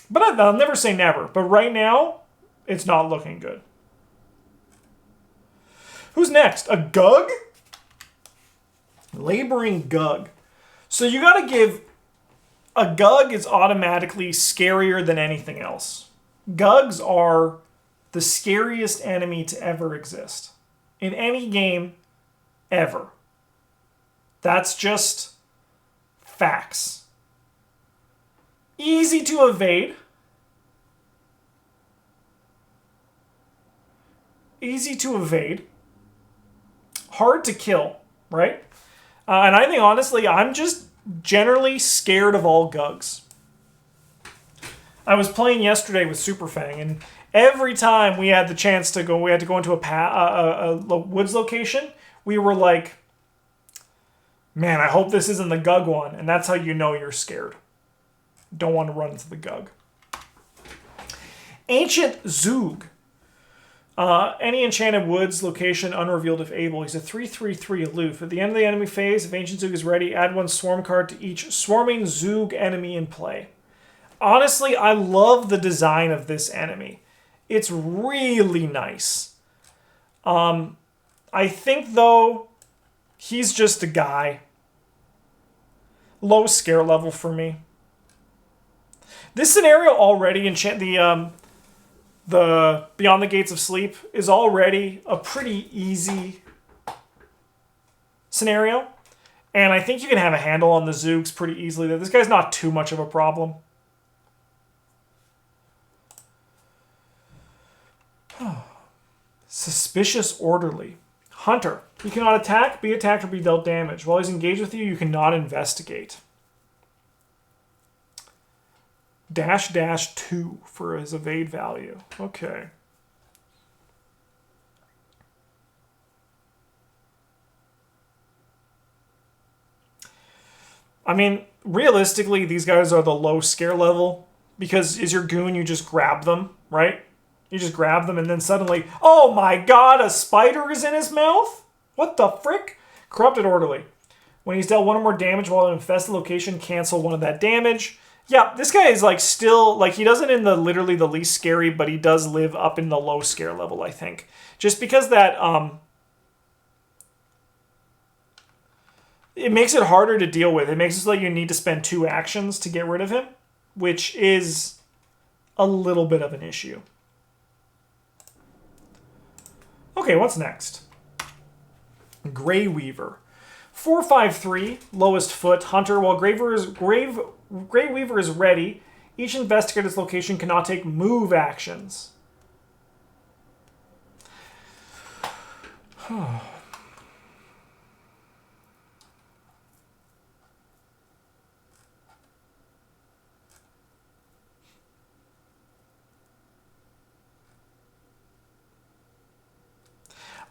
But I'll never say never. But right now, it's not looking good. Who's next? A Gug? Laboring Gug. So you gotta give... A Gug is automatically scarier than anything else. Gugs are the scariest enemy to ever exist. in any game ever. That's just facts. Easy to evade. Easy to evade. Hard to kill, right? And I think, honestly, I'm just generally scared of all Gugs. I was playing yesterday with Superfang, and every time we had the chance to go, we had to go into a woods location, we were like, man, I hope this isn't the Gug one. And that's how you know you're scared. Don't want to run into the Gug. Ancient Zook. Any enchanted woods location unrevealed if able. He's a 3/3/3 aloof. At the end of the enemy phase, if Ancient Zook is ready, add 1 swarm card to each swarming Zook enemy in play. Honestly, I love the design of this enemy. It's really nice. I think, though, he's just a guy. Low scare level for me. This scenario already, the Beyond the Gates of Sleep, is already a pretty easy scenario. And I think you can have a handle on the Zooks pretty easily. This guy's not too much of a problem. Suspicious Orderly. Hunter. You cannot attack, be attacked, or be dealt damage. While he's engaged with you, you cannot investigate. --2 for his evade value. Okay. I mean, realistically, these guys are the low scare level. Because is your goon, you just grab them, right? You just grab them and then suddenly, oh my god, a spider is in his mouth? What the frick? Corrupted Orderly. When he's dealt 1 or more damage while in an infested location, cancel 1 of that damage. Yeah, this guy is like still, like he doesn't in the literally the least scary, but he does live up in the low scare level, I think. Just because that, it makes it harder to deal with. It makes it so like you need to spend 2 actions to get rid of him, which is a little bit of an issue. Okay, what's next? Grey Weaver. 4/5/3, lowest foot, Hunter. While Grey Weaver is ready, each investigator's location cannot take move actions.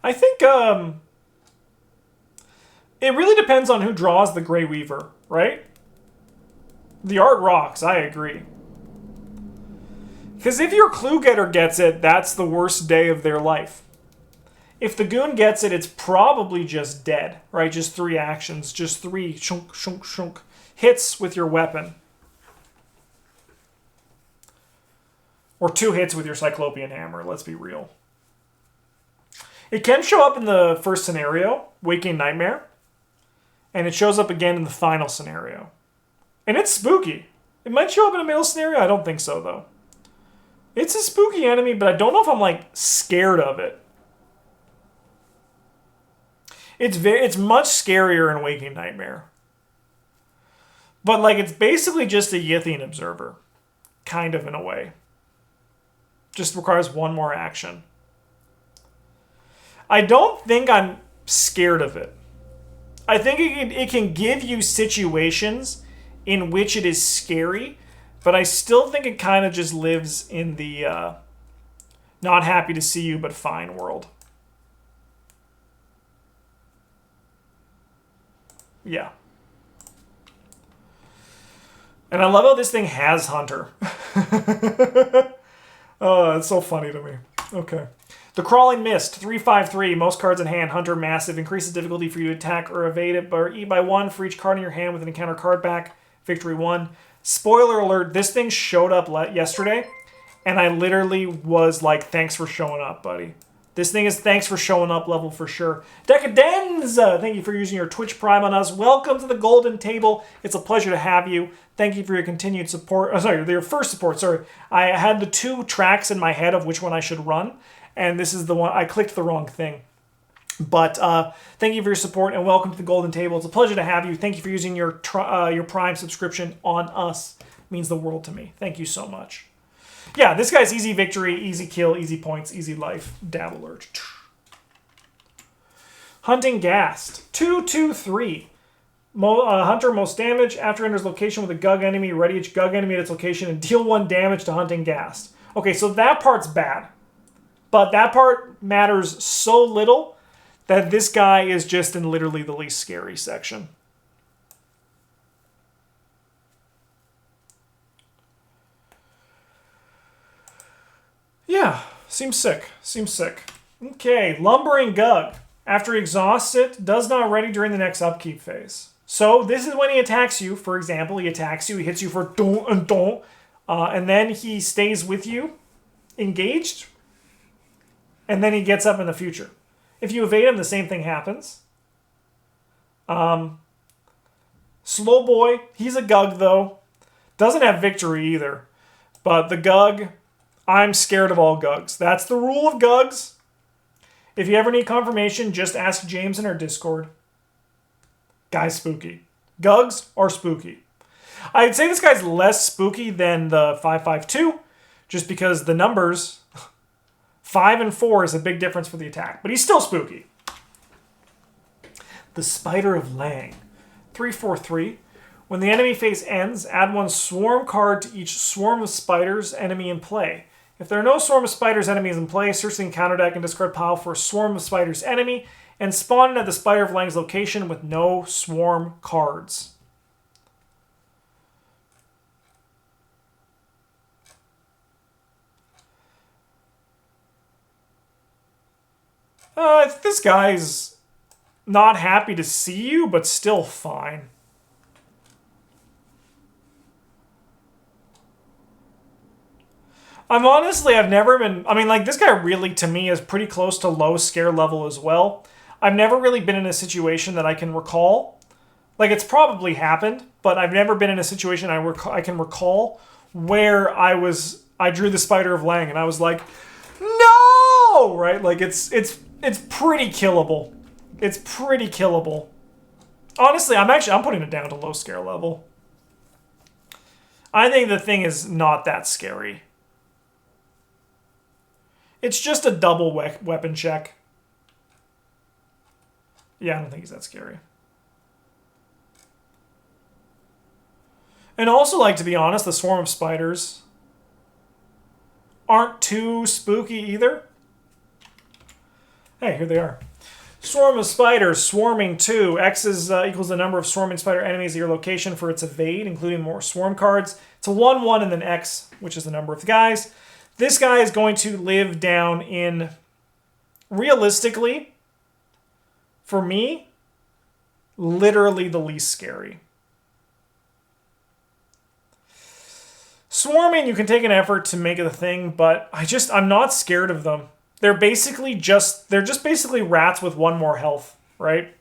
I think it really depends on who draws the Grey Weaver, right? The art rocks, I agree. Because if your clue getter gets it, that's the worst day of their life. If the goon gets it, it's probably just dead, right? Just 3 actions, just 3 shunk, shunk, shunk hits with your weapon. Or 2 hits with your Cyclopean Hammer, let's be real. It can show up in the first scenario, Waking Nightmare, and it shows up again in the final scenario. And it's spooky. It might show up in a middle scenario, I don't think so, though. It's a spooky enemy, but I don't know if I'm, like, scared of it. It's much scarier in Waking Nightmare. But, like, it's basically just a Yithian Observer. Kind of, in a way. Just requires 1 more action. I don't think I'm scared of it. I think it can give you situations in which it is scary, but I still think it kind of just lives in the not happy to see you but fine world. Yeah. And I love how this thing has Hunter. Oh, it's so funny to me. Okay. The Crawling Mist, 3/5/3, most cards in hand, Hunter, massive, increases difficulty for you to attack or evade it, or eat by 1 for each card in your hand with an encounter card back, victory 1. Spoiler alert, this thing showed up yesterday, and I literally was like, thanks for showing up, buddy. This thing is thanks for showing up level for sure. Decadenza, thank you for using your Twitch Prime on us. Welcome to the Golden Table. It's a pleasure to have you. Thank you for your continued support. Oh, sorry, your first support, sorry. I had the 2 tracks in my head of which one I should run. And this is the one, I clicked the wrong thing. But thank you for your support and welcome to the Golden Table. It's a pleasure to have you. Thank you for using your Prime subscription on us. It means the world to me. Thank you so much. Yeah, this guy's easy victory, easy kill, easy points, easy life. Dab alert. Hunting Ghast. 2/2/3. Hunter most damage after enters location with a Gug enemy. Ready each Gug enemy at its location and deal 1 damage to Hunting Ghast. Okay, so that part's bad. But that part matters so little that this guy is just in literally the least scary section. Yeah, seems sick. Seems sick. Okay, Lumbering Gug. After he exhausts it, does not ready during the next upkeep phase. So this is when he attacks you. For example, he attacks you, he hits you for don and don, and then he stays with you, engaged, and then he gets up in the future. If you evade him, the same thing happens. Slow Boy, he's a Gug though. Doesn't have victory either. But the Gug, I'm scared of all Gugs. That's the rule of Gugs. If you ever need confirmation, just ask James in our Discord. Guy's spooky. Gugs are spooky. I'd say this guy's less spooky than the 5/5/2, just because the numbers 5 and 4 is a big difference for the attack, but he's still spooky. The Spider of Lang. 3/4/3. When the enemy phase ends, add 1 swarm card to each swarm of spiders enemy in play. If there are no swarm of spiders enemies in play, search the encounter deck and discard pile for a swarm of spiders enemy and spawn at the Spider of Lang's location with no swarm cards. This guy's not happy to see you, but still fine. I've never been... I mean, like, this guy really, to me, is pretty close to low scare level as well. I've never really been in a situation that I can recall. Like, it's probably happened, but I've never been in a situation I can recall where I drew the Spider of Lang and I was like, no! Right? Like, it's pretty killable. It's pretty killable. Honestly, I'm putting it down to low scare level. I think the thing is not that scary. It's just a double weapon check. Yeah, I don't think he's that scary. And also, like, to be honest, the swarm of spiders aren't too spooky either. Hey, here they are. Swarm of spiders, swarming 2. X equals the number of swarming spider enemies at your location for its evade, including more swarm cards. It's a 1/1 and then X, which is the number of the guys. This guy is going to live down in, realistically, for me, literally the least scary. Swarming, you can take an effort to make it a thing, but I'm not scared of them. They're just basically rats with 1 more health, right?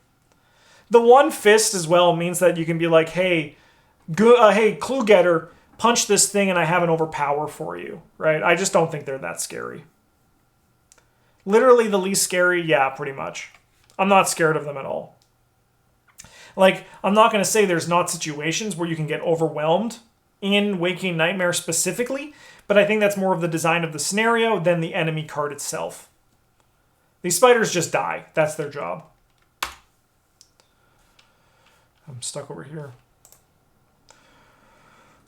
The 1 fist as well means that you can be like, hey, clue getter, punch this thing and I have an overpower for you, right? I just don't think they're that scary. Literally the least scary, yeah, pretty much. I'm not scared of them at all. Like, I'm not going to say there's not situations where you can get overwhelmed in Waking Nightmare specifically, but I think that's more of the design of the scenario than the enemy card itself. These spiders just die. That's their job. I'm stuck over here.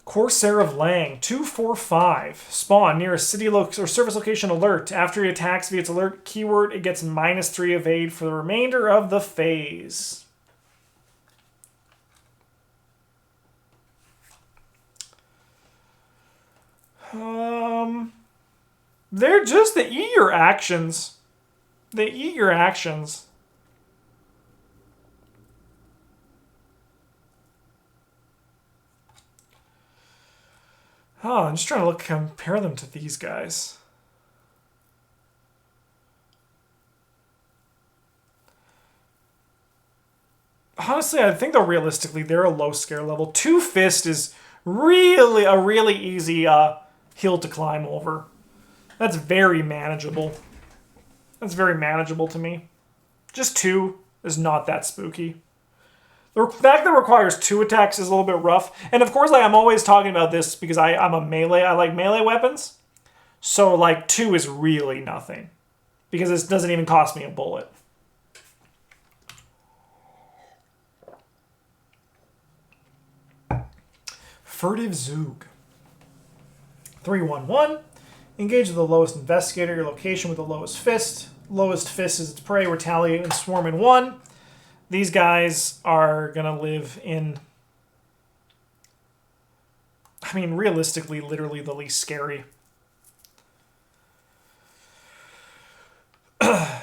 Corsair of Lang, 2/4/5. Spawn near a city or service location alert. After he attacks via its alert keyword, it gets -3 evade for the remainder of the phase. They're just, they eat your actions. They eat your actions. Oh, I'm just trying to compare them to these guys. Honestly, I think though realistically, they're a low scare level. 2 Fist is really a really easy hill to climb over. That's very manageable. That's very manageable to me. Just 2 is not that spooky. The fact that it requires 2 attacks is a little bit rough. And of course, like, I'm always talking about this because I'm a melee. I like melee weapons. So, like, 2 is really nothing. Because it doesn't even cost me a bullet. Furtive Zook. 3/1/1. Engage with the lowest investigator, your location with the lowest fist. Lowest fist is its prey, retaliate, and swarm in 1. These guys are going to live in, I mean, realistically, literally the least scary.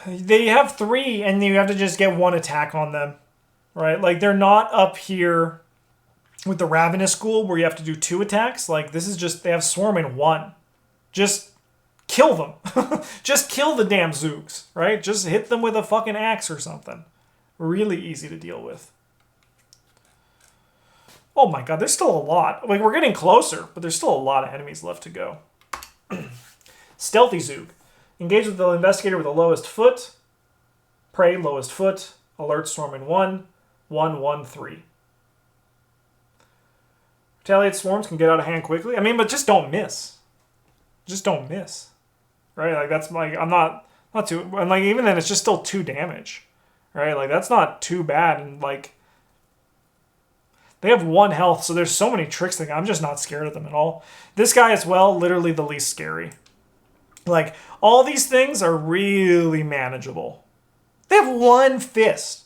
They have 3, and you have to just get 1 attack on them, right? Like, they're not up here with the Ravenous Ghoul where you have to do 2 attacks. Like, this is just, they have swarm in 1. Just kill them. Just kill the damn Zooks, right? Just hit them with a fucking axe or something. Really easy to deal with. Oh my god, there's still a lot. Like, we're getting closer, but there's still a lot of enemies left to go. Stealthy Zook. Engage with the investigator with the lowest foot. Prey, lowest foot. Alert, swarm in 1. 1/1/3. Retaliate swarms can get out of hand quickly. I mean, but just don't miss. Just don't miss. Right? Like, that's like, I'm not too, and like, even then, it's just still 2 damage. Right? Like, that's not too bad. And like, they have 1 health, so there's so many tricks. I'm just not scared of them at all. This guy as well, literally the least scary. Like, all these things are really manageable. They have 1 fist.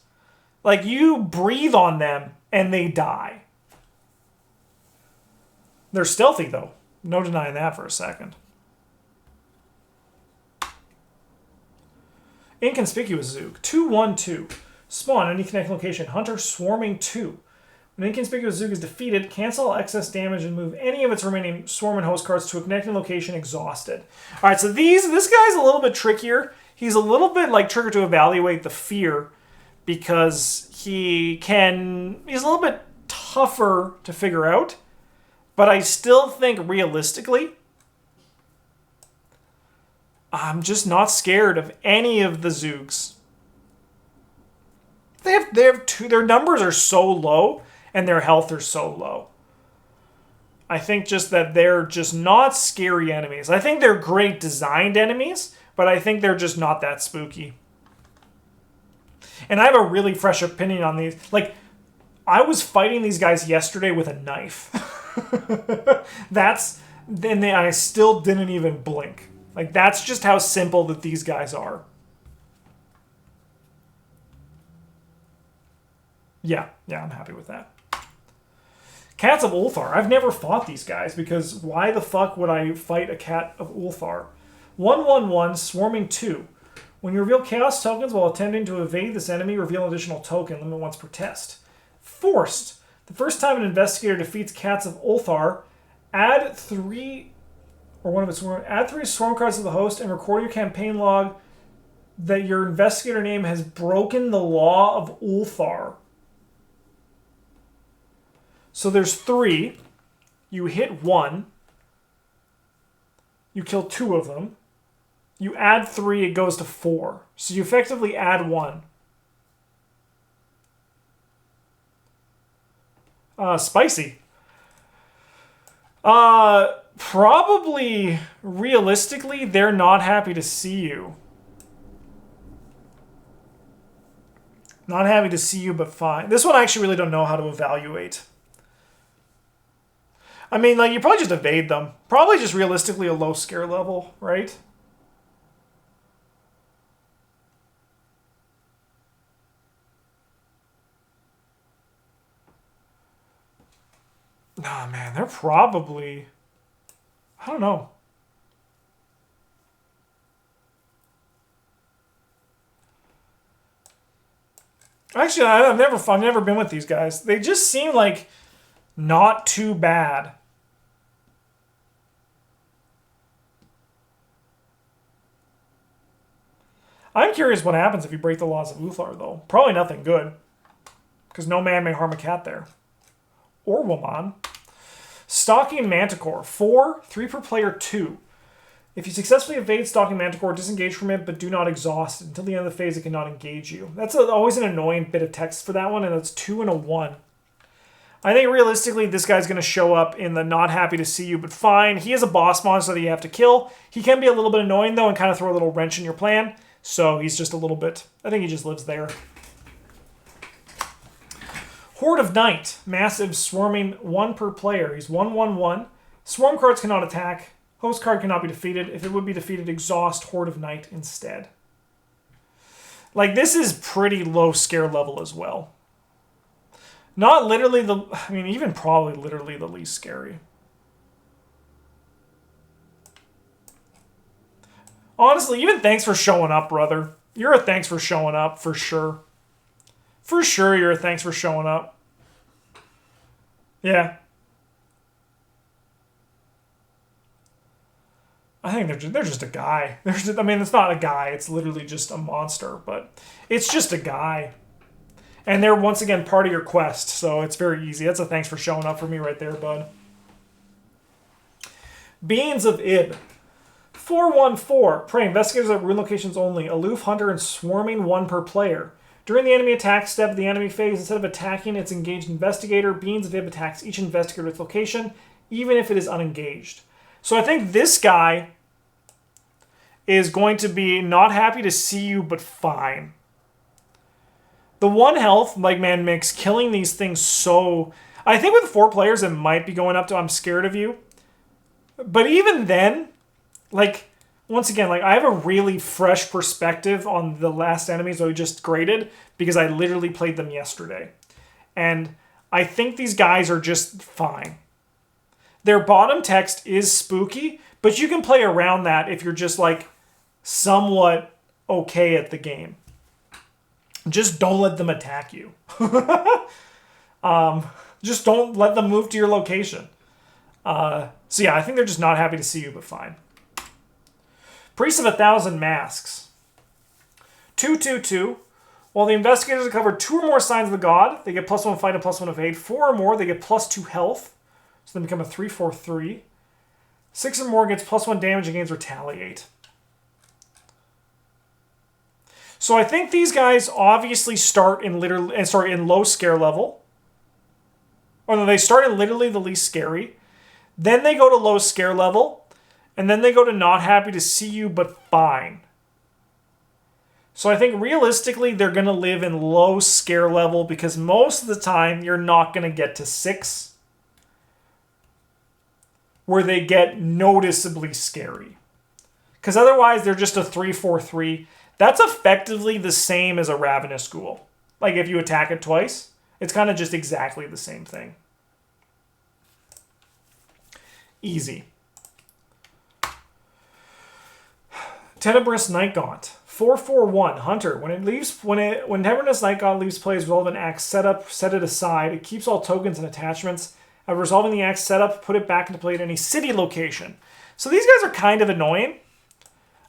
Like, you breathe on them, and they die. They're stealthy, though. No denying that for a second. Inconspicuous Zook. 2/1/2. Spawn any connecting location. Hunter swarming 2. When Inconspicuous Zook is defeated, cancel all excess damage and move any of its remaining swarm and host cards to a connecting location exhausted. Alright, so this guy's a little bit trickier. He's a little bit like trigger to evaluate the fear because he's a little bit tougher to figure out. But I still think realistically, I'm just not scared of any of the Zooks. They have 2. Their numbers are so low, and their health are so low. I think just that they're just not scary enemies. I think they're great designed enemies, but I think they're just not that spooky. And I have a really fresh opinion on these. Like, I was fighting these guys yesterday with a knife. I still didn't even blink. Like, that's just how simple that these guys are. Yeah, I'm happy with that. Cats of Ulthar. I've never fought these guys because why the fuck would I fight a Cat of Ulthar? 1/1/1, swarming 2. When you reveal chaos tokens while attempting to evade this enemy, reveal an additional token, limit once per test. Forced. The first time an investigator defeats Cats of Ulthar, add 3 swarm cards to the host and record your campaign log that your investigator name has broken the law of Ulthar. So there's 3. You hit 1. You kill 2 of them. You add 3, it goes to 4. So you effectively add 1. Spicy. Probably, realistically, they're not happy to see you. Not happy to see you, but fine. This one I actually really don't know how to evaluate. I mean, like, you probably just evade them. Probably just realistically a low scare level, right? Nah, man, they're probably... I don't know. Actually, I've never been with these guys. They just seem like not too bad. I'm curious what happens if you break the laws of Ulthar, though. Probably nothing good. Because no man may harm a cat there. Or woman. Stalking Manticore. 4, 3 per player, 2. If you successfully evade Stalking Manticore, disengage from it, but do not exhaust it. Until the end of the phase, it cannot engage you. That's always an annoying bit of text for that one, and it's 2 and a 1. I think realistically, this guy's going to show up in the not happy to see you, but fine. He is a boss monster that you have to kill. He can be a little bit annoying, though, and kind of throw a little wrench in your plan. So he's just a little bit... I think he just lives there. Horde of Night. Massive, swarming, 1 per player. He's 1/1/1. Swarm cards cannot attack. Host card cannot be defeated. If it would be defeated, exhaust Horde of Night instead. Like, this is pretty low scare level as well. Not literally the... I mean, even probably literally the least scary. Honestly, even thanks for showing up, brother. You're a thanks for showing up, for sure. For sure you're a thanks for showing up. Yeah. I think they're just a guy. I mean, it's not a guy. It's literally just a monster, but it's just a guy. And they're, once again, part of your quest, so it's very easy. That's a thanks for showing up for me right there, bud. Beings of Ib. 4/1/4. Prey. Investigators at rune locations only. Aloof Hunter and Swarming, 1 per player. During the enemy attack step of the enemy phase, instead of attacking its engaged investigator, Beings of Ib attacks each investigator at its location, even if it is unengaged. So I think this guy is going to be not happy to see you, but fine. The 1 health, like, man, makes killing these things so... I think with 4 players, it might be going up to I'm scared of you. But even then, like, once again, like, I have a really fresh perspective on the last enemies that we just graded because I literally played them yesterday. And I think these guys are just fine. Their bottom text is spooky, but you can play around that if you're just, like, somewhat okay at the game. Just don't let them attack you. Just don't let them move to your location. So yeah, I think they're just not happy to see you, but fine. Priest of 1,000 Masks. 2/2/2. While the investigators recover 2 or more signs of the god, they get +1 fight and +1 evade. 4 or more, they get +2 health. So they become a 3/4/3. 6 or more gets +1 damage and gains retaliate. So I think these guys obviously start in low scare level. Or no, they start in literally the least scary. Then they go to low scare level. And then they go to not happy to see you, but fine. So I think realistically they're going to live in low scare level because most of the time you're not going to get to 6. Where they get noticeably scary. Because otherwise they're just a 3/4/3. That's effectively the same as a Ravenous Ghoul. Like, if you attack it twice, it's kind of just exactly the same thing. Easy. Tenebrous Night Gaunt. 4/4/1. Hunter. When Tenebrous Night Gaunt leaves play as relevant axe setup, set it aside. It keeps all tokens and attachments. After resolving the axe setup, put it back into play at any city location. So these guys are kind of annoying.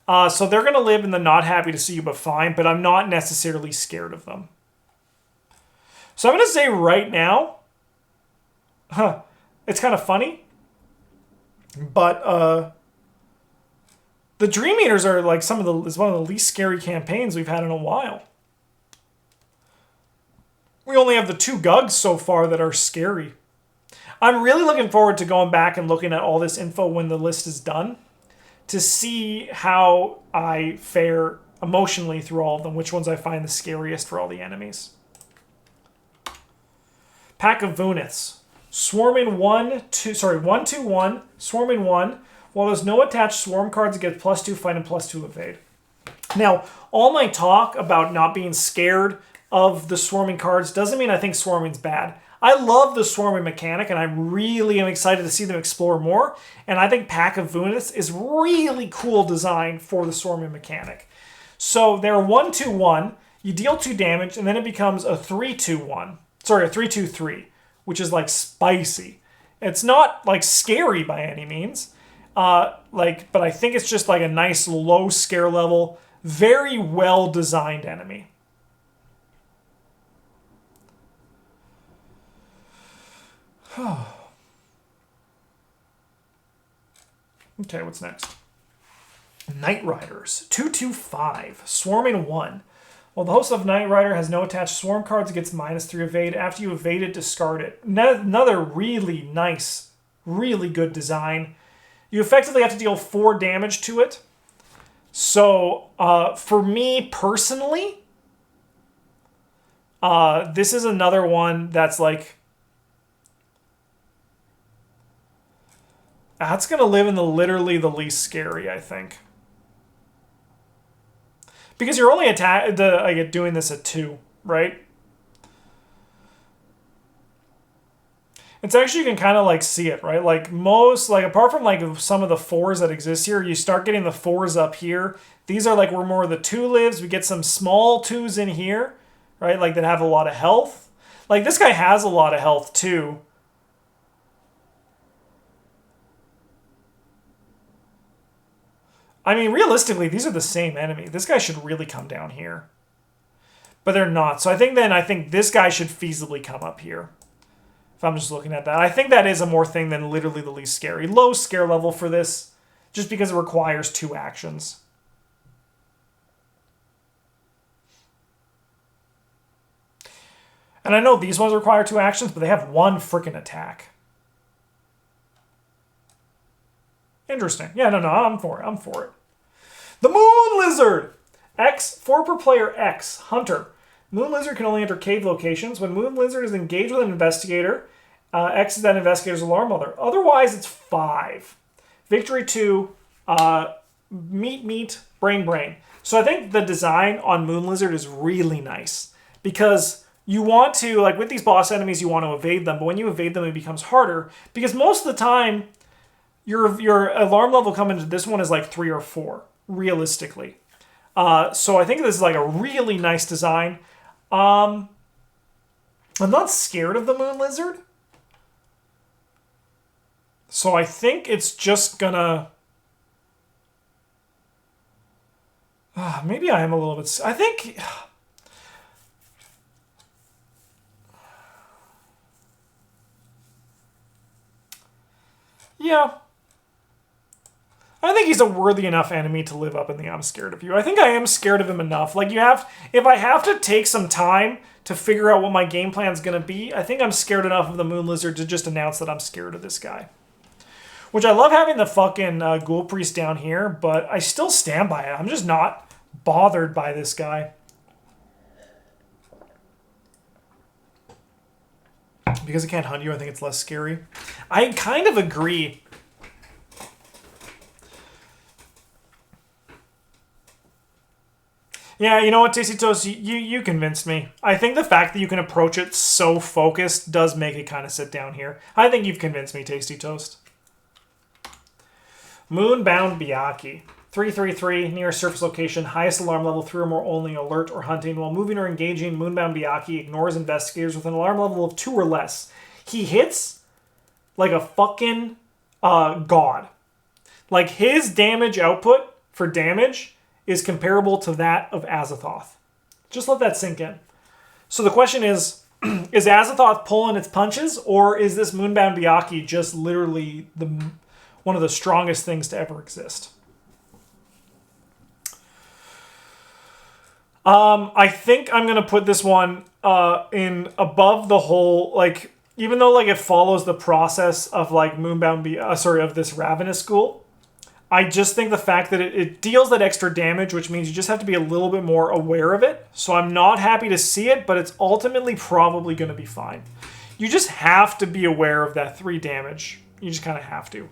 So they're going to live in the not happy to see you, but fine. But I'm not necessarily scared of them. So I'm going to say right now, it's kind of funny. But the Dream Eaters are like is one of the least scary campaigns we've had in a while. We only have the 2 Gugs so far that are scary. I'm really looking forward to going back and looking at all this info when the list is done to see how I fare emotionally through all of them, which ones I find the scariest for all the enemies. Pack of Vuniths. Swarming 1/2/1, swarming 1. While there's no attached swarm cards, it gets +2 fight and +2 evade. Now, all my talk about not being scared of the swarming cards doesn't mean I think swarming's bad. I love the swarming mechanic, and I really am excited to see them explore more. And I think Pack of Vuniths is really cool design for the swarming mechanic. So they're 1/2/1. You deal 2 damage, and then it becomes a 3/2/1. Sorry, a 3/2/3, which is like spicy. It's not like scary by any means, but I think it's just like a nice low scare level, very well designed enemy. Okay, what's next? Night Riders. 2/5. Swarming 1. While the host of Night Rider has no attached swarm cards, it gets -3 evade. After you evade it, discard it. Another really nice, really good design. You effectively have to deal 4 damage to it. So, for me personally, this is another one that's like... That's going to live in literally the least scary, I think. Because you're only doing this at 2, right? It's actually, you can kind of like see it, right? Like most, like apart from like some of the 4s that exist here, you start getting the 4s up here. These are like where more of the 2 lives. We get some small 2s in here, right? Like that have a lot of health. Like this guy has a lot of health too. I mean, realistically, these are the same enemy. This guy should really come down here. But they're not. So I think this guy should feasibly come up here. If I'm just looking at that. I think that is a more thing than literally the least scary. Low scare level for this, just because it requires 2 actions. And I know these ones require 2 actions, but they have 1 freaking attack. Interesting. Yeah, no, I'm for it. The Moon Lizard! X, 4 per player, X, Hunter. Moon Lizard can only enter cave locations. When Moon Lizard is engaged with an investigator, X is that investigator's alarm mother. Otherwise, it's 5. Victory 2, meat, brain. So I think the design on Moon Lizard is really nice. Because you want to, like with these boss enemies, you want to evade them. But when you evade them, it becomes harder. Because most of the time... Your alarm level coming into this one is like 3 or 4, realistically. So I think this is like a really nice design. I'm not scared of the Moon Lizard. So I think it's just gonna... maybe I am a little bit... I think... yeah. I think he's a worthy enough enemy to live up in the I'm scared of you. I think I am scared of him enough. Like if I have to take some time to figure out what my game plan is going to be, I think I'm scared enough of the Moon Lizard to just announce that I'm scared of this guy. Which I love having the fucking Ghoul Priest down here, but I still stand by it. I'm just not bothered by this guy. Because it can't hunt you, I think it's less scary. I kind of agree. Yeah, you know what, Tasty Toast? You convinced me. I think the fact that you can approach it so focused does make it kind of sit down here. I think you've convinced me, Tasty Toast. Moonbound Byakhee. 3/3/3, near a surface location, highest alarm level 3 or more only, alert or hunting. While moving or engaging, Moonbound Byakhee ignores investigators with an alarm level of 2 or less. He hits like a fucking god. Like his damage output for damage is comparable to that of Azathoth. Just let that sink in. So the question is Azathoth pulling its punches, or is this Moonbound Byakhee just literally one of the strongest things to ever exist? I think I'm going to put this one in above the whole, like, even though like it follows the process of like of this Ravenous Ghoul, I just think the fact that it deals that extra damage, which means you just have to be a little bit more aware of it. So I'm not happy to see it, but it's ultimately probably going to be fine. You just have to be aware of that 3 damage. You just kind of have to.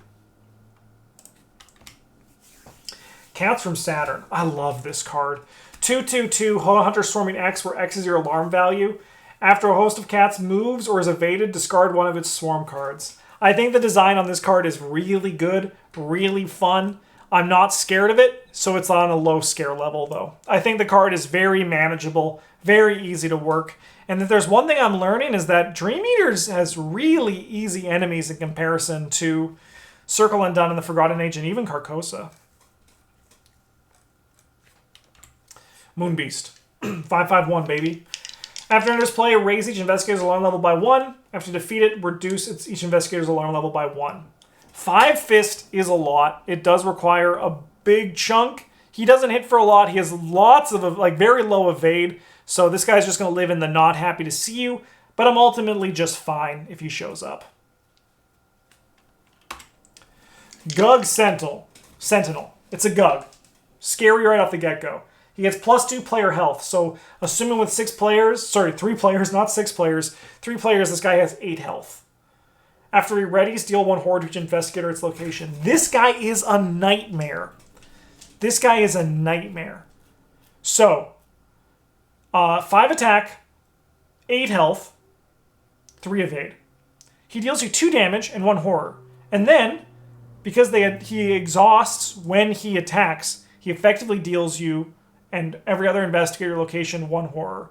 Cats from Saturn. I love this card. 2/2/2, Hunter Swarming X, where X is your alarm value. After a host of cats moves or is evaded, discard one of its swarm cards. I think the design on this card is really good, really fun. I'm not scared of it, so it's on a low scare level, though. I think the card is very manageable, very easy to work. And if there's one thing I'm learning is that Dream Eaters has really easy enemies in comparison to Circle Undone and the Forgotten Age and even Carcosa. Moonbeast. 5/5/1, baby. After enters play, raise each investigator's alarm level by 1. After defeat it, reduce each investigator's alarm level by 1. 5 Fist is a lot. It does require a big chunk. He doesn't hit for a lot. He has lots of, like, very low evade. So this guy's just going to live in the not happy to see you. But I'm ultimately just fine if he shows up. Gug Sentinel. It's a Gug. Scary right off the get-go. He gets +2 player health. So assuming with 3 players, not 6 players. 3 players, this guy has 8 health. After he readies, deal 1 horde to each investigator its location. This guy is a nightmare. So, 5 attack, 8 health, 3 evade. He deals you 2 damage and 1 horror. And then, because he exhausts when he attacks, he effectively deals you and every other investigator location 1 horror.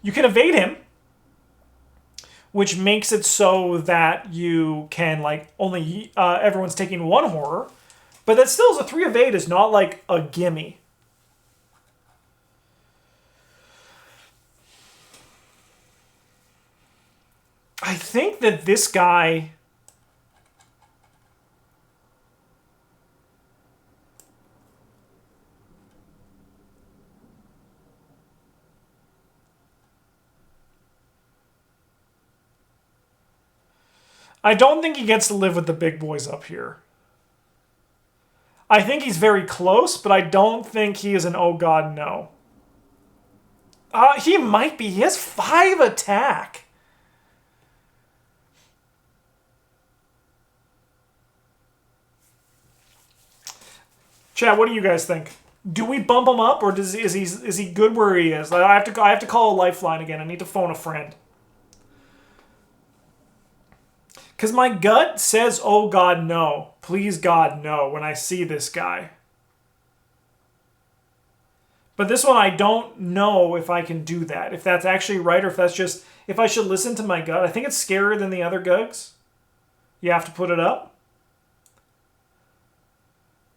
You can evade him, which makes it so that you can, like, only everyone's taking 1 horror. But that still is a 3 evade is not like a gimme. I think that this guy... I don't think he gets to live with the big boys up here. I think he's very close, but I don't think he is an oh god no. He might be. He has 5 attack. Chat, what do you guys think? Do we bump him up, or is he good where he is? I have to call a lifeline again. I need to phone a friend. Because my gut says, oh God, no. Please, God, no, when I see this guy. But this one, I don't know if I can do that. If that's actually right, or if that's just... If I should listen to my gut. I think it's scarier than the other Gugs. You have to put it up.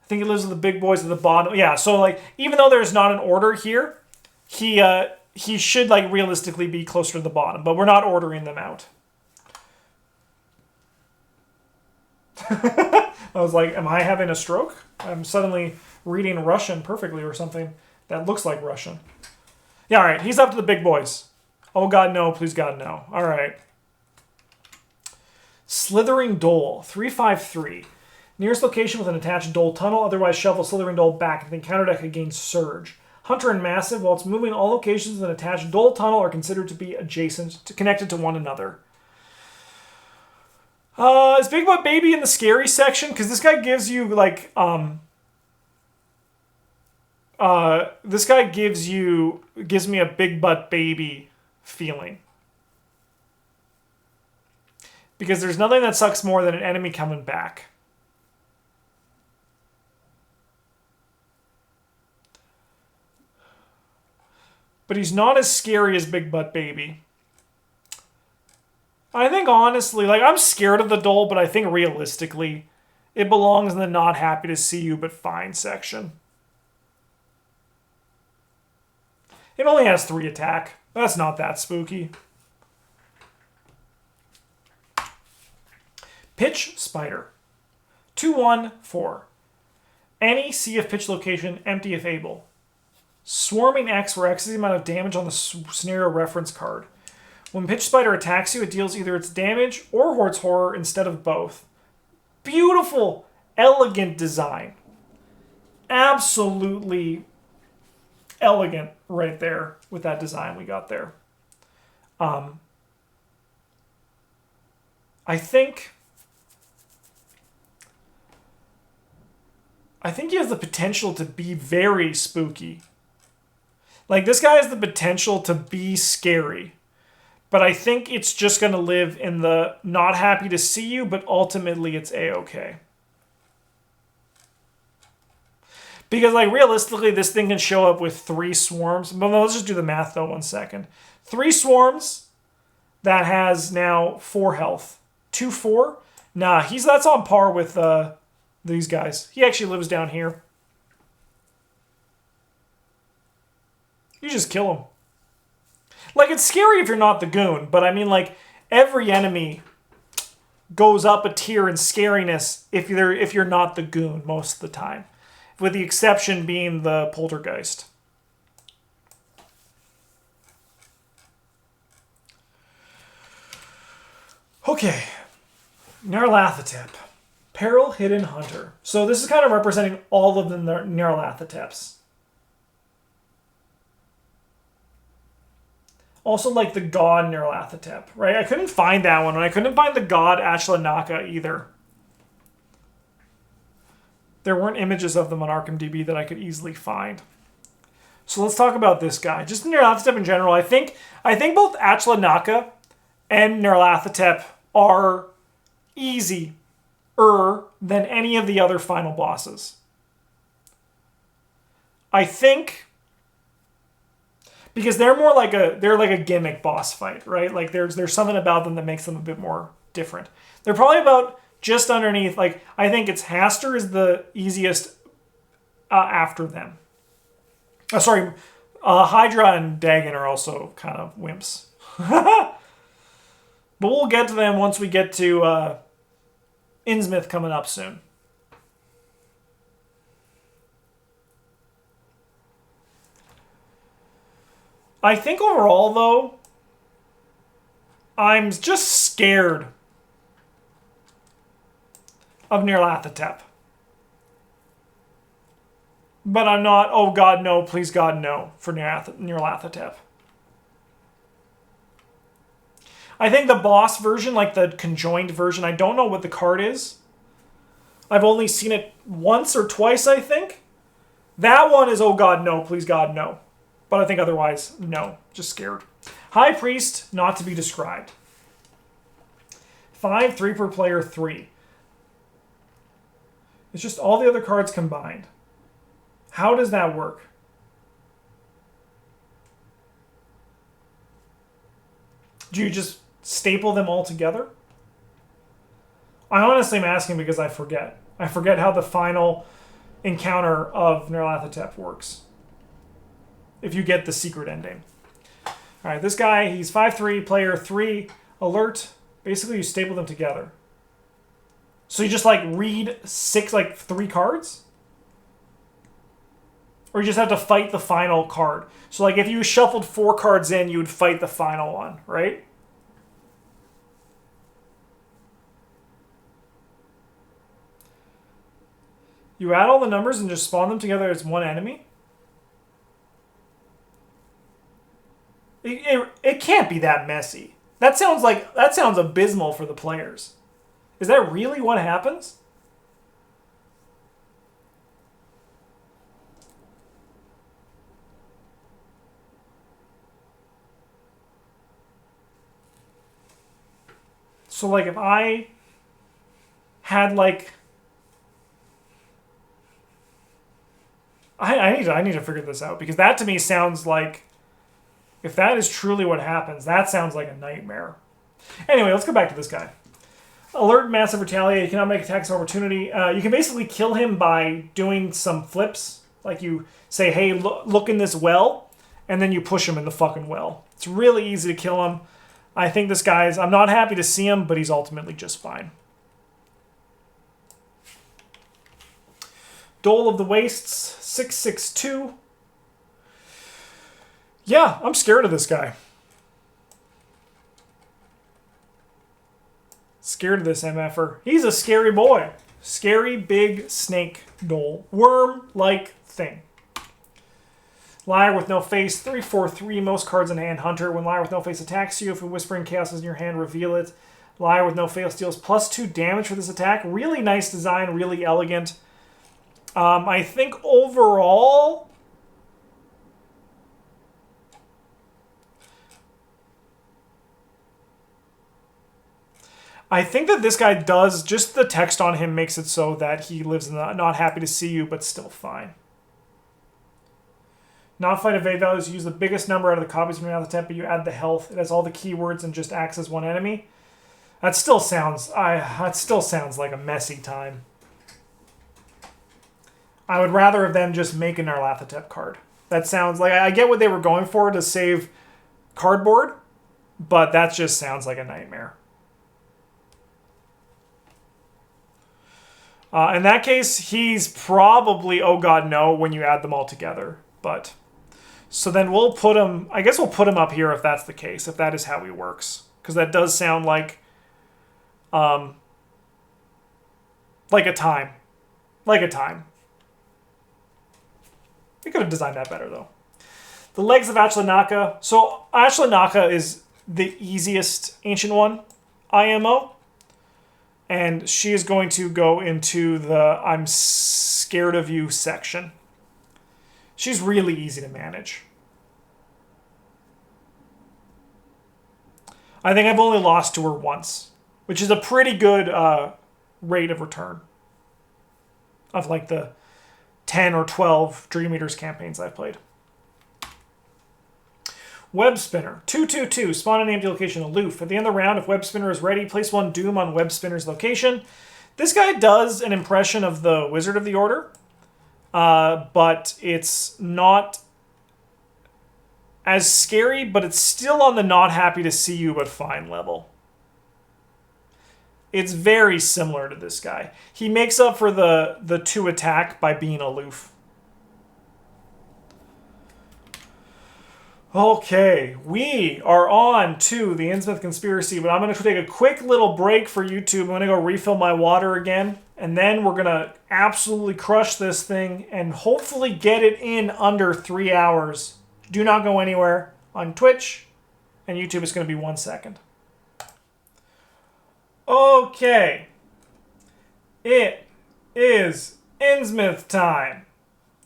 I think he lives with the big boys at the bottom. Yeah, so, like, even though there's not an order here, he should, like, realistically be closer to the bottom. But we're not ordering them out. I was like, am I having a stroke? I'm suddenly reading Russian perfectly or something that looks like Russian. Yeah, all right. He's up to the big boys. Oh, God, no. Please, God, no. All right. Slithering Dole. 3/5/3. Nearest location with an attached Dole tunnel. Otherwise, shuffle Slithering Dole back and then counter deck against Surge. Hunter and Massive, while it's moving, all locations with an attached Dole tunnel are considered to be connected to one another. Is Big Butt Baby in the scary section? Because this guy gives you, like, this guy gives me a Big Butt Baby feeling. Because there's nothing that sucks more than an enemy coming back. But he's not as scary as Big Butt Baby. I think, honestly, like, I'm scared of the Dole, but I think realistically, it belongs in the not happy to see you, but fine section. It only has 3 attack. That's not that spooky. Pitch Spider. 2/1/4. Any Sea of Pitch location, empty if able. Swarming X, where X is the amount of damage on the scenario reference card. When Pitch Spider attacks you, it deals either its damage or Horde's Horror instead of both. Beautiful, elegant design. Absolutely elegant right there with that design we got there. I think he has the potential to be very spooky. Like, this guy has the potential to be scary. But I think it's just going to live in the not happy to see you, but ultimately it's A-okay. Because, like, realistically, this thing can show up with 3 swarms. But let's just do the math, though, 1 second. 3 swarms, that has now 4 health. 2/4? Nah, that's on par with these guys. He actually lives down here. You just kill him. Like, it's scary if you're not the goon, but I mean, like, every enemy goes up a tier in scariness if you're not the goon most of the time. with the exception being the Poltergeist. Okay, Nyarlathotep. Peril Hidden Hunter. So this is kind of representing all of the Nyarlathoteps. Also like the God Nyarlathotep, right? I couldn't find that one, and I couldn't find the God Ashlanaka either. There weren't images of them on ArkhamDB that I could easily find. So let's talk about this guy. Just Nyarlathotep in general. I think both Ashlanaka and Nyarlathotep are easier than any of the other final bosses. I think because they're more like a gimmick boss fight, right? Like there's something about them that makes them a bit more different. They're probably about just underneath. Like I think it's Haster is the easiest after them. Hydra and Dagon are also kind of wimps. But we'll get to them once we get to Innsmouth coming up soon. I think overall, though, I'm just scared of Nyarlathotep. But I'm not, oh God, no, please God, no, for Nyarlathotep. I think the boss version, like the conjoined version, I don't know what the card is. I've only seen it once or twice, I think. That one is, oh God, no, please God, no. But I think otherwise, no. Just scared. High Priest, not to be described. 5, 3 per player, 3. It's just all the other cards combined. How does that work? Do you just staple them all together? I honestly am asking because I forget. I forget how the final encounter of Nyarlathotep works. If you get the secret ending. Alright, this guy, he's 5/3, player 3, alert. Basically, you staple them together. So you just like read 3 cards? Or you just have to fight the final card. So like if you shuffled 4 cards in, you would fight the final one, right? You add all the numbers and just spawn them together as one enemy? It can't be that messy. That sounds abysmal for the players. Is that really what happens? So like if I had like I need to figure this out, because that to me sounds like, if that is truly what happens, that sounds like a nightmare. Anyway, let's go back to this guy. Alert, Massive Retaliate. You cannot make attacks of opportunity. You can basically kill him by doing some flips. Like you say, hey, look in this well, and then you push him in the fucking well. It's really easy to kill him. I think this guy's, I'm not happy to see him, but he's ultimately just fine. Dole of the Wastes, 6/6/2. Yeah, I'm scared of this guy. Scared of this MFer. He's a scary boy. Scary big snake dole. Worm-like thing. Liar with no face, 3/4/3, most cards in hand, Hunter. When Liar with no face attacks you, if a Whispering Chaos is in your hand, reveal it. Liar with no face deals +2 damage for this attack. Really nice design, really elegant. I think overall, I think that this guy does, just the text on him makes it so that he lives in the not happy to see you, but still fine. Not fight evade values, use the biggest number out of the copies from the temp, but you add the health. It has all the keywords and just acts as one enemy. That still sounds like a messy time. I would rather have them just make a Nyarlathotep card. That sounds like, I get what they were going for to save cardboard, but that just sounds like a nightmare. In that case, he's probably, oh god, no, when you add them all together. But, so then we'll put him, I guess we'll put him up here if that's the case, if that is how he works. Because that does sound like a time. Like a time. We could have designed that better, though. The legs of Ashlanaka. So, Ashlanaka is the easiest ancient one, IMO. And she is going to go into the I'm scared of you section. She's really easy to manage. I think I've only lost to her once, which is a pretty good rate of return of like the 10 or 12 Dream Eaters campaigns I've played. Web Spinner. 2/2/2. Spawn an empty location Aloof. At the end of the round, if Web Spinner is ready, place 1 Doom on Web Spinner's location. This guy does an impression of the Wizard of the Order, but it's not as scary, but it's still on the not happy to see you but fine level. It's very similar to this guy. He makes up for the 2 attack by being aloof. Okay, we are on to the Innsmouth Conspiracy, but I'm going to take a quick little break for YouTube. I'm going to go refill my water again, and then we're going to absolutely crush this thing and hopefully get it in under 3 hours. Do not go anywhere on Twitch, and YouTube is going to be 1 second. Okay, it is Innsmouth time.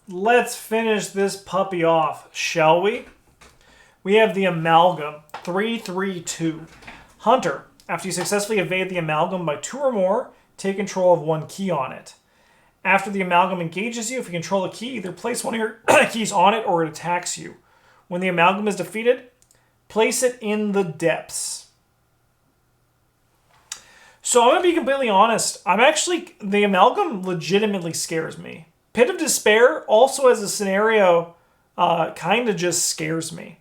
Let's finish this puppy off, shall we? We have the Amalgam, 3/3/2. Hunter, after you successfully evade the Amalgam by 2 or more, take control of 1 key on it. After the Amalgam engages you, if you control a key, either place 1 of your keys on it or it attacks you. When the Amalgam is defeated, place it in the depths. So I'm going to be completely honest. The Amalgam legitimately scares me. Pit of Despair also as a scenario kind of just scares me.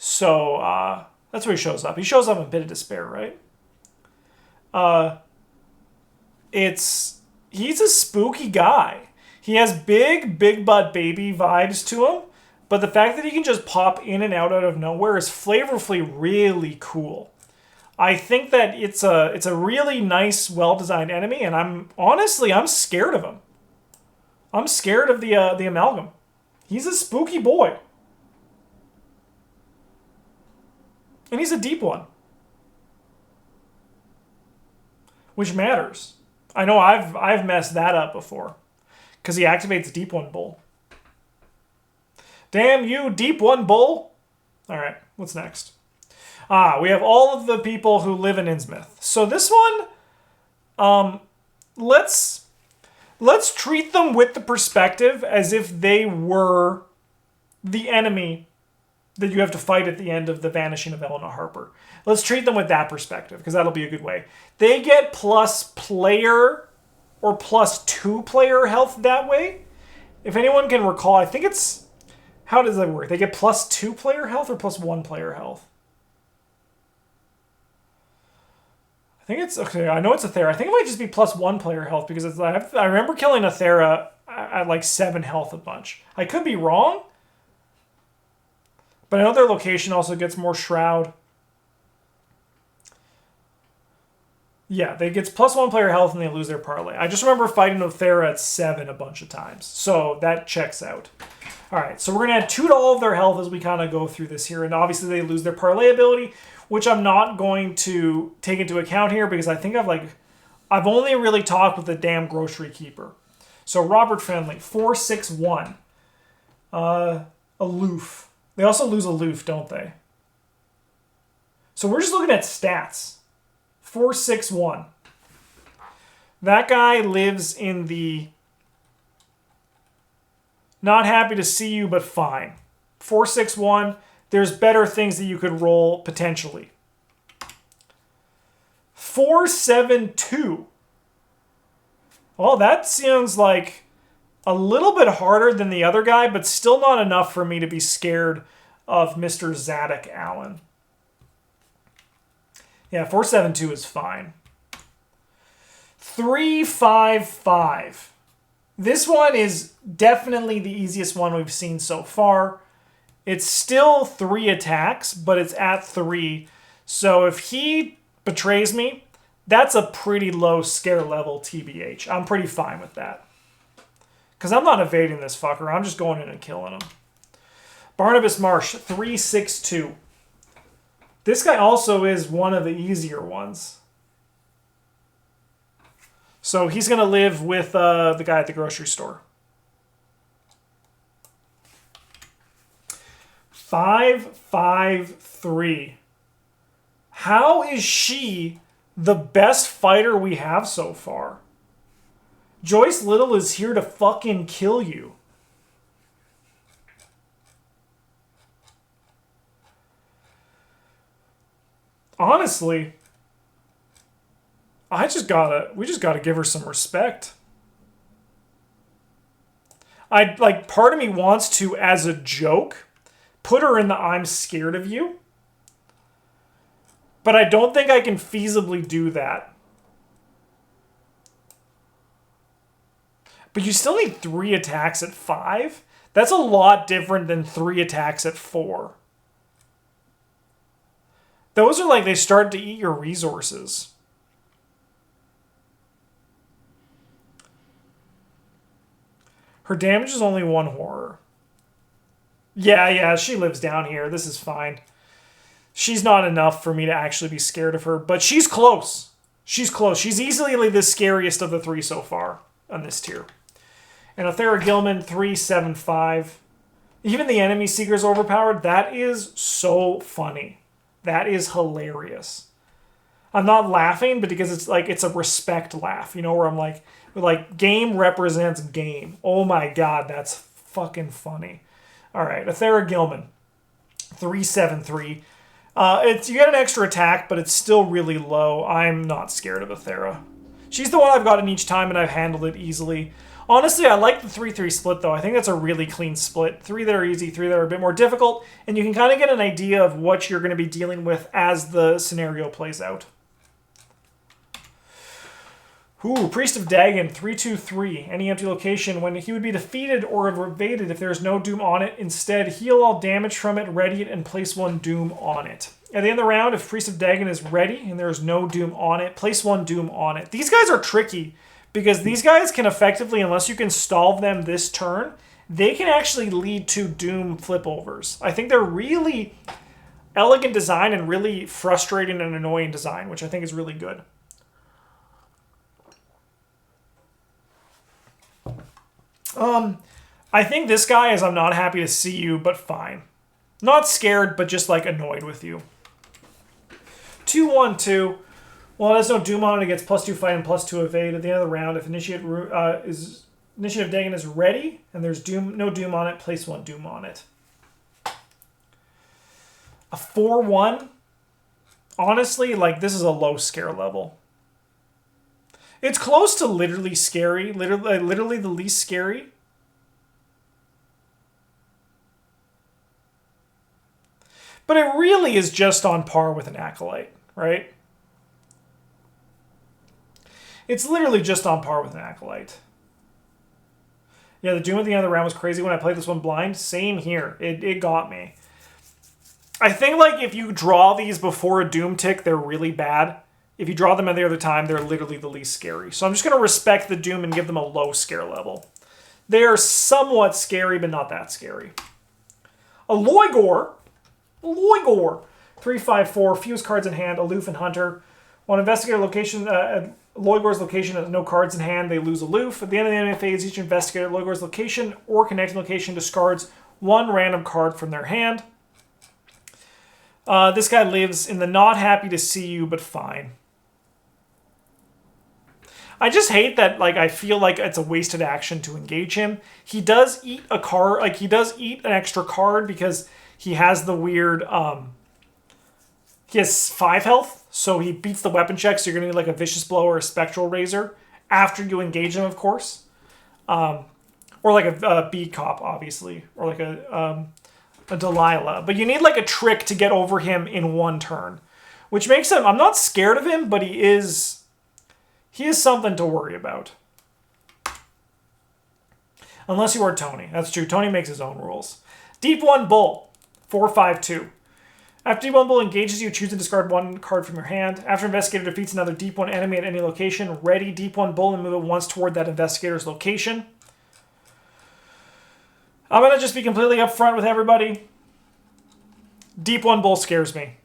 So, that's where he shows up. He shows up in Pit of Despair, right? He's a spooky guy. He has big butt baby vibes to him, but the fact that he can just pop in and out of nowhere is flavorfully really cool. I think that it's a really nice, well-designed enemy, and I'm scared of him. I'm scared of the Amalgam. He's a spooky boy. And he's a deep one. Which matters. I know I've messed that up before. Because he activates Deep One Bull. Damn you, Deep One Bull! Alright, what's next? We have all of the people who live in Innsmouth. So this one, let's treat them with the perspective as if they were the enemy that you have to fight at the end of the Vanishing of Eleanor Harper. Let's treat them with that perspective, because that'll be a good way. They get plus player or plus 2 player health that way. If anyone can recall, I think it's... How does that work? They get plus 2 player health or plus 1 player health? I think it's... Okay, I know it's a Thera. I think it might just be plus 1 player health, because it's, I remember killing a Thera at like 7 health a bunch. I could be wrong, but I know their location also gets more Shroud. Yeah, they get plus 1 player health and they lose their parlay. I just remember fighting Othera at 7 a bunch of times. So that checks out. Alright, so we're going to add 2 to all of their health as we kind of go through this here. And obviously they lose their parlay ability, which I'm not going to take into account here because I think I've only really talked with the damn Grocery Keeper. So Robert Fenley, 4/6/1. Aloof. They also lose Aloof, don't they? So we're just looking at stats. 4/6/1. That guy lives in the not happy to see you, but fine. 4/6/1. There's better things that you could roll potentially. 4/7/2. Well, that sounds like a little bit harder than the other guy, but still not enough for me to be scared of Mr. Zadok Allen. Yeah, 4/7/2 is fine. 355. This one is definitely the easiest one we've seen so far. It's still 3 attacks, but it's at 3. So if he betrays me, that's a pretty low scare level TBH. I'm pretty fine with that. Because I'm not evading this fucker. I'm just going in and killing him. Barnabas Marsh, 362. This guy also is one of the easier ones. So he's going to live with the guy at the grocery store. 553. How is she the best fighter we have so far? Joyce Little is here to fucking kill you. Honestly, we just gotta give her some respect. Part of me wants to, as a joke, put her in the I'm scared of you. But I don't think I can feasibly do that. But you still need 3 attacks at 5? That's a lot different than 3 attacks at 4. Those are like they start to eat your resources. Her damage is only 1 horror. Yeah, she lives down here. This is fine. She's not enough for me to actually be scared of her, but she's close. She's close. She's easily the scariest of the 3 so far on this tier. And Othera Gilman, 375. Even the enemy seeker's overpowered. That is so funny. That is hilarious. I'm not laughing, but because it's a respect laugh, where I'm like game represents game. Oh my god, that's fucking funny. All right, Othera Gilman, 373. You get an extra attack, but it's still really low. I'm not scared of Othera. She's the one I've gotten each time, and I've handled it easily. Honestly, I like the 3-3 split, though. I think that's a really clean split. 3 that are easy, 3 that are a bit more difficult, and you can kind of get an idea of what you're going to be dealing with as the scenario plays out. Ooh, Priest of Dagon, 323. Any empty location. When he would be defeated or evaded if there is no doom on it, instead heal all damage from it, ready it, and place 1 doom on it. At the end of the round, if Priest of Dagon is ready and there is no doom on it, place 1 doom on it. These guys are tricky. Because these guys can effectively, unless you can stall them this turn, they can actually lead to Doom flipovers. I think they're really elegant design and really frustrating and annoying design, which I think is really good. I think this guy is I'm not happy to see you, but fine. Not scared, but just annoyed with you. 2-1-2. Well, there's no doom on it. It gets +2 fight and +2 evade. At the end of the round, if Initiative Dagon is ready and there's no doom on it, place 1 doom on it. A 4-1. Honestly, this is a low scare level. It's close to literally scary. Literally the least scary. But it really is just on par with an Acolyte, right? It's literally just on par with an Acolyte. Yeah, the Doom at the end of the round was crazy when I played this one blind. Same here. It got me. I think if you draw these before a Doom tick, they're really bad. If you draw them any other time, they're literally the least scary. So I'm just going to respect the Doom and give them a low scare level. They are somewhat scary, but not that scary. A Loigor, 354, fuse cards in hand, Aloof and Hunter. Want to investigate a location, Loigor's location has no cards in hand, they lose Aloof. At the end of the enemy phase, each investigator at Loigor's location or connecting location discards 1 random card from their hand. This guy lives in the not happy to see you, but fine. I just hate that, I feel like it's a wasted action to engage him. He does eat a card, he does eat an extra card because he has the weird, he has 5 health, so he beats the weapon check, so you're going to need a Vicious Blow or a Spectral Razor after you engage him, of course. Or a Bead Cop, obviously, or a Delilah. But you need a trick to get over him in 1 turn, which makes him, I'm not scared of him, but he is He is something to worry about. Unless you are Tony. That's true. Tony makes his own rules. Deep 1 Bull. 4/5/2. After Deep 1 Bull engages you, choose to discard 1 card from your hand. After Investigator defeats another Deep 1 enemy at any location, ready Deep 1 Bull and move it once toward that Investigator's location. I'm going to just be completely upfront with everybody. Deep 1 Bull scares me.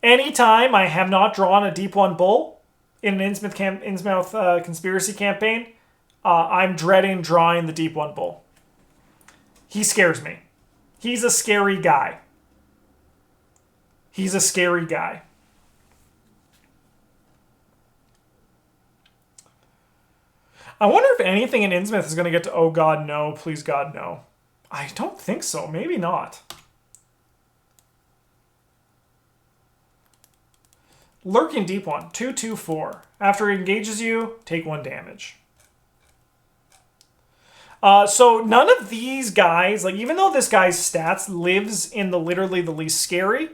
Anytime I have not drawn a Deep 1 Bull in an Innsmouth conspiracy campaign, I'm dreading drawing the Deep 1 Bull. He scares me. He's a scary guy. He's a scary guy. I wonder if anything in Innsmouth is going to get to oh god no, please god no. I don't think so. Maybe not. Lurking Deep 1. 2/2/4. After it engages you, take 1 damage. So none of these guys, like even though this guy's stats lives in the literally the least scary,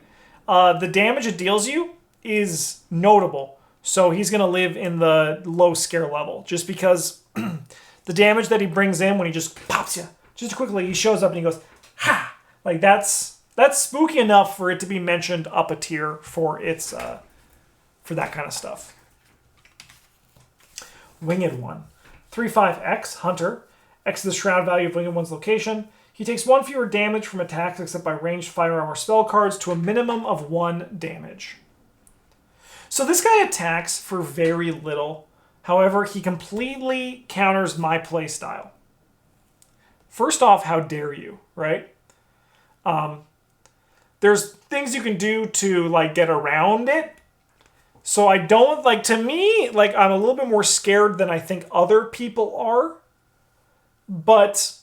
the damage it deals you is notable. So he's going to live in the low scare level just because the damage that he brings in when he just pops you, just quickly he shows up and he goes, ha! Like that's spooky enough for it to be mentioned up a tier for its, for that kind of stuff. Winged 1. 3/5X, Hunter. X is the shroud value of Winged 1's location. He takes 1 fewer damage from attacks except by ranged firearm or spell cards to a minimum of 1 damage. So this guy attacks for very little. However, he completely counters my playstyle. First off, how dare you, right? There's things you can do to like get around it. So I don't, like, to me, like, I'm a little bit more scared than I think other people are. But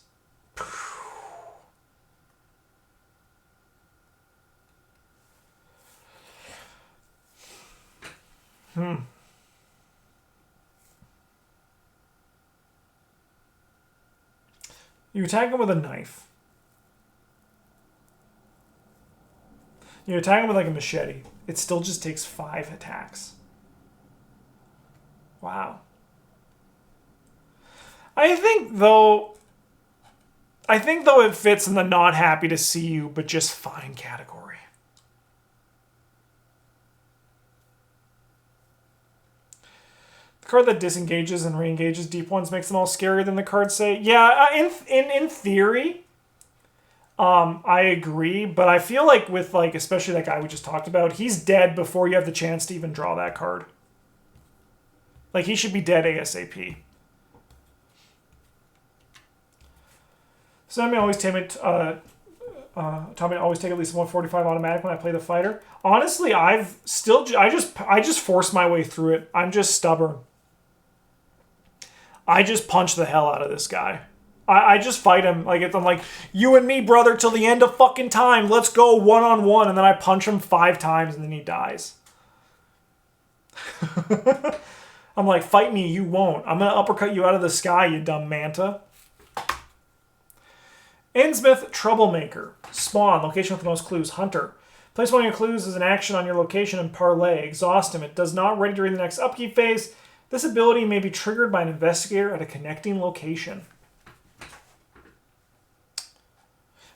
you attack him with a knife. You attack him with like a machete. It still just takes 5 attacks. Wow. I think though it fits in the not happy to see you, but just fine category. The card that disengages and re-engages Deep 1s makes them all scarier than the cards say. Yeah, in theory, I agree, but I feel like with like especially that guy we just talked about, he's dead before you have the chance to even draw that card. Like he should be dead ASAP. So Tommy always take at least 145 automatic when I play the fighter. Honestly, I just force my way through it. I'm just stubborn. I just punch the hell out of this guy. I just fight him. Like I'm like, you and me, brother, till the end of fucking time. Let's go one-on-one. And then I punch him 5 times and then he dies. I'm like, fight me, you won't. I'm going to uppercut you out of the sky, you dumb manta. Innsmouth Troublemaker. Spawn. Location with the most clues. Hunter. Place one of your clues as an action on your location and parlay. Exhaust him. It does not ready during the next upkeep phase. This ability may be triggered by an investigator at a connecting location.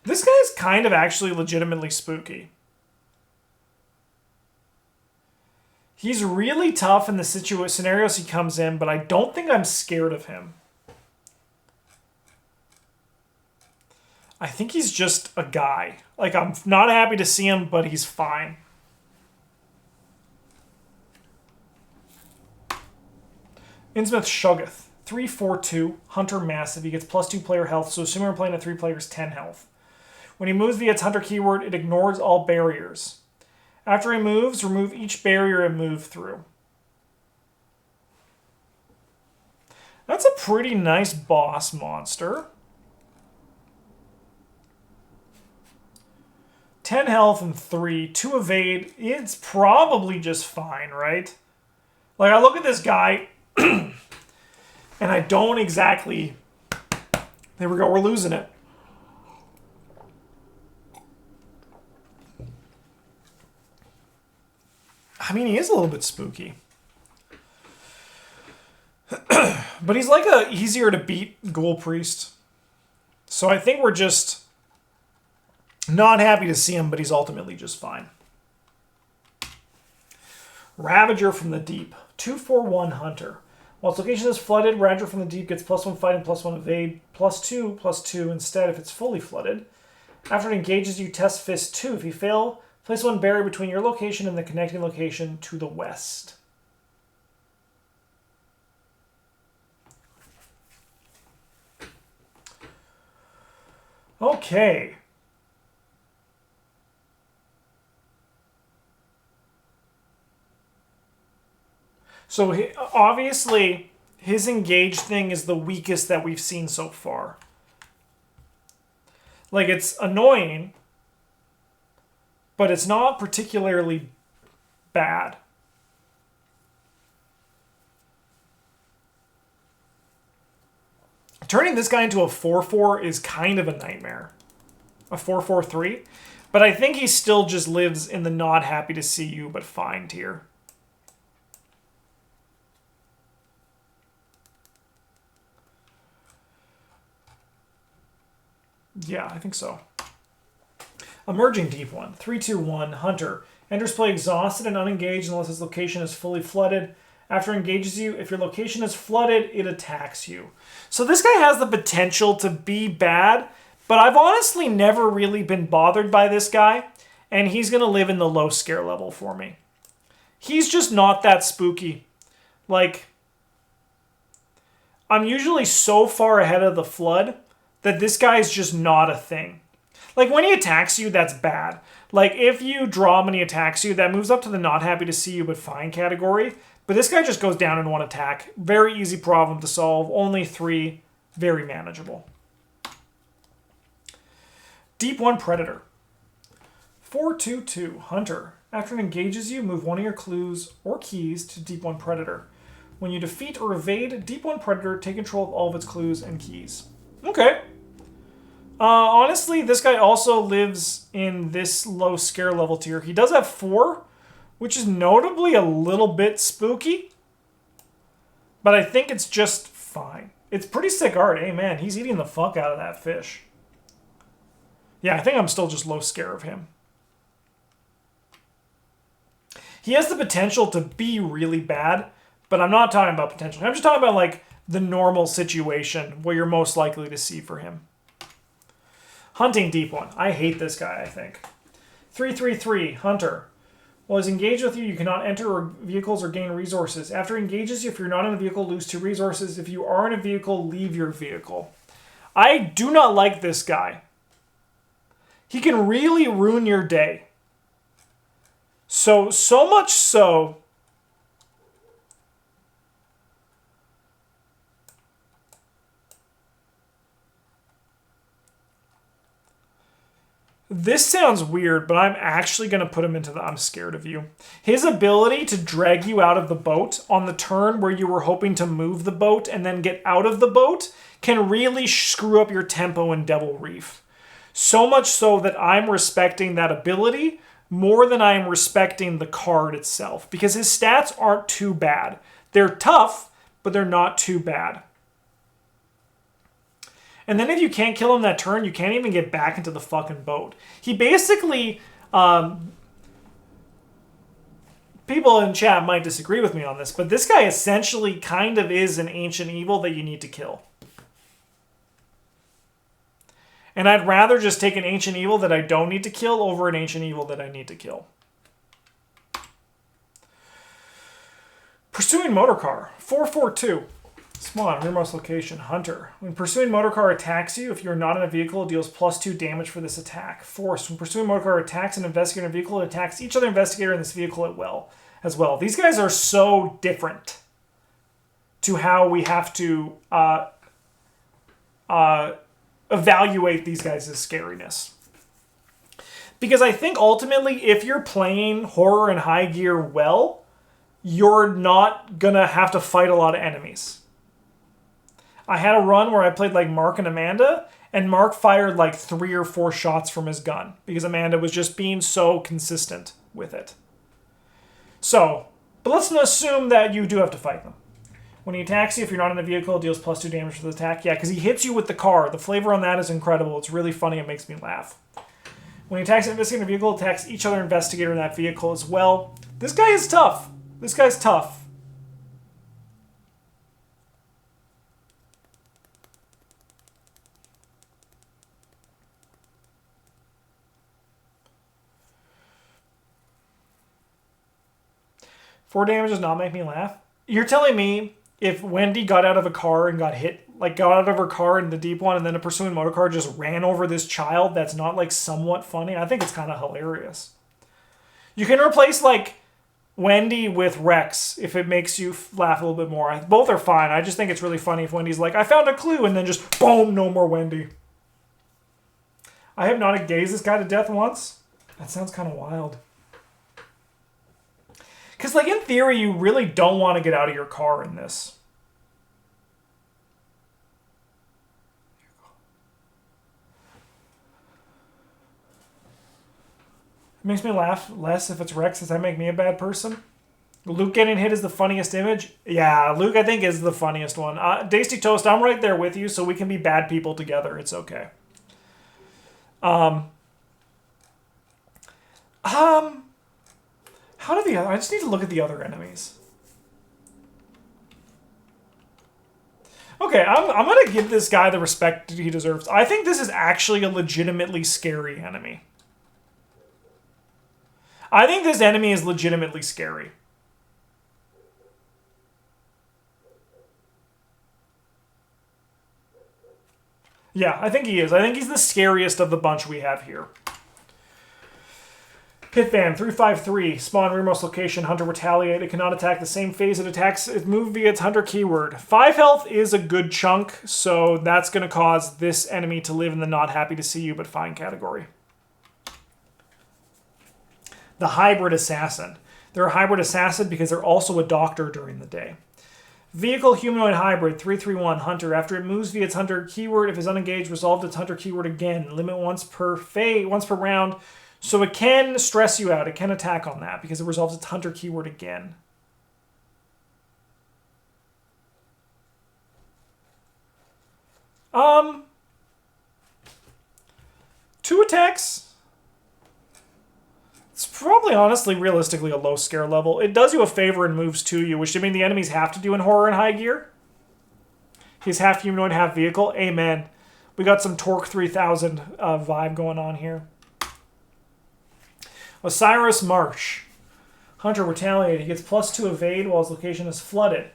This guy's kind of actually legitimately spooky. He's really tough in the scenarios he comes in, but I don't think I'm scared of him. I think he's just a guy. Like, I'm not happy to see him, but he's fine. Innsmouth Shoggoth. 3/4/2. Hunter Massive. He gets +2 player health, so assuming we're playing at 3 players, 10 health. When he moves via its Hunter keyword, it ignores all barriers. After he moves, remove each barrier and move through. That's a pretty nice boss monster. 10 health and 3, 2 evade. It's probably just fine, right? Like, I look at this guy, and I don't exactly... There we go, we're losing it. I mean, he is a little bit spooky. But he's like a easier to beat Ghoul Priest. So I think we're just not happy to see him, but he's ultimately just fine. Ravager from the Deep. 2/4/1 Hunter. While its location is flooded, Ravager from the Deep gets +1 fight and +1 evade, +2/+2 instead if it's fully flooded. After it engages you, test Fist 2. If you fail, place one barrier between your location and the connecting location to the west. Okay. So obviously, his engage thing is the weakest that we've seen so far. Like, it's annoying, but it's not particularly bad. Turning this guy into a 4/4 is kind of a nightmare. A 4/4/3. But I think he still just lives in the not happy to see you but fine tier. Yeah, I think so. Emerging Deep One. 3/2/1 Hunter. Enters play exhausted and unengaged unless his location is fully flooded. After it engages you, if your location is flooded, it attacks you. So this guy has the potential to be bad, but I've honestly never really been bothered by this guy, and he's going to live in the low scare level for me. He's just not that spooky. Like, I'm usually so far ahead of the flood that this guy is just not a thing. Like, when he attacks you, that's bad. Like, if you draw him and he attacks you, that moves up to the not happy to see you but fine category. But this guy just goes down in one attack. Very easy problem to solve. Only 3. Very manageable. Deep One Predator. 4/2/2 Hunter. After it engages you, move one of your clues or keys to Deep One Predator. When you defeat or evade Deep One Predator, take control of all of its clues and keys. Okay. Honestly, this guy also lives in this low scare level tier. He does have 4, which is notably a little bit spooky. But I think it's just fine. It's pretty sick art. Hey, man, he's eating the fuck out of that fish. Yeah, I think I'm still just low scare of him. He has the potential to be really bad, but I'm not talking about potential. I'm just talking about, like, the normal situation where you're most likely to see for him. Hunting Deep One. I hate this guy, I think. 3/3/3 Hunter. While he's engaged with you, you cannot enter vehicles or gain resources. After he engages you, if you're not in a vehicle, lose 2 resources. If you are in a vehicle, leave your vehicle. I do not like this guy. He can really ruin your day. So much so this sounds weird, but I'm actually going to put him into the I'm scared of you. His ability to drag you out of the boat on the turn where you were hoping to move the boat and then get out of the boat can really screw up your tempo in Devil Reef. So much so that I'm respecting that ability more than I am respecting the card itself, because his stats aren't too bad. They're tough, but they're not too bad. And then if you can't kill him that turn, you can't even get back into the fucking boat. He basically... people in chat might disagree with me on this, but this guy essentially kind of is an ancient evil that you need to kill. And I'd rather just take an ancient evil that I don't need to kill over an ancient evil that I need to kill. Pursuing Motorcar. 4/4/2. Spawn, rearmost location, Hunter. When pursuing motorcar attacks you, if you're not in a vehicle, it deals +2 damage for this attack. Force, when pursuing motorcar attacks an investigator in a vehicle, it attacks each other investigator in this vehicle as well. These guys are so different to how we have to evaluate these guys' scariness. Because I think ultimately, if you're playing horror and high gear well, you're not gonna have to fight a lot of enemies. I had a run where I played like Mark and Amanda, and Mark fired like 3 or 4 shots from his gun because Amanda was just being so consistent with it. So, but let's assume that you do have to fight them. When he attacks you, if you're not in the vehicle, it deals +2 damage for the attack. Yeah, because he hits you with the car. The flavor on that is incredible. It's really funny. It makes me laugh. When he attacks an investigator in a vehicle, attacks each other investigator in that vehicle as well. This guy is tough. This guy's tough. Four damage does not make me laugh. You're telling me if Wendy got out of a car and got hit, like got out of her car in the deep one and then a pursuing motor car just ran over this child, that's not like somewhat funny? I think it's kind of hilarious. You can replace like Wendy with Rex if it makes you laugh a little bit more. Both are fine. I just think it's really funny if Wendy's like, I found a clue, and then just boom, no more Wendy. I Hypnotic Gaze this guy to death once. That sounds kind of wild. Because, like, in theory, you really don't want to get out of your car in this. It makes me laugh less if it's Rex. Does that make me a bad person? Luke getting hit is the funniest image? Yeah, Luke, I think, is the funniest one. Dasty Toast, I'm right there with you, so we can be bad people together. It's okay. How do the other... I just need to look at the other enemies. Okay, I'm going to give this guy the respect he deserves. I think this is actually a legitimately scary enemy. I think this enemy is legitimately scary. Yeah, I think he is. I think he's the scariest of the bunch we have here. Hitvan, 353, spawn remote location, Hunter Retaliate. It cannot attack the same phase it attacks. It moved via its Hunter keyword. 5 health is a good chunk, so that's going to cause this enemy to live in the not happy to see you but fine category. The Hybrid Assassin. They're a hybrid assassin because they're also a doctor during the day. Vehicle Humanoid Hybrid, 331, Hunter. After it moves via its Hunter keyword, if it's unengaged, resolve its Hunter keyword again. Limit once per round. So it can stress you out. It can attack on that because it resolves its Hunter keyword again. Two attacks. It's probably, honestly, realistically a low scare level. It does you a favor and moves to you, which I mean the enemies have to do in horror and high gear. He's half humanoid, half vehicle. Amen. We got some Torque 3000 vibe going on here. Osiris Marsh. Hunter Retaliate. He gets +2 evade while his location is flooded.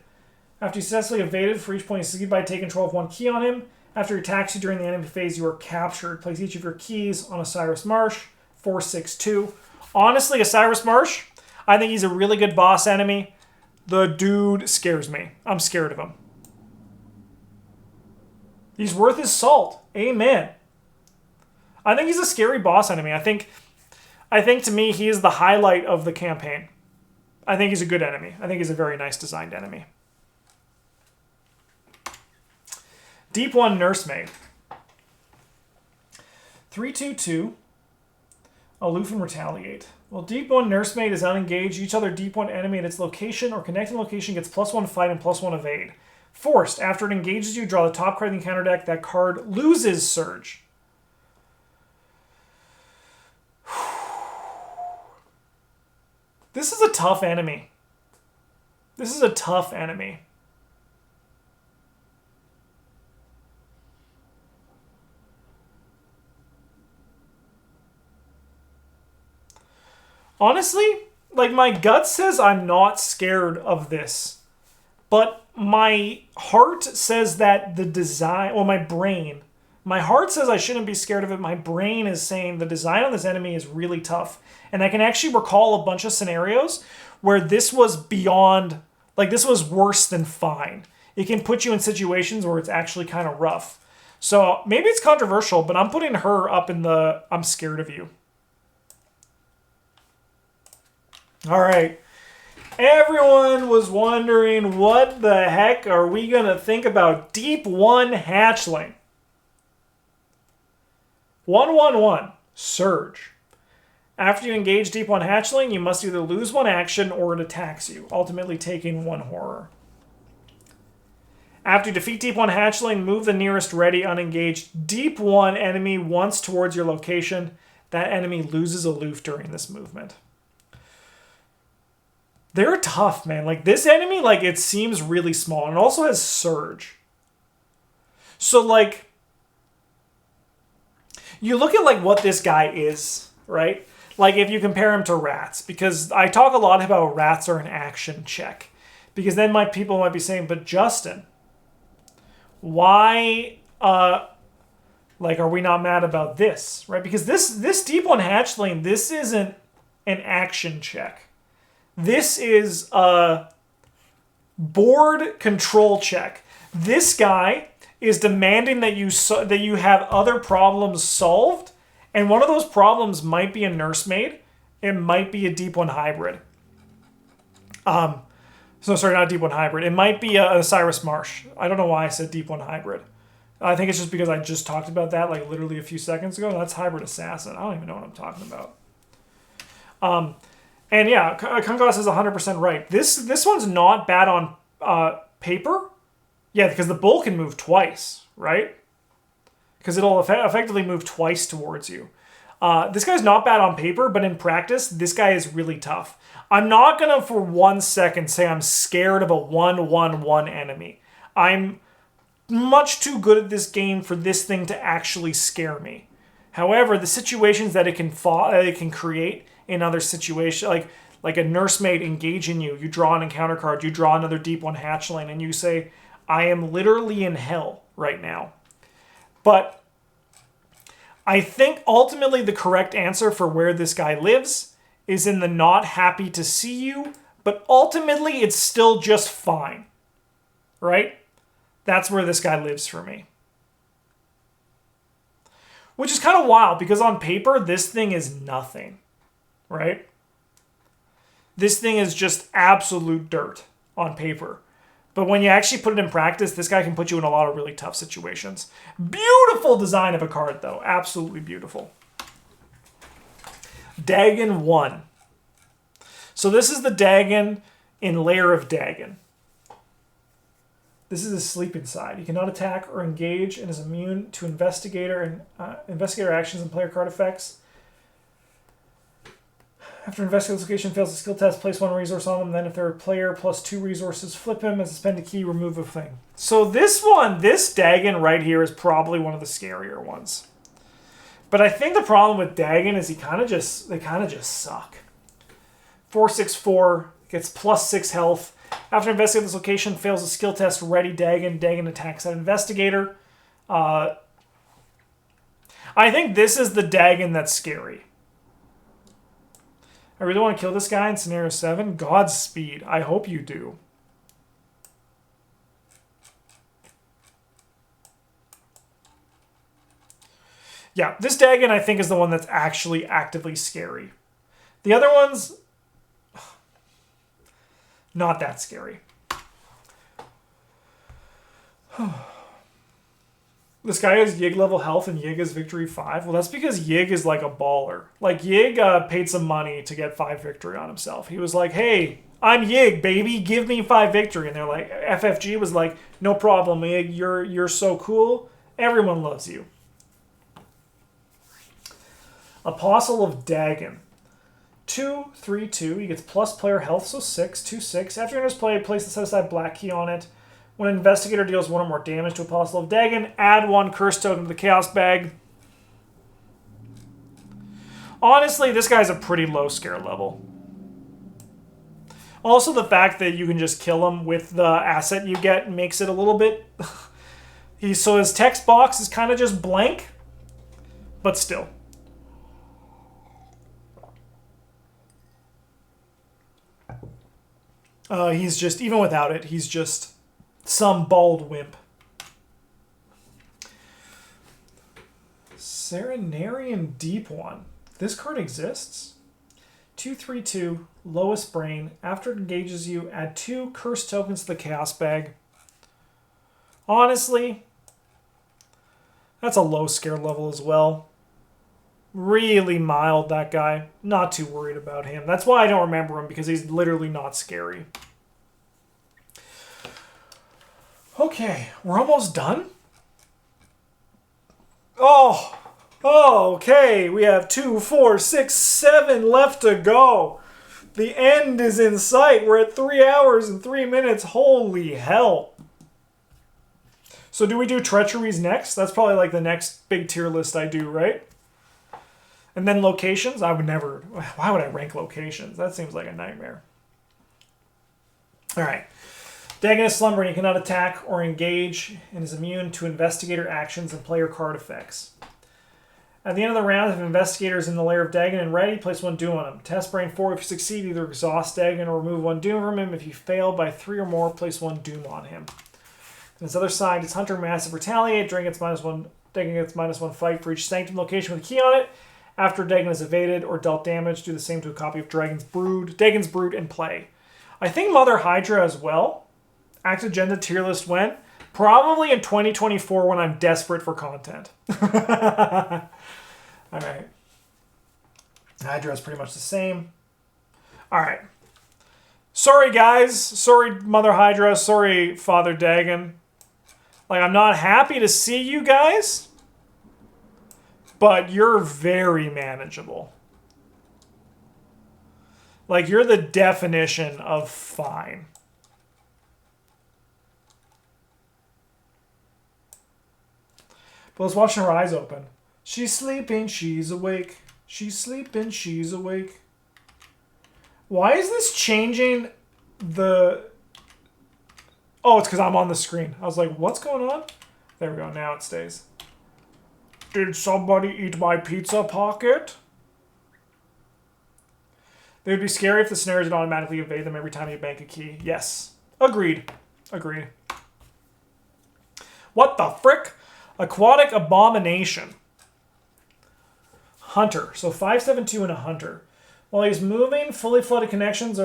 After you successfully evaded, for each point you succeed by, take control of one key on him. After he attacks you during the enemy phase, you are captured. Place each of your keys on Osiris Marsh. 462. Honestly, Osiris Marsh, I think he's a really good boss enemy. The dude scares me. I'm scared of him. He's worth his salt. Amen. I think he's a scary boss enemy. I think to me, he is the highlight of the campaign. I think he's a good enemy. I think he's a very nice designed enemy. Deep One Nursemaid. 322. Aloof and Retaliate. Well, Deep One Nursemaid is unengaged. Each other Deep One enemy at its location or connecting location gets +1 fight and +1 evade. Forced. After it engages you, draw the top card in the encounter deck. That card loses Surge. This is a tough enemy. This is a tough enemy. Honestly, like, my gut says I'm not scared of this. But my heart says that the design... Well, my brain. My heart says I shouldn't be scared of it. My brain is saying the design on this enemy is really tough. And I can actually recall a bunch of scenarios where this was beyond... Like, this was worse than fine. It can put you in situations where it's actually kind of rough. So, maybe it's controversial, but I'm putting her up in the I'm scared of you. All right. Everyone was wondering, what the heck are we going to think about Deep One Hatchling? 1/1/1. Surge. After you engage Deep One Hatchling, you must either lose one action or it attacks you, ultimately taking one horror. After you defeat Deep 1 hatchling, move the nearest ready unengaged Deep 1 enemy once towards your location. That enemy loses aloof during this movement. They're tough, man. Like, this enemy, like, it seems really small. And it also has Surge. So, like, you look at, like, what this guy is, right? Like, if you compare him to rats. Because I talk a lot about rats are an action check. Because then people might be saying, but Justin, why, like, are we not mad about this, right? Because this Deep 1 hatchling, this isn't an action check. This is a board control check. This guy is demanding that you have other problems solved, and one of those problems might be a nursemaid. It might be a Deep 1 hybrid. Sorry, not a Deep 1 hybrid. It might be a Cyrus Marsh. I don't know why I said Deep 1 hybrid. I think it's just because I just talked about that like literally a few seconds ago. That's Hybrid Assassin. I don't even know what I'm talking about. And yeah, Concosa is 100% right. This one's not bad on paper. Yeah, because the bull can move twice, right? Because it'll effectively move twice towards you. This guy's not bad on paper, but in practice, this guy is really tough. I'm not going to for 1 second say I'm scared of a 1/1/1 enemy. I'm much too good at this game for this thing to actually scare me. However, the situations that it can create in other situations, like a nursemaid engaging you, you draw an encounter card, you draw another Deep 1 hatchling, and you say, I am literally in hell right now. But I think ultimately the correct answer for where this guy lives is in the not happy to see you, but ultimately it's still just fine, right? That's where this guy lives for me. Which is kind of wild, because on paper, this thing is nothing, right? This thing is just absolute dirt on paper. But when you actually put it in practice, this guy can put you in a lot of really tough situations. Beautiful design of a card, though. Absolutely beautiful. Dagon 1. So this is the Dagon in Lair of Dagon. This is his sleeping side. He cannot attack or engage and is immune to investigator actions and player card effects. After investigator location fails the skill test, place 1 resource on them. Then if they're a player, plus 2 resources, flip him and spend a key, remove a thing. So this Dagon right here is probably one of the scarier ones. But I think the problem with Dagon is they kind of just suck. 4/6/4 gets plus 6 health. After investigating this location, fails a skill test, ready Dagon. Dagon attacks that investigator. I think this is the Dagon that's scary. I really want to kill this guy in scenario 7. Godspeed. I hope you do. Yeah, this Dagon I think is the one that's actually actively scary. The other ones, not that scary. This guy has Yigg level health and Yigg is victory 5. Well, that's because Yigg is like a baller. Like, Yigg paid some money to get 5 victory on himself. He was like, hey, I'm Yigg, baby. Give me 5 victory. And they're like, FFG was like, no problem, Yigg. You're so cool. Everyone loves you. Apostle of Dagon. 2/3/2. He gets plus player health, so 6. 2/6. After enters play, place the set-aside black key on it. When an investigator deals 1 or more damage to Apostle of Dagon, add 1 curse token to the chaos bag. Honestly, this guy's a pretty low scare level. Also, the fact that you can just kill him with the asset you get makes it a little bit... So his text box is kind of just blank, but still. He's just, even without it, he's just some bald wimp. Serenarian Deep 1. This card exists. 2/3/2, lowest brain. After it engages you, add 2 curse tokens to the chaos bag. Honestly, that's a low scare level as well. Really mild, that guy. Not too worried about him. That's why I don't remember him, because he's literally not scary. Okay, we're almost done? Oh, okay. We have 2, 4, 6, 7 left to go. The end is in sight. We're at 3 hours and 3 minutes. Holy hell. So do we do treacheries next? That's probably like the next big tier list I do, right? And then locations? I would never... Why would I rank locations? That seems like a nightmare. Alright. Dagon is slumbering. He cannot attack or engage and is immune to investigator actions and player card effects. At the end of the round, if Investigator is in the lair of Dagon and ready, place 1 doom on him. Test Brain 4 if you succeed, either exhaust Dagon or remove 1 doom from him. If you fail by 3 or more, place 1 doom on him. On its other side, it's Hunter Massive Retaliate. Dagon gets -1 fight for each Sanctum location with a key on it. After Dagon is evaded or dealt damage, do the same to a copy of Dagon's Brood in play. I think Mother Hydra as well. Active Agenda tier list when? Probably in 2024 when I'm desperate for content. Alright. Hydra is pretty much the same. Alright. Sorry, guys. Sorry, Mother Hydra. Sorry, Father Dagon. Like, I'm not happy to see you guys, but you're very manageable. Like, you're the definition of fine. But let's watch her eyes open. She's sleeping, she's awake. She's sleeping, she's awake. Why is this changing the... Oh, it's because I'm on the screen. I was like, what's going on? There we go, now it stays. Did somebody eat my pizza pocket? They would be scary if the snares would automatically evade them every time you bank a key. Yes. Agreed. Agreed. What the frick? Aquatic Abomination. Hunter. So 5/7/2 and a Hunter. While he's moving, fully flooded locations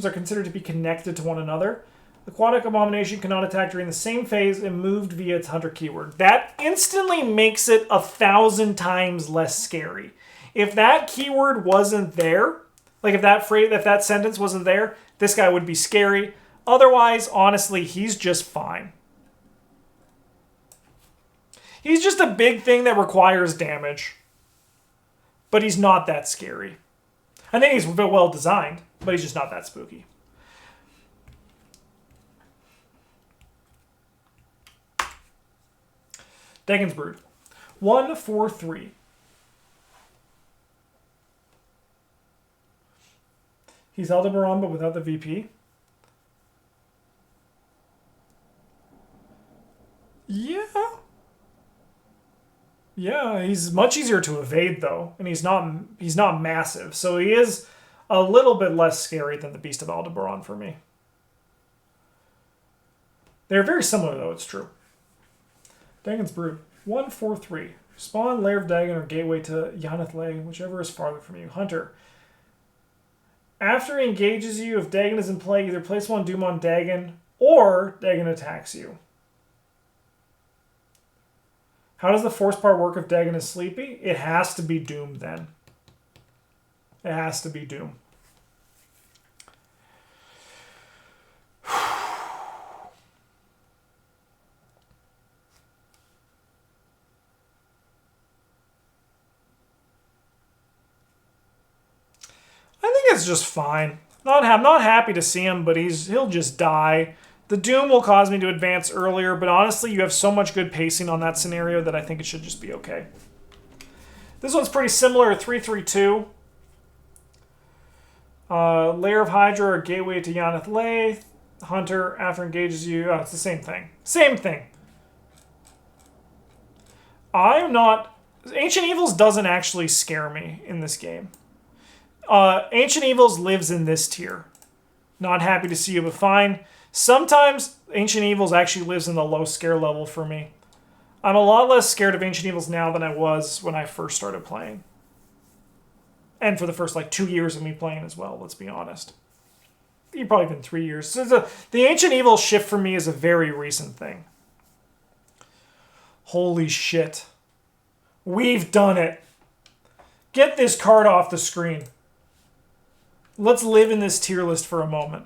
are considered to be connected to one another. Aquatic Abomination cannot attack during the same phase and moved via its Hunter keyword. That instantly makes it 1,000 times less scary. If that keyword wasn't there, like if that sentence wasn't there, this guy would be scary. Otherwise, honestly, he's just fine. He's just a big thing that requires damage. But he's not that scary. I think he's well designed, but he's just not that spooky. Dagon's Brood. 1/4/3. He's Aldebar but without the VP. Yeah. Yeah, he's much easier to evade though, and he's not massive, so he is a little bit less scary than the Beast of Aldebar for me. They're very similar though, it's true. Dagon's Brood. 1/4/3. Spawn, Lair of Dagon, or Gateway to Yanath, whichever is farther from you. Hunter. After he engages you, if Dagon is in play, either place 1 doom on Dagon, or Dagon attacks you. How does the force part work if Dagon is sleepy? It has to be doom then. It has to be doom. I think it's just fine. I'm not happy to see him, but he'll just die. The Doom will cause me to advance earlier, but honestly, you have so much good pacing on that scenario that I think it should just be okay. This one's pretty similar, 3/3/2. Lair of Hydra or Gateway to Yanath. Hunter, after engages you. Oh, it's the same thing. Same thing. I'm not... Ancient Evils doesn't actually scare me in this game. Ancient Evils lives in this tier. Not happy to see you, but fine. Sometimes Ancient Evils actually lives in the low scare level for me. I'm a lot less scared of Ancient Evils now than I was when I first started playing. And for the first 2 years of me playing as well, let's be honest. You've probably been 3 years. So the Ancient Evil shift for me is a very recent thing. Holy shit. We've done it. Get this card off the screen. Let's live in this tier list for a moment.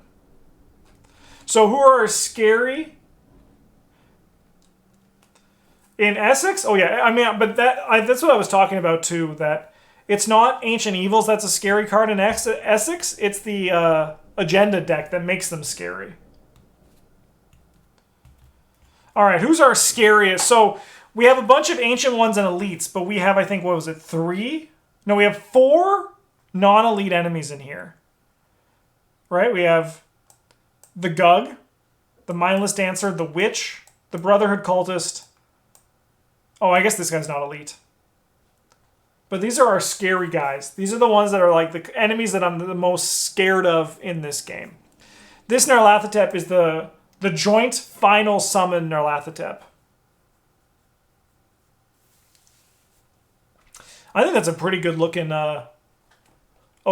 So who are scary In Essex? Oh, yeah. I mean, but that's what I was talking about, too, that it's not Ancient Evils that's a scary card in Essex. It's the Agenda deck that makes them scary. All right, who's our scariest? So we have a bunch of Ancient ones and Elites, but we have, I think, what was it, 3? No, we have 4 non-elite enemies in here. Right? We have the Gug, the Mindless Dancer, the Witch, the Brotherhood Cultist. Oh, I guess this guy's not elite. But these are our scary guys. These are the ones that are like the enemies that I'm the most scared of in this game. This Nyarlathotep is the joint final summon Nyarlathotep. I think that's a pretty good looking... oh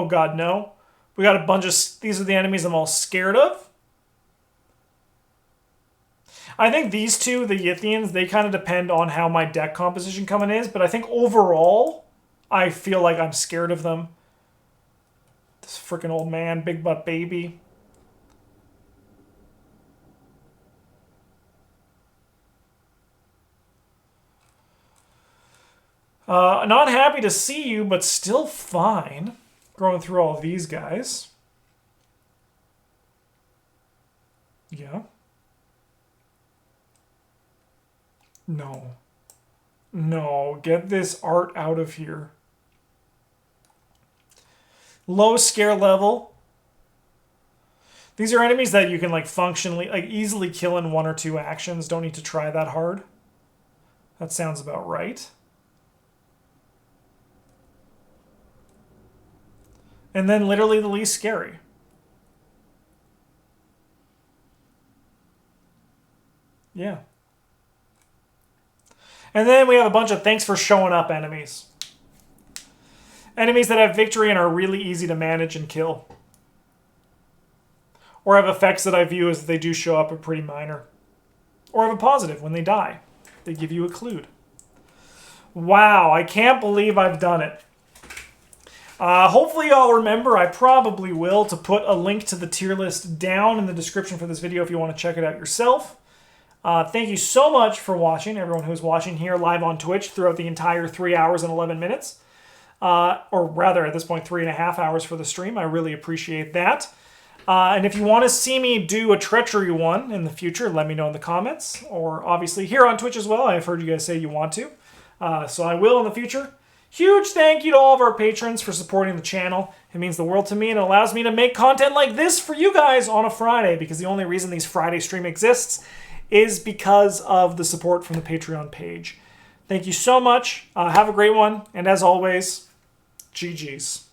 god, no. We got a bunch of... These are the enemies I'm all scared of. I think these two, the Yithians, they kind of depend on how my deck composition coming is. But I think overall, I feel like I'm scared of them. This freaking old man, big butt baby. Not happy to see you, but still fine. Going through all of these guys. Yeah. No. No, get this art out of here. Low scare level. These are enemies that you can like functionally, like easily kill in 1 or 2 actions. Don't need to try that hard. That sounds about right. And then literally the least scary. Yeah. And then we have a bunch of thanks for showing up enemies. Enemies that have victory and are really easy to manage and kill. Or have effects that I view as they do show up are pretty minor. Or have a positive when they die. They give you a clue. Wow, I can't believe I've done it. Hopefully y'all remember, I probably will, to put a link to the tier list down in the description for this video if you want to check it out yourself. Thank you so much for watching, everyone who's watching here live on Twitch throughout the entire 3 hours and 11 minutes. Or rather, at this point, 3.5 hours for the stream. I really appreciate that. And if you want to see me do a treachery one in the future, let me know in the comments. Or obviously here on Twitch as well. I've heard you guys say you want to. So I will in the future. Huge thank you to all of our patrons for supporting the channel. It means the world to me and it allows me to make content like this for you guys on a Friday, because the only reason these Friday stream exists is because of the support from the Patreon page. Thank you so much. Have a great one. And as always, GG's.